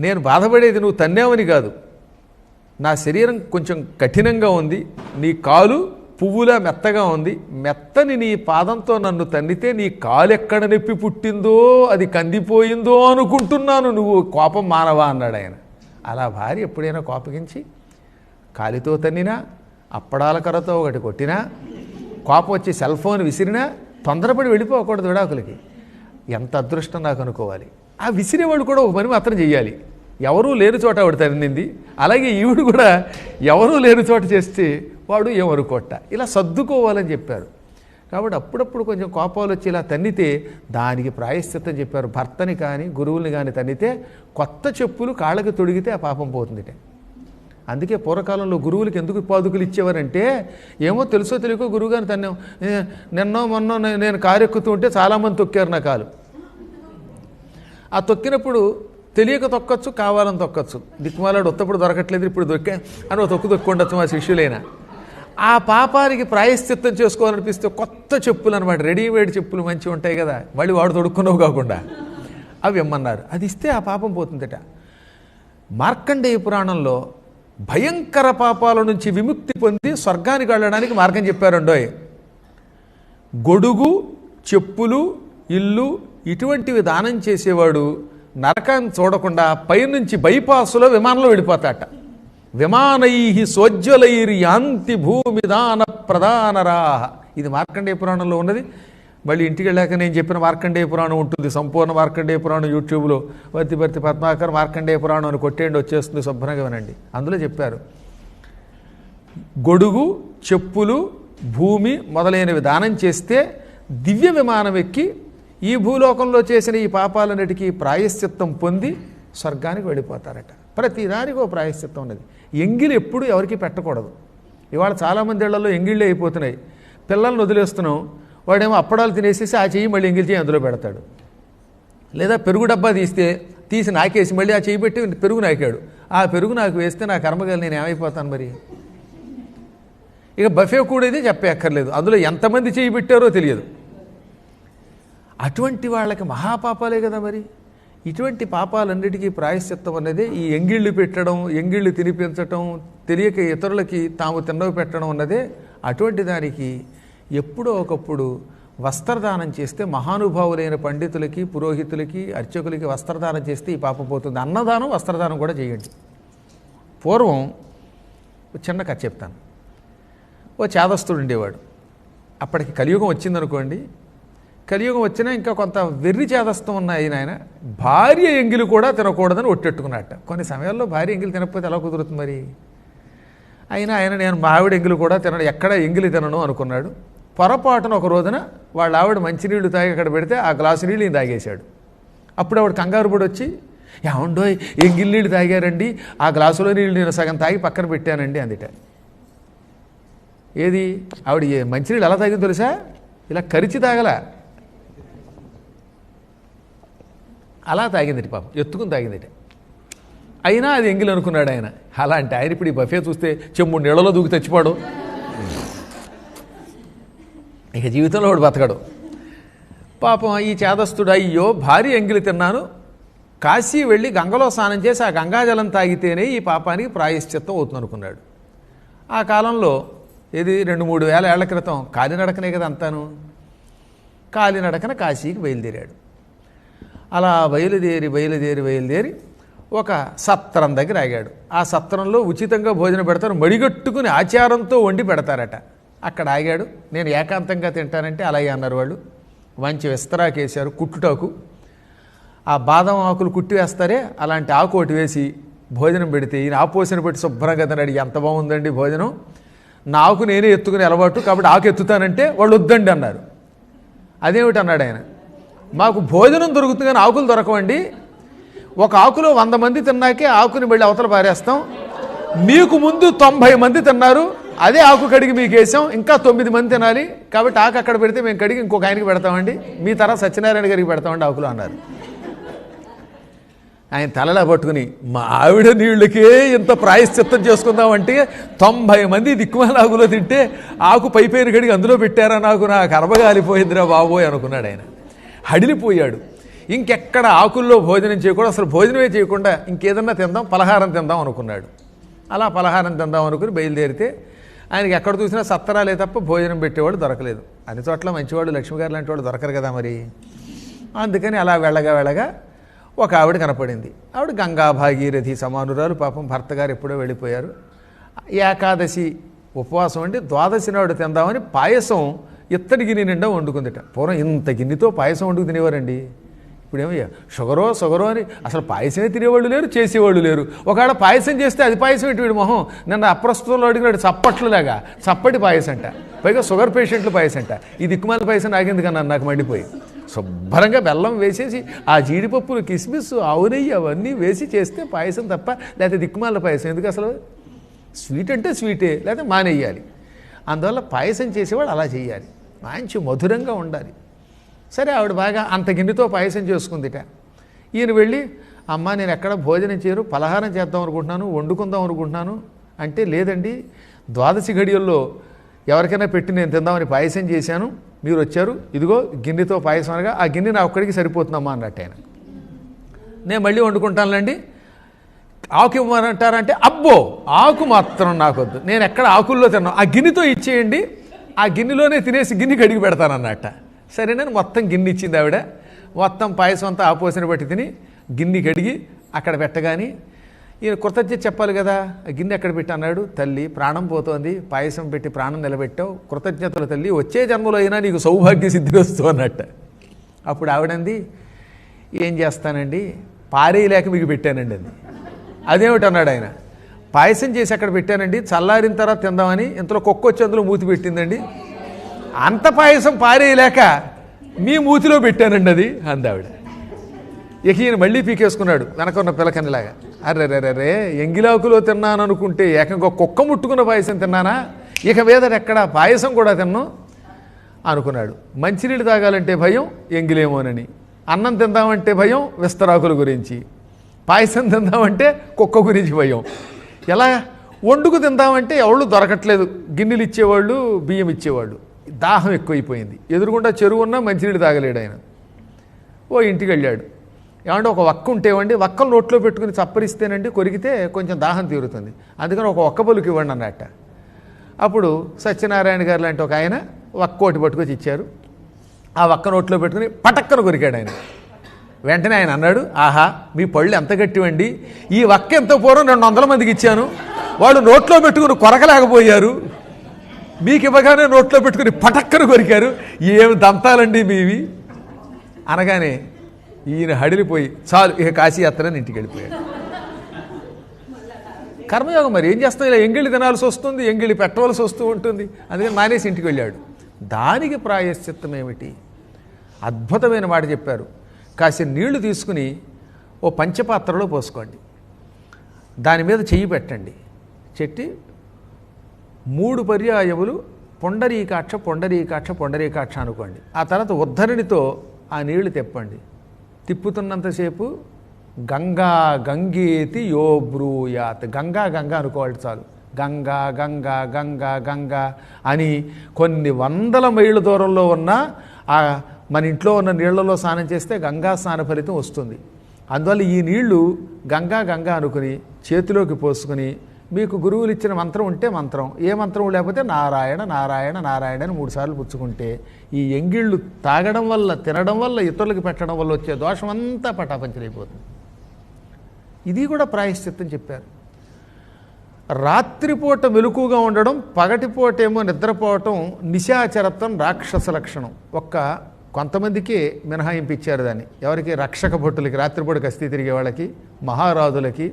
నేను బాధపడేది నువ్వు తన్నేవని కాదు, నా శరీరం కొంచెం కఠినంగా ఉంది, నీ కాలు పువ్వులా మెత్తగా ఉంది, మెత్తని నీ పాదంతో నన్ను తన్నితే నీ కాలు ఎక్కడ నొప్పి పుట్టిందో అది కందిపోయిందో అనుకుంటున్నాను, నువ్వు కోపం మానవా అన్నాడు ఆయన. అలా భార్య ఎప్పుడైనా కోపగించి కాలితో తన్నినా, అప్పడాల కర్రతో ఒకటి కొట్టినా, కోపం వచ్చి సెల్ ఫోన్ విసిరినా తొందరపడి వెళ్ళిపోకూడదు విడాకులకి. ఎంత అదృష్టం నాకు అనుకోవాలి. ఆ విసిరేవాడు కూడా ఒక పని మాత్రం చెయ్యాలి, ఎవరూ లేని చోట ఆవిడ తన్నింది, అలాగే ఈవిడు కూడా ఎవరూ లేని చోట చేస్తే వాడు ఏమనుకోట, ఇలా సర్దుకోవాలని చెప్పారు. కాబట్టి అప్పుడప్పుడు కొంచెం కోపాలు వచ్చి ఇలా తన్నితే దానికి ప్రాయశ్చిత్తం చెప్పారు. భర్తని కానీ గురువుల్ని కానీ తన్నితే కొత్త చెప్పులు కాళ్ళకి తొడిగితే ఆ పాపం పోతుందిట. అందుకే పూర్వకాలంలో గురువులకి ఎందుకు పాదుకులు ఇచ్చేవారంటే, ఏమో తెలుసో తెలియకో గురువుగారిని తన్నాం, నిన్నో మొన్నో నేను కారు ఎక్కుతూ ఉంటే చాలామంది తొక్కారు నా కాలు. ఆ తొక్కినప్పుడు తెలియక తొక్కచ్చు, కావాలని తొక్కచ్చు, దిక్కుమాలాడు ఉత్తప్పుడు దొరకట్లేదు ఇప్పుడు దొక్కా అని ఒక తొక్కుండొచ్చు మా శిష్యులైనా. ఆ పాపానికి ప్రాయశ్చిత్తం చేసుకోవాలనిపిస్తే కొత్త చెప్పులు అనమాట, రెడీమేడ్ చెప్పులు మంచిగా ఉంటాయి కదా, మళ్ళీ వాడు తొడుక్కున్నావు కాకుండా అవి ఇమ్మన్నారు. అది ఇస్తే ఆ పాపం పోతుందట. మార్కండేయ పురాణంలో భయంకర పాపాల నుంచి విముక్తి పొంది స్వర్గానికి వెళ్ళడానికి మార్గం చెప్పారండోయ్. గొడుగు, చెప్పులు, ఇల్లు ఇటువంటివి దానం చేసేవాడు నరకాన్ని చూడకుండా పైనుంచి బైపాసులో విమానంలో వెళ్ళిపోతాట. విమానై సోజ్వలైర్ యాంతి భూమి దాన ప్రధానరాహ. ఇది మార్కండేయ పురాణంలో ఉన్నది. మళ్ళీ ఇంటికి వెళ్ళాక నేను చెప్పిన మార్కండేయ పురాణం ఉంటుంది, సంపూర్ణ మార్కండేయ పురాణం యూట్యూబ్లో వర్తిపర్తి పద్మాకర్ మార్కండేయ పురాణం అని కొట్టేయండి, వచ్చేస్తుంది, శుభ్రంగా వినండి. అందులో చెప్పారు గొడుగు, చెప్పులు, భూమి మొదలైనవి దానం చేస్తే దివ్య విమానం ఎక్కి ఈ భూలోకంలో చేసిన ఈ పాపాలన్నిటికీ ప్రాయశ్చిత్తం పొంది స్వర్గానికి వెళ్ళిపోతారట. ప్రతిదానికి ఒక ప్రాయశ్చిత్తం ఉన్నది. ఎంగిలి ఎప్పుడు ఎవరికి పెట్టకూడదు. ఇవాళ చాలామంది ఇళ్లలో ఎంగిళ్ళే అయిపోతున్నాయి. పిల్లల్ని వదిలేస్తున్నాం, వాడేమో అప్పడాలు తినేసేసి ఆ చెయ్యి మళ్ళీ ఎంగిలి చెయ్యి అందులో పెడతాడు. లేదా పెరుగు డబ్బా తీసి నాకేసి మళ్ళీ ఆ చెయ్యి పెట్టి పెరుగు నాకాడు, ఆ పెరుగు నాకు వేస్తే నా కర్మగాలి నేను ఏమైపోతాను మరి. ఇక బఫే కూడా ఇది చెప్పక్కర్లేదు, అందులో ఎంతమంది చెయ్యి పెట్టారో తెలియదు. అటువంటి వాళ్ళకి మహాపాపాలే కదా మరి. ఇటువంటి పాపాలన్నిటికీ ప్రాయశ్చిత్తం అనేది ఈ ఎంగిళ్ళు పెట్టడం, ఎంగిళ్ళు తినిపించటం, తెలియక ఇతరులకి తాము తిన్నవి పెట్టడం అన్నదే. అటువంటి దానికి ఎప్పుడో ఒకప్పుడు వస్త్రదానం చేస్తే, మహానుభావులైన పండితులకి, పురోహితులకి, అర్చకులకి వస్త్రదానం చేస్తే ఈ పాపం పోతుంది. అన్నదానం, వస్త్రదానం కూడా చేయండి. పూర్వం చిన్న కథ చెప్తాను. ఓ చేదస్తుడు ఉండేవాడు. అప్పటికి కలియుగం వచ్చిందనుకోండి. కలియుగం వచ్చినా ఇంకా కొంత వెర్రి చేదస్తం ఉన్నాయి. ఆయన భార్య ఎంగిలి కూడా తినకూడదని ఒట్టెట్టుకున్నట్ట. కొన్ని సమయాల్లో భార్య ఎంగిలి తినకపోతే ఎలా కుదురుతుంది మరి. అయినా ఆయన నేను మా ఆవిడ ఎంగిలి కూడా తినను, ఎక్కడ ఎంగిలి తినను అనుకున్నాడు. పొరపాటున ఒక రోజున వాళ్ళ ఆవిడ మంచినీళ్ళు తాగి అక్కడ పెడితే ఆ గ్లాసు నీళ్ళు ఈయన తాగేశాడు. అప్పుడు ఆవిడ కంగారు పడి వచ్చి, ఏమండో ఎంగిలి నీళ్ళు తాగారండి, ఆ గ్లాసులో నీళ్ళు నేను సగం తాగి పక్కన పెట్టానండి అందుట. ఏది ఆవిడ మంచినీళ్ళు ఎలా తాగింది తెలుసా? ఇలా కరిచి తాగల, అలా తాగిందిటి పాపం, ఎత్తుకుని తాగిందిట. అయినా అది ఎంగిలి అనుకున్నాడు ఆయన. అలాంటి ఆయన ఇప్పుడు ఈ బఫే చూస్తే చెమ్ము నీళ్ళలో దూకి తెచ్చిపోడు. ఇక జీవితంలో వాడు బతకడు. పాపం ఈ చేదస్తుడు, అయ్యో భారీ ఎంగిలి తిన్నాను, కాశీ వెళ్ళి గంగలో స్నానం చేసి ఆ గంగాజలం తాగితేనే ఈ పాపానికి ప్రాయశ్చిత్తం అవుతుంది అనుకున్నాడు. ఆ కాలంలో ఇది 2-3 వేల ఏళ్ల క్రితం కాలినడకనే కదా అంతాను. కాలినడకన కాశీకి బయలుదేరాడు. అలా బయలుదేరి ఒక సత్రం దగ్గర ఆగాడు. ఆ సత్రంలో ఉచితంగా భోజనం పెడతారు, మడిగట్టుకుని ఆచారంతో వండి పెడతారట. అక్కడ ఆగాడు. నేను ఏకాంతంగా తింటానంటే అలాగే అన్నారు వాళ్ళు. మంచి విస్తరాకేశారు, కుట్టుటాకు. ఆ బాదం ఆకులు కుట్టి వేస్తారే అలాంటి ఆకు ఒకటి వేసి భోజనం పెడితే ఈయన ఆపోసిన పెట్టి శుభ్రంగా తిన్నాడు. ఎంత బాగుందండి భోజనం, నా ఆకు నేనే ఎత్తుకునే అలవాటు కాబట్టి ఆకు ఎత్తుతానంటే వాళ్ళు వద్దండి అన్నారు. అదేమిటి అన్నాడు ఆయన, మాకు భోజనం దొరుకుతుంది కానీ ఆకులు దొరకవండి, ఒక ఆకులో 100 మంది తిన్నాకే ఆకుని మళ్ళీ అవతల పారేస్తాం, మీకు ముందు 90 మంది తిన్నారు, అదే ఆకు కడిగి మీకు వేసాం, ఇంకా 9 మంది తినాలి కాబట్టి ఆకు అక్కడ పెడితే మేము కడిగి ఇంకొక ఆయనకి పెడతామండి, మీ తర్వాత సత్యనారాయణ గారికి పెడతామండి ఆకులు అన్నారు. ఆయన తలలా పట్టుకుని మా ఆవిడ నీళ్ళకే ఇంత ప్రాయశ్చిత్తం చేసుకుందామంటే 90 మంది దిక్కుమాల ఆకులో తింటే ఆకు పైపైన కడిగి అందులో పెట్టారా, నాకు కర్మగాలిపోయిందిరా బాబోయ్ అనుకున్నాడు ఆయన. హడిలిపోయాడు. ఇంకెక్కడ ఆకుల్లో భోజనం చేయకూడదు, అసలు భోజనమే చేయకుండా ఇంకేదన్నా తిందాం, పలహారం తిందాం అనుకున్నాడు. అలా పలహారం తిందాం అనుకుని బయలుదేరితే ఆయనకి ఎక్కడ చూసినా సత్తరాలే తప్ప భోజనం పెట్టేవాడు దొరకలేదు. అన్ని చోట్ల మంచివాడు లక్ష్మిగారు లాంటి వాడు దొరకరు కదా మరి. అందుకని అలా వెళ్ళగా ఒక ఆవిడ కనపడింది. ఆవిడ గంగా భాగీరథి సమానురాలు. పాపం భర్త గారు ఎప్పుడో వెళ్ళిపోయారు. ఏకాదశి ఉపవాసం అంటే ద్వాదశి నాడు తిందామని పాయసం ఇత్తడి గిన్నె నిండా వండుకుందిట. పూర్వం ఇంత గిన్నెతో పాయసం వండుకు తినేవారండి. ఇప్పుడేమయ్యా షుగరో అని అసలు పాయసమే తినేవాళ్ళు లేరు, చేసేవాళ్ళు లేరు. ఒకవేళ పాయసం చేస్తే అది పాయసం ఏంటి వీడు మొహం, నన్ను అప్రస్తుతంలో అడిగినాడు చప్పట్లులాగా, చప్పటి పాయసం అంట, పైగా షుగర్ పేషెంట్లు పాయసం అంట. ఈ దిక్కుమాల పాయసం నాకెందుకన్నా నాకు మండిపోయి. శుభ్రంగా బెల్లం వేసేసి ఆ జీడిపప్పులు కిస్మిస్ ఆవు నెయ్యి అవన్నీ వేసి చేస్తే పాయసం తప్ప, లేకపోతే దిక్కుమాల పాయసం ఎందుకు అసలు? స్వీట్ అంటే స్వీటే, లేకపోతే మానేయాలి. అందువల్ల పాయసం చేసేవాడు అలా చేయాలి, మంచి మధురంగా ఉండాలి. సరే ఆవిడ బాగా అంత గిన్నెతో పాయసం చేసుకుందిట. ఈయన వెళ్ళి అమ్మ నేను ఎక్కడ భోజనం చేయరు, పలహారం చేద్దాం అనుకుంటున్నాను, వండుకుందాం అనుకుంటున్నాను అంటే, లేదండి ద్వాదశి ఘడియల్లో ఎవరికైనా పెట్టి నేను తిందామని పాయసం చేశాను, మీరు వచ్చారు, ఇదిగో గిన్నెతో పాయసం అనగా ఆ గిన్నె నా ఒక్కడికి సరిపోతుందమ్మా అన్నట్టు ఆయన. నేను మళ్ళీ వండుకుంటానులేండి, ఆకు ఇవ్వమంటారంటే అబ్బో ఆకు మాత్రం నాకొద్దు, నేను ఎక్కడ ఆకుల్లో తిన్నాను, ఆ గిన్నెతో ఇచ్చేయండి, ఆ గిన్నెలోనే తినేసి గిన్నె కడిగి పెడతానన్నట్ట. సరేనని మొత్తం గిన్నె ఇచ్చింది ఆవిడ. మొత్తం పాయసం అంతా ఆపోసిన బట్టి తిని గిన్నె కడిగి అక్కడ పెట్టగాని ఈయన కృతజ్ఞత చెప్పాలి కదా, గిన్నె ఎక్కడ పెట్టి అన్నాడు. తల్లి ప్రాణం పోతోంది, పాయసం పెట్టి ప్రాణం నిలబెట్టావు, కృతజ్ఞతలు తల్లి, వచ్చే జన్మలో అయినా నీకు సౌభాగ్య సిద్ధి వస్తూ అన్నట్ట. అప్పుడు ఆవిడంది ఏం చేస్తానండి పారేయలేక మీకు పెట్టానండి అంది. అదేమిటి అన్నాడు ఆయన. పాయసం చేసి అక్కడ పెట్టానండి, చల్లారిన తర్వాత తిందామని, ఇంతలో కుక్క వచ్చి అందులో మూతి పెట్టిందండి, అంత పాయసం పారేయలేక మీ మూతిలో పెట్టానండి అది అందావిడ. ఇక ఈయన మళ్ళీ పీకేసుకున్నాడు వెనక ఉన్న పిలకనిలాగా. అర్రెర్రెర్రే ఎంగిలాకులో తిన్నాను అనుకుంటే ఏకంగా కుక్క ముట్టుకున్న పాయసం తిన్నానా, ఇక మీద ఎక్కడ పాయసం కూడా తిన్నాం అనుకున్నాడు. మంచినీళ్ళు తాగాలంటే భయం ఎంగిలేమోనని, అన్నం తిందామంటే భయం విస్తరాకుల గురించి, పాయసం తిందామంటే కుక్క గురించి భయం. ఎలా వండుకు తిందామంటే ఎవళ్ళు దొరకట్లేదు, గిన్నెలు ఇచ్చేవాళ్ళు బియ్యం ఇచ్చేవాళ్ళు. దాహం ఎక్కువైపోయింది, ఎదురుగుండా చెరువు ఉన్నా మంచినీళ్ళు తాగలేడు ఆయన. ఓ ఇంటికి వెళ్ళాడు. ఏమంటే ఒక వక్క ఉంటేవండి, వక్కలు నోట్లో పెట్టుకుని చప్పరిస్తేనండి కొరికితే కొంచెం దాహం తీరుతుంది, అందుకని ఒక ఒక్క పలుకు ఇవ్వండి అన్నట్ట. అప్పుడు సత్యనారాయణ గారు లాంటి ఒక ఆయన వక్కోటి పట్టుకొచ్చి ఇచ్చారు. ఆ వక్క నోట్లో పెట్టుకుని పటక్కన కొరికాడు ఆయన. వెంటనే ఆయన అన్నాడు, ఆహా మీ పళ్ళు ఎంత గట్టివండి, ఈ వక్క ఎంత పూర్వం 200 మందికి ఇచ్చాను, వాళ్ళు నోట్లో పెట్టుకుని కొరకలేకపోయారు, మీకు ఇవ్వగానే నోట్లో పెట్టుకుని పటక్కన కొరికారు, ఏమి దంతాలండి మీవి అనగానే ఈయన హడిలిపోయి చాలు ఇక కాశీయాత్రని ఇంటికి వెళ్ళిపోయాడు. కర్మయోగం మరి ఏం చేస్తాం, ఇలా ఎంగిలి తినాల్సి వస్తుంది, ఎంగిలి పెట్టవలసి వస్తూ ఉంటుంది, అందుకని మానేసి ఇంటికి వెళ్ళాడు. దానికి ప్రాయశ్చిత్తం ఏమిటి? అద్భుతమైన మాట చెప్పారు. కాసి నీళ్లు తీసుకుని ఓ పంచపాత్రలో పోసుకోండి, దాని మీద చెయ్యి పెట్టండి, చెట్టి 3 పర్యాయములు పొండరీకాక్ష పొండరీకాక్ష పొండరీకాక్ష అనుకోండి. ఆ తర్వాత ఉద్ధరణితో ఆ నీళ్లు తిప్పండి. తిప్పుతున్నంతసేపు గంగా గంగేతి యో బ్రూయాత్, గంగా గంగా అనుకోవాలి చాలు. గంగా గంగా గంగా గంగా అని కొన్ని వందల మైళ్ళ దూరంలో ఉన్న మన ఇంట్లో ఉన్న నీళ్లలో స్నానం చేస్తే గంగా స్నాన ఫలితం వస్తుంది. అందువల్ల ఈ నీళ్లు గంగా గంగా అనుకుని చేతిలోకి పోసుకుని మీకు గురువులు ఇచ్చిన మంత్రం ఉంటే మంత్రం, ఏ మంత్రం లేకపోతే నారాయణ నారాయణ నారాయణ అని 3 సార్లు పుచ్చుకుంటే ఈ ఎంగిళ్ళు తాగడం వల్ల, తినడం వల్ల, ఇతరులకు పెట్టడం వల్ల వచ్చే దోషం అంతా పటాపంచలైపోతుంది. ఇది కూడా ప్రాయశ్చిత్తం చెప్పారు. రాత్రిపూట మెలకుగా ఉండడం, పగటిపూట ఏమో నిద్రపోవటం నిశాచరత్వం, రాక్షస లక్షణం. కొంతమందికి మినహాయింపు ఇచ్చారు దాన్ని. ఎవరికి? రక్షక భటులకి, రాత్రిపూట గస్తీ తిరిగే వాళ్ళకి, మహారాజులకి,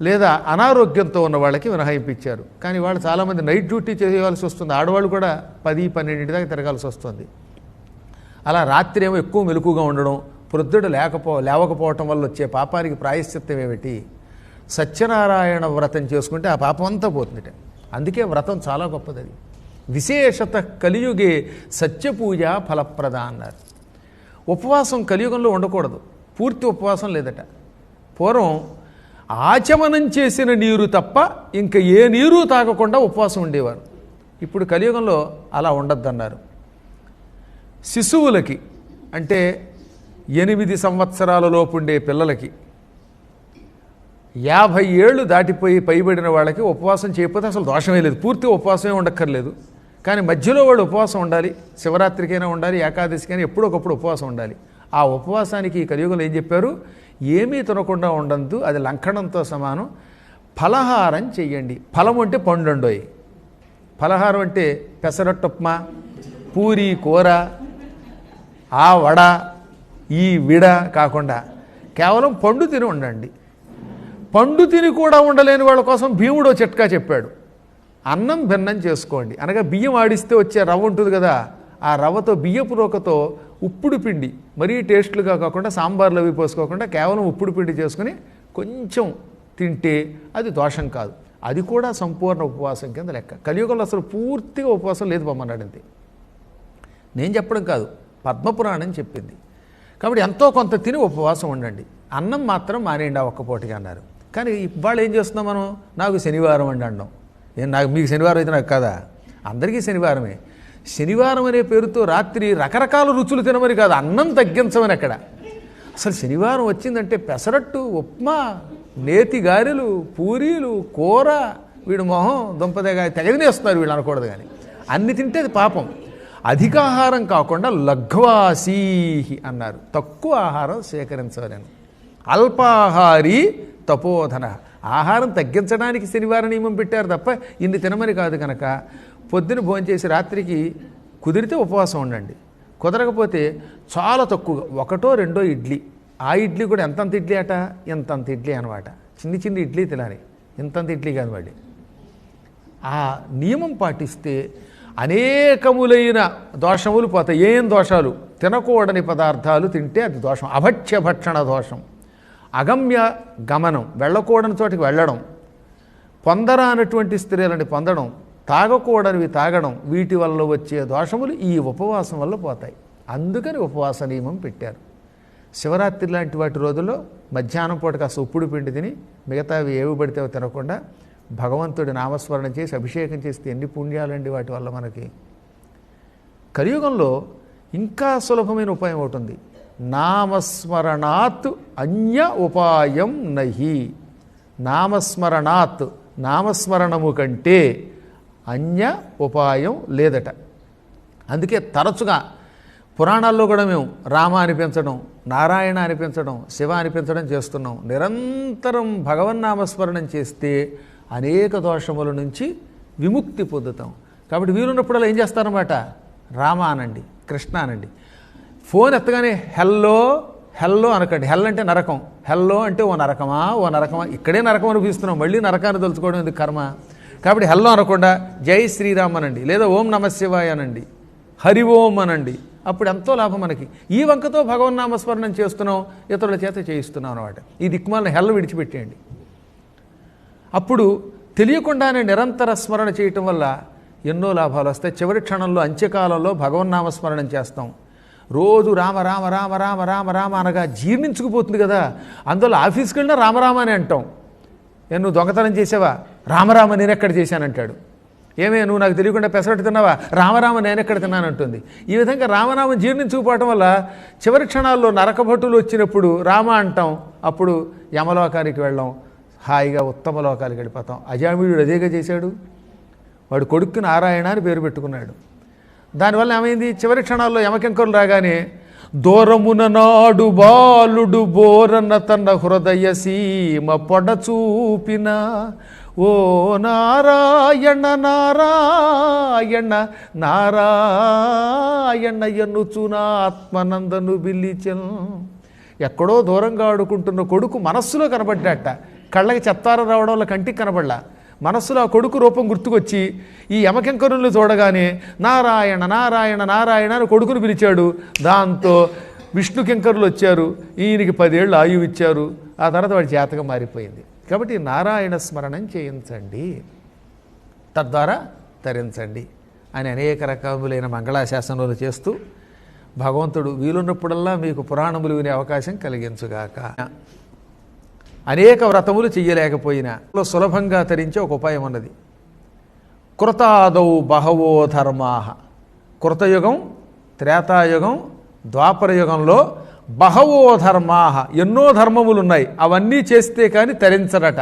లేదా అనారోగ్యంతో ఉన్న వాళ్ళకి మినహాయింపు ఇచ్చారు. కానీ వాళ్ళు చాలామంది నైట్ డ్యూటీ చేయవలసి వస్తుంది. ఆడవాళ్ళు కూడా 10-12 దాకా తిరగాల్సి వస్తుంది. అలా రాత్రి ఏమో ఎక్కువ మెలకుగా ఉండడం, ప్రొద్దుడు లేవకపోవటం వల్ల వచ్చే పాపానికి ప్రాయశ్చిత్తం ఏమిటి? సత్యనారాయణ వ్రతం చేసుకుంటే ఆ పాపం అంతా పోతుంది. అందుకే వ్రతం చాలా గొప్పది. అది విశేషత కలియుగే సత్యపూజ ఫలప్రద అన్నారు. ఉపవాసం కలియుగంలో ఉండకూడదు, పూర్తి ఉపవాసం లేదట. పూర్వం ఆచమనం చేసిన నీరు తప్ప ఇంకా ఏ నీరు తాగకుండా ఉపవాసం ఉండేవారు. ఇప్పుడు కలియుగంలో అలా ఉండద్దన్నారు. శిశువులకి అంటే 8 సంవత్సరాల లోపు ఉండే పిల్లలకి, 50 ఏళ్ళు దాటిపోయి పైబడిన వాళ్ళకి ఉపవాసం చేయకపోతే అసలు దోషమే లేదు, పూర్తి ఉపవాసమే ఉండక్కర్లేదు. కానీ మధ్యలో వాడు ఉపవాసం ఉండాలి. శివరాత్రికైనా ఉండాలి, ఏకాదశికైనా ఎప్పుడొకప్పుడు ఉపవాసం ఉండాలి. ఆ ఉపవాసానికి ఈ కలియుగంలో ఏం చెప్పారు? ఏమీ తినకుండా ఉండద్దు, అది లంకణంతో సమానం. ఫలహారం చెయ్యండి. ఫలం అంటే పండుండోయి. ఫలహారం అంటే పెసరట్టు ఉప్మా, పూరి కూర, ఆ వడ, ఈ విడ కాకుండా కేవలం పండు తిని ఉండండి. పండు తిని కూడా ఉండలేని వాళ్ళ కోసం భీముడో చిట్కా చెప్పాడు. అన్నం భిన్నం చేసుకోండి. అనగా బియ్యం ఆడిస్తే వచ్చే రవ్వ ఉంటుంది కదా, ఆ రవ్వతో బియ్యపు రోకతో ఉప్పుడు పిండి, మరీ టేస్ట్లుగా కాకుండా సాంబార్లు అవి పోసుకోకుండా కేవలం ఉప్పుడు పిండి చేసుకుని కొంచెం తింటే అది దోషం కాదు. అది కూడా సంపూర్ణ ఉపవాసం కింద లెక్క. కలియుగంలో అసలు పూర్తిగా ఉపవాసం లేదు పొమ్మన్నాడు. అంతే, నేను చెప్పడం కాదు, పద్మపురాణం చెప్పింది. కాబట్టి ఎంతో కొంత తిని ఉపవాసం ఉండండి. అన్నం మాత్రం మానేయండి ఆ ఒక్కపూటగా అన్నారు. కానీ ఇవాళ ఏం చేస్తున్నాం మనం? నాకు శనివారం అండి అనడం. మీకు శనివారం అయితే నాకు కదా, అందరికీ శనివారమే. శనివారం అనే పేరుతో రాత్రి రకరకాల రుచులు తినమని కాదు, అన్నం తగ్గించమని. అక్కడ అసలు శనివారం వచ్చిందంటే పెసరట్టు, ఉప్మా, నేతి గారెలు, పూరీలు, కూర, వీడు మొహం దుంపదేగా తెగదినేస్తున్నారు వీళ్ళు అనకూడదు. కానీ అన్ని తింటే అది పాపం. అధికాహారం కాకుండా లఘ్వాసీహి అన్నారు, తక్కువ ఆహారం సేకరించవలని. అల్పాహారీ తపోధన, ఆహారం తగ్గించడానికి శనివారం నియమం పెట్టారు తప్ప ఇన్ని తినమని కాదు. కనుక పొద్దున భోంచేసి రాత్రికి కుదిరితే ఉపవాసం ఉండండి, కుదరకపోతే చాలా తక్కువగా 1-2 ఇడ్లీ. ఆ ఇడ్లీ కూడా ఎంతంత ఇడ్లీ అట, ఇంతంత ఇడ్లీ అనమాట. చిన్ని ఇడ్లీ తినాలి, ఇంతంత ఇడ్లీ కాదు. మళ్ళీ ఆ నియమం పాటిస్తే అనేకములైన దోషములు పోతాయి. ఏం దోషాలు? తినకూడని పదార్థాలు తింటే అది దోషం, అభక్ష్య భక్షణ దోషం. అగమ్య గమనం, వెళ్ళకూడని చోటికి వెళ్ళడం, పొందరానటువంటి స్త్రీలని పొందడం, తాగకూడనివి తాగడం, వీటి వల్ల వచ్చే దోషములు ఈ ఉపవాసం వల్ల పోతాయి. అందుకని ఉపవాస నియమం పెట్టారు. శివరాత్రి లాంటి వాటి రోజుల్లో మధ్యాహ్నం పూట కాస్త ఉప్పుడు పిండి తిని మిగతావి ఏవి పడితే తినకుండా భగవంతుడి నామస్మరణ చేసి అభిషేకం చేస్తే ఎన్ని పుణ్యాలండి వాటి వల్ల మనకి. కలియుగంలో ఇంకా సులభమైన ఉపాయం ఒకటి ఉంది. నామస్మరణాత్ అన్య ఉపాయం నహి. నామస్మరణాత్, నామస్మరణము కంటే అన్య ఉపాయం లేదట. అందుకే తరచుగా పురాణాల్లో కూడా మేము రామ అనిపించడం, నారాయణ అనిపించడం, శివ అనిపించడం చేస్తున్నాం. నిరంతరం భగవన్నామస్మరణం చేస్తే అనేక దోషముల నుంచి విముక్తి పొందుతాం. కాబట్టి వీలున్నప్పుడల్లా ఏం చేస్తారన్నమాట, రామ అనండి, కృష్ణ అనండి. ఫోన్ ఎత్తగానే హెల్లో హెల్లో అనకండి. హెల్ అంటే నరకం, హెల్లో అంటే ఓ నరకమా, ఓ నరకమా. ఇక్కడే నరకం అనిపిస్తున్నాం, మళ్ళీ నరకాన్ని తలుచుకోవడం ఎందుకు కర్మ. కాబట్టి హెల్లో అనకుండా జై శ్రీరామ్ అనండి, లేదా ఓం నమశివాయ అనండి, హరి ఓం అనండి. అప్పుడు ఎంతో లాభం మనకి. ఈ వంకతో భగవన్నామస్మరణం చేస్తున్నాం, ఇతరుల చేత చేయిస్తున్నాం అన్నమాట. ఈ దిక్మాలను హెల్ల విడిచిపెట్టేయండి. అప్పుడు తెలియకుండానే నిరంతర స్మరణ చేయటం వల్ల ఎన్నో లాభాలు వస్తాయి. చివరి క్షణంలో అంత్యకాలంలో భగవన్నామస్మరణం చేస్తాం. రోజు రామ రామ రామ రామ రామ రామ అనగా జీర్ణించుకుపోతుంది కదా. అందువల్ల ఆఫీస్కి వెళ్ళినా రామరామ అని అంటాం. నువ్వు దొంగతనం చేసావా, రామరామ నేనెక్కడ చేశానంటాడు. ఏమే నువ్వు నాకు తెలియకుండా పెసరట్టు తిన్నావా? రామరామ నేనెక్కడ తిన్నానంటుంది. ఈ విధంగా రామనామం జీర్ణించుకుపోవటం వల్ల చివరి క్షణాల్లో నరకభటులు వచ్చినప్పుడు రామ అంటాం, అప్పుడు యమలోకానికి వెళ్ళాం, హాయిగా ఉత్తమ లోకానికి వెళ్ళిపోతాం. అజామిళుడు అదేగా చేశాడు. వాడు కొడుక్కి నారాయణ అని పేరు పెట్టుకున్నాడు. దానివల్ల ఏమైంది, చివరి క్షణాల్లో యమకింకరులు రాగానే దూరమున నాడు బాలుడు బోరన్న తన హృదయ సీమ పొడ చూపిన ఓ నారాయణ నారాయణ నారాయణ ఎన్నుచునా ఆత్మనందను బిల్లిచెన్. ఎక్కడో దూరంగా ఆడుకుంటున్న కొడుకు మనస్సులో కనబడ్డాట. కళ్ళకి చెత్తారం రావడం వల్ల కంటికి కనబడలా. మనస్సులో ఆ కొడుకు రూపం గుర్తుకొచ్చి ఈ యమకింకరులను చూడగానే నారాయణ నారాయణ నారాయణ అని కొడుకును పిలిచాడు. దాంతో విష్ణు కింకరులు వచ్చారు, ఈయనకి 10 ఏళ్ళు ఆయువు ఇచ్చారు. ఆ తర్వాత వాడి జాతకం మారిపోయింది. కాబట్టి నారాయణ స్మరణం చేయించండి, తద్వారా తరించండి అని అనేక రకములైన మంగళాశాసనాలు చేస్తూ భగవంతుడు వీలున్నప్పుడల్లా మీకు పురాణములు వినే అవకాశం కలిగించుగాక. అనేక వ్రతములు చెయ్యలేకపోయినా సులభంగా తరించే ఒక ఉపాయం ఉన్నది. కృతాదౌ బహవో ధర్మాః. కృతయుగం, త్రేతాయుగం, ద్వాపరయుగంలో బహవో ధర్మాః, ఎన్నో ధర్మములు ఉన్నాయి. అవన్నీ చేస్తే కానీ తరించరట.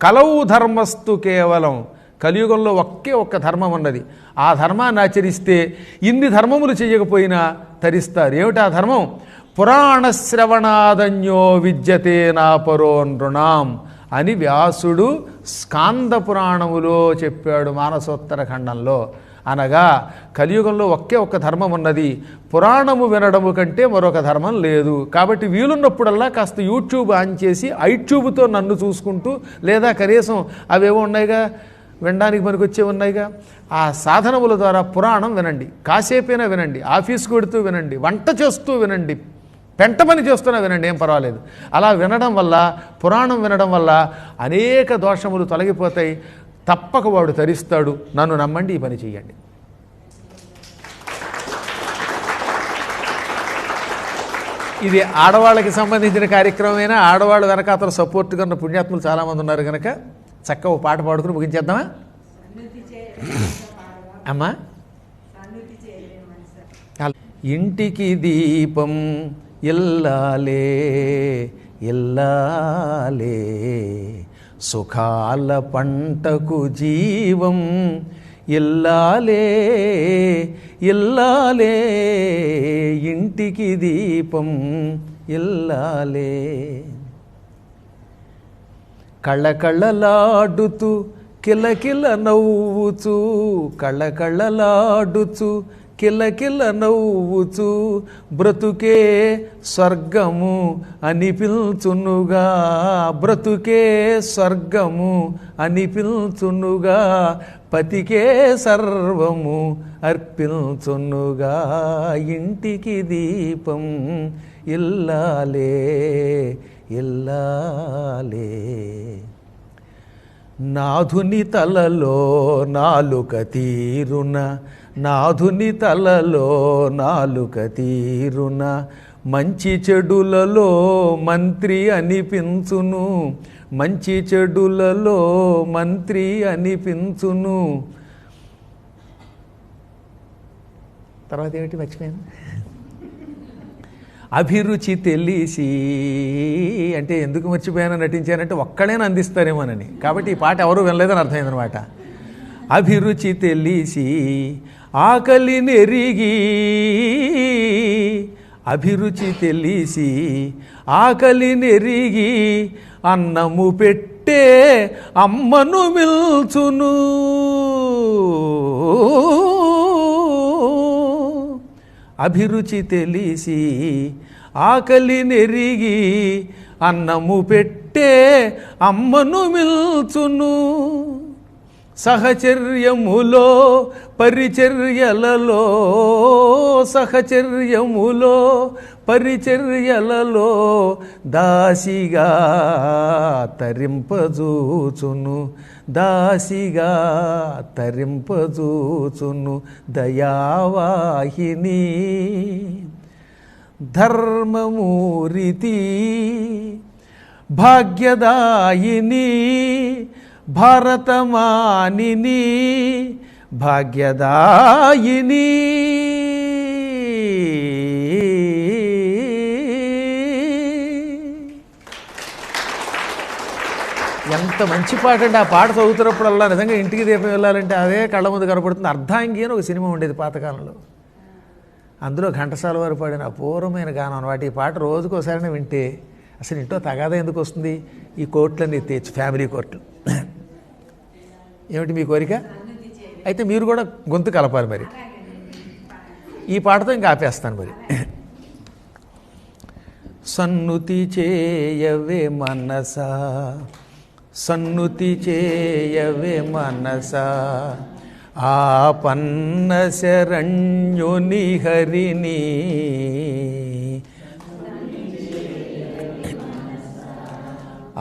కలౌ ధర్మస్తు కేవలం. కలియుగంలో ఒక్క ధర్మం ఉన్నది. ఆ ధర్మాన్ని ఆచరిస్తే ఇన్ని ధర్మములు చేయకపోయినా తరిస్తారు. ఏమిటి ఆ ధర్మం? పురాణశ్రవణాదన్యో విద్యతే నాపరో నృణాం అని వ్యాసుడు స్కాంద పురాణములో చెప్పాడు మానసోత్తర ఖండంలో. అనగా కలియుగంలో ఒక్క ధర్మం ఉన్నది. పురాణము వినడము కంటే మరొక ధర్మం లేదు. కాబట్టి వీలున్నప్పుడల్లా కాస్త యూట్యూబ్ ఆన్ చేసి ఐట్యూబ్తో నన్ను చూసుకుంటూ, లేదా కనీసం అవేవో ఉన్నాయిగా వినడానికి మనకు వచ్చే ఉన్నాయిగా, ఆ సాధనముల ద్వారా పురాణం వినండి. కాసేపైనా వినండి, ఆఫీస్కి వెడుతూ వినండి, వంట చేస్తూ వినండి, పెంట పని చేస్తున్నా వినండి, ఏం పర్వాలేదు. అలా వినడం వల్ల, పురాణం వినడం వల్ల అనేక దోషములు తొలగిపోతాయి. తప్పక వాడు తరిస్తాడు. నన్ను నమ్మండి, ఈ పని చెయ్యండి. ఇది ఆడవాళ్ళకి సంబంధించిన కార్యక్రమమైనా ఆడవాళ్ళు వెనకాతల సపోర్ట్గా ఉన్న పుణ్యాత్ములు చాలామంది ఉన్నారు కనుక చక్కగా ఒక పాట పాడుకుని ముగించేద్దామా అమ్మా? ఇంటికి దీపం ఇల్లాలే ఇల్లాలే, సుఖాల పంటకు జీవం ఇల్లాలే ఇల్లాలే, ఇంటికి దీపం ఇల్లాలే. కళ్ళకళ్ళలాడుతూ కిలకిల నవ్వుచూ, కళ్ళకళ్ళలాడుచూ కిలకిల నవ్వుచూ, బ్రతుకే స్వర్గము అని పిల్చునుగా, బ్రతుకే స్వర్గము అని పిల్చునుగా, పతికే సర్వము అర్పించునుగా, ఇంటికి దీపం ఇల్లాలే ఇల్లాలే. నాథుని తలలో నాలుక తీరున, నాథుని తలలో నాలుక తీరున, మంచి చెడులలో మంత్రి అనిపించును, మంచి చెడులలో మంత్రి అనిపించును. తర్వాత ఏమిటి మర్చిపోయాను. అభిరుచి తెలిసి అంటే ఎందుకు మర్చిపోయానని నటించానంటే ఒక్కడైనా అందిస్తారేమోనని. కాబట్టి ఈ పాట ఎవరు వినలేదని అర్థమైందనమాట. అభిరుచి తెలిసి ఆకలి నెరిగి, అభిరుచి తెలిసి ఆకలి నెరిగి, అన్నము పెట్టే అమ్మను మిల్చును, అభిరుచి తెలిసి ఆకలి నెరిగి, అన్నము పెట్టే అమ్మను మిల్చును. సహచర్యములో పరిచర్యలలో, సహచర్యములో పరిచర్యలలో, దాసిగా తరింపజూచును, దాసిగా తరింపజూచును. దయావాహిని ధర్మమూరితి భాగ్యదాయిని భారతమానిని భాగ్యదాయిని ఎంత మంచి పాట అండి. ఆ పాట చదువుతున్నప్పుడల్లా నిజంగా ఇంటికి దీపం వెళ్ళాలంటే అదే కళ్ళ ముందు కనపడుతుంది. అర్ధాంగి అని ఒక సినిమా ఉండేది పాతకాలంలో. అందులో ఘంటసాల వారు పాడిన అపూర్వమైన గానం అన్నమాట. ఈ పాట రోజుకోసారి వింటే అసలు ఇంట్లో తగాదా ఎందుకు వస్తుంది? ఈ కోర్టులన్నీ తెచ్చు, ఫ్యామిలీ కోర్టులు. ఏమిటి మీ కోరిక? అయితే మీరు కూడా గొంతు కలపాలి మరి. ఈ పాటతో ఇంకా ఆపేస్తాను మరి. సన్నుతి చేయవే మనసా, సన్నుతి చేయవే మనసా, ఆపన్న శరణ్యుని హరిని,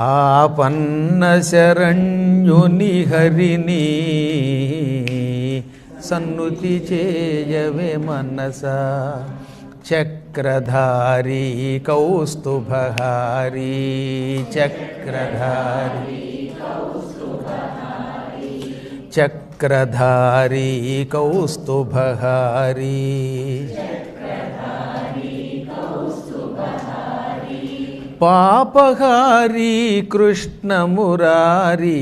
ఆపన్న శరణ్యుని హరిని, సన్నుతి చేయవే మనసా. చక్రధారి కౌస్తుభహారీ, చక్రధారి చక్రధారి కౌస్తుభహారీ, పాపహారీ కృష్ణ మురారీ,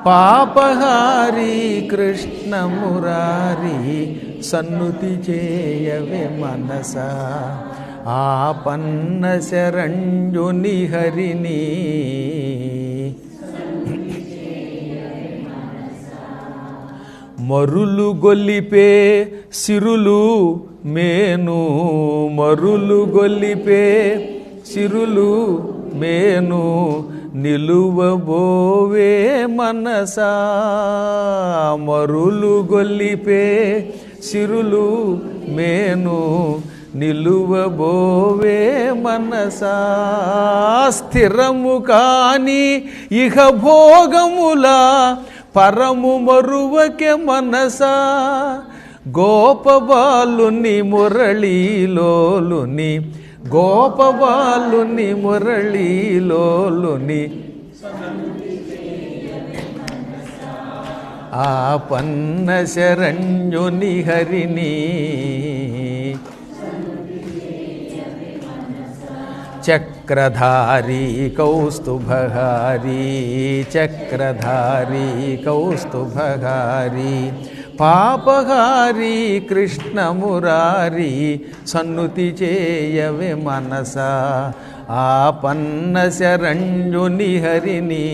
పాపహారీ కృష్ణ మురారీ, సన్నుతి చేయవే మనసా, ఆపన్న శరణ్యుని హరిని. మరులు గొల్లిపే సిరులు మేను, మరులు గొల్లిపే సిరులు మేను, నిలువబోవే మనసా, మరులు గొల్లిపే సిరులు మేను, నిలువబోవే మనసా. స్థిరము కాని ఇహ భోగములా పరము మరువకే మనసా, గోపబాలుని మురళీలోలుని, గోపబాలుని మురళీలోలుని, ఆపన్న శరణ్యుని హరిని. చక్రధారి కౌస్తుభహారీ, చక్రధారి కౌస్తుభహారీ, పాపహారీ కృష్ణ మురారీ, సన్నుతి చేయవే మనసా, ఆపన్న శరణ్యుని హరిని.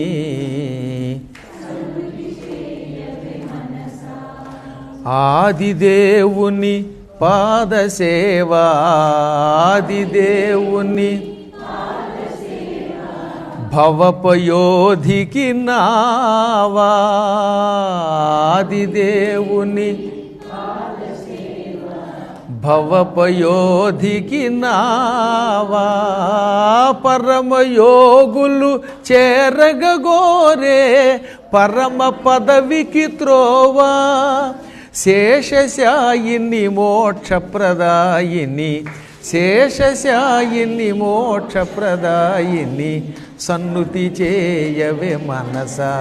ఆదిదేవుని పాదసేవా, ఆదిదేవుని భవపయోధికి నావా, ఆదిదేవుని భవపయోధికి నావా, పరమయోగులు చేరగోరే పరమ పదవికి త్రోవా, శేషశాయిని మోక్షప్రదాయిని, శేషశాయిని మోక్షప్రదాయిని, సన్నుతి చేయవే మనసా,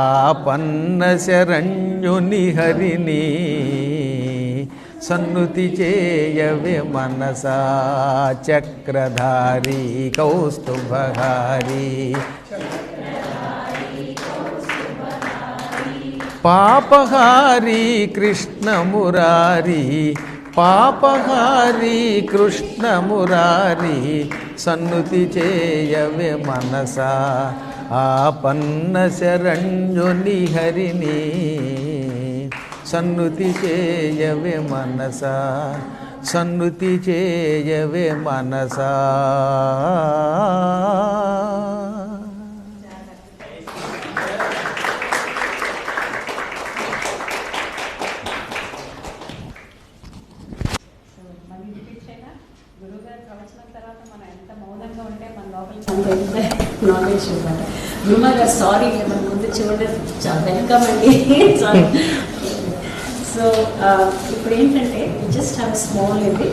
ఆపన్న శరణ్యుని హరిని, సన్నుతి చేయవే మనసా. చక్రధారి కౌస్తుభహారీ, పాపహారీ కృష్ణ మురారీ, పాపహారీ కృష్ణ మురారీ, సన్నుతి చేయవే మనసా, ఆపన్న శరణ్యుని హరిని, సన్నుతి చేయవే మనసా, సన్నుతి చేయవే మనసా. నాలెడ్జ్ అనమాట. భూమా గారు సారీ, మన ముందు చూడండి, వెల్కమ్ అండి. సో ఇప్పుడు ఏంటంటే జస్ట్ హ్యావ్ స్మాల్ ఇది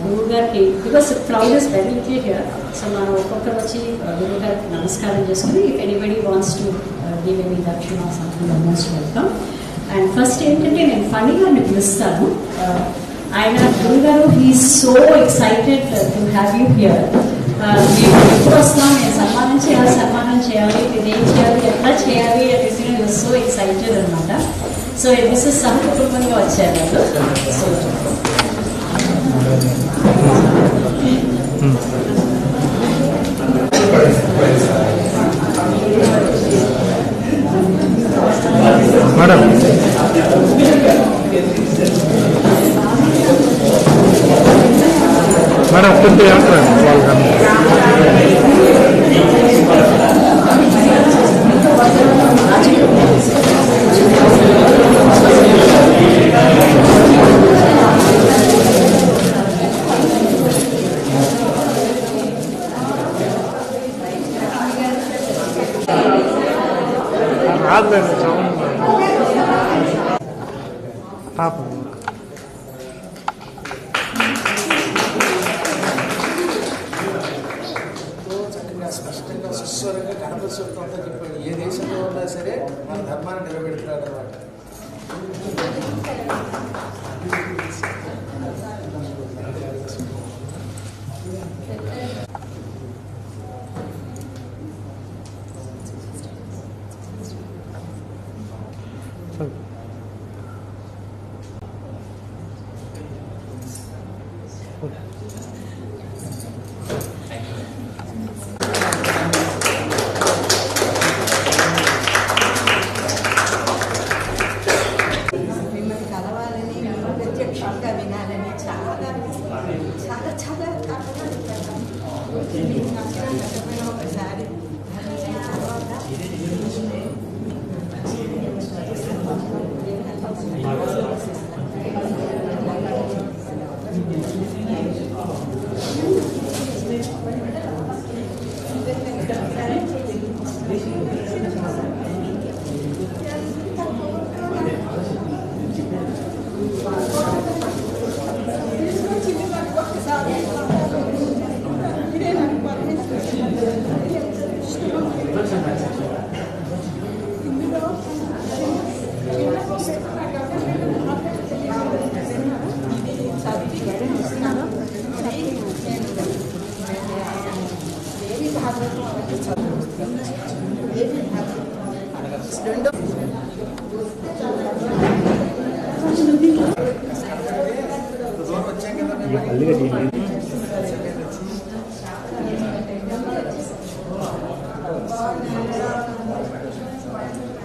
గురువు గారికి because crowd is very here, so మనం ఒక్కొక్కరు వచ్చి గురువు గారికి నమస్కారం చేసుకుని if anybody wants to give any dakshina or something most welcome. And first ఏంటంటే నేను ఫణి గారిని పిలుస్తాను. ఆయన గురువు గారు he's so excited to have you here. మేము ఎప్పుడు వస్తున్నాం, నేను సన్మానం చేయాలి ఇదేం చేయాలి ఎట్లా చేయాలి అనేసి నేను సో ఎక్సైటెడ్ అనమాట. సో దిస్ ఇస్ సహకుటుంబంగా వచ్చారు వాళ్ళు. సో మేడం మేడం కొద్దిగా పాపం స్పష్టంగా సుస్వరంగా గణపతి సూత్రంతో చెప్పాడు. ఏ దేశంలో ఉన్నా సరే మన ధర్మాన్ని నిలబెడతాడు అన్నమాట.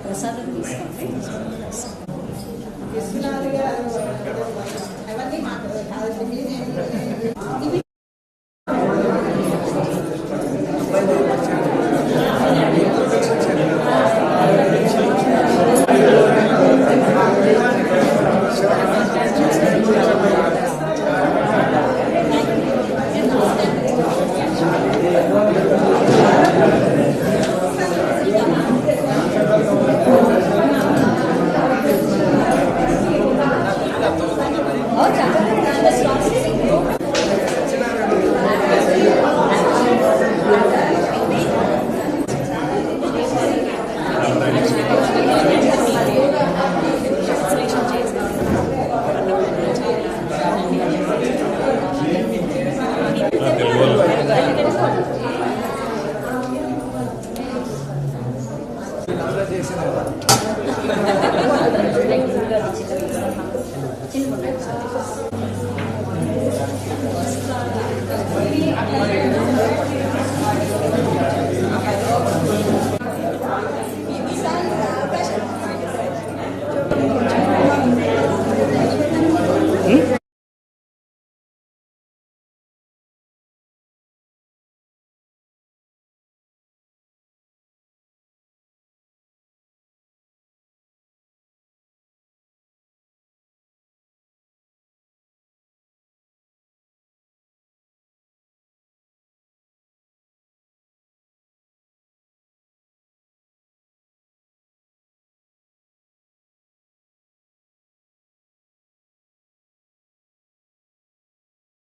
ప్రసాదం తీసుకోండి. Thank you.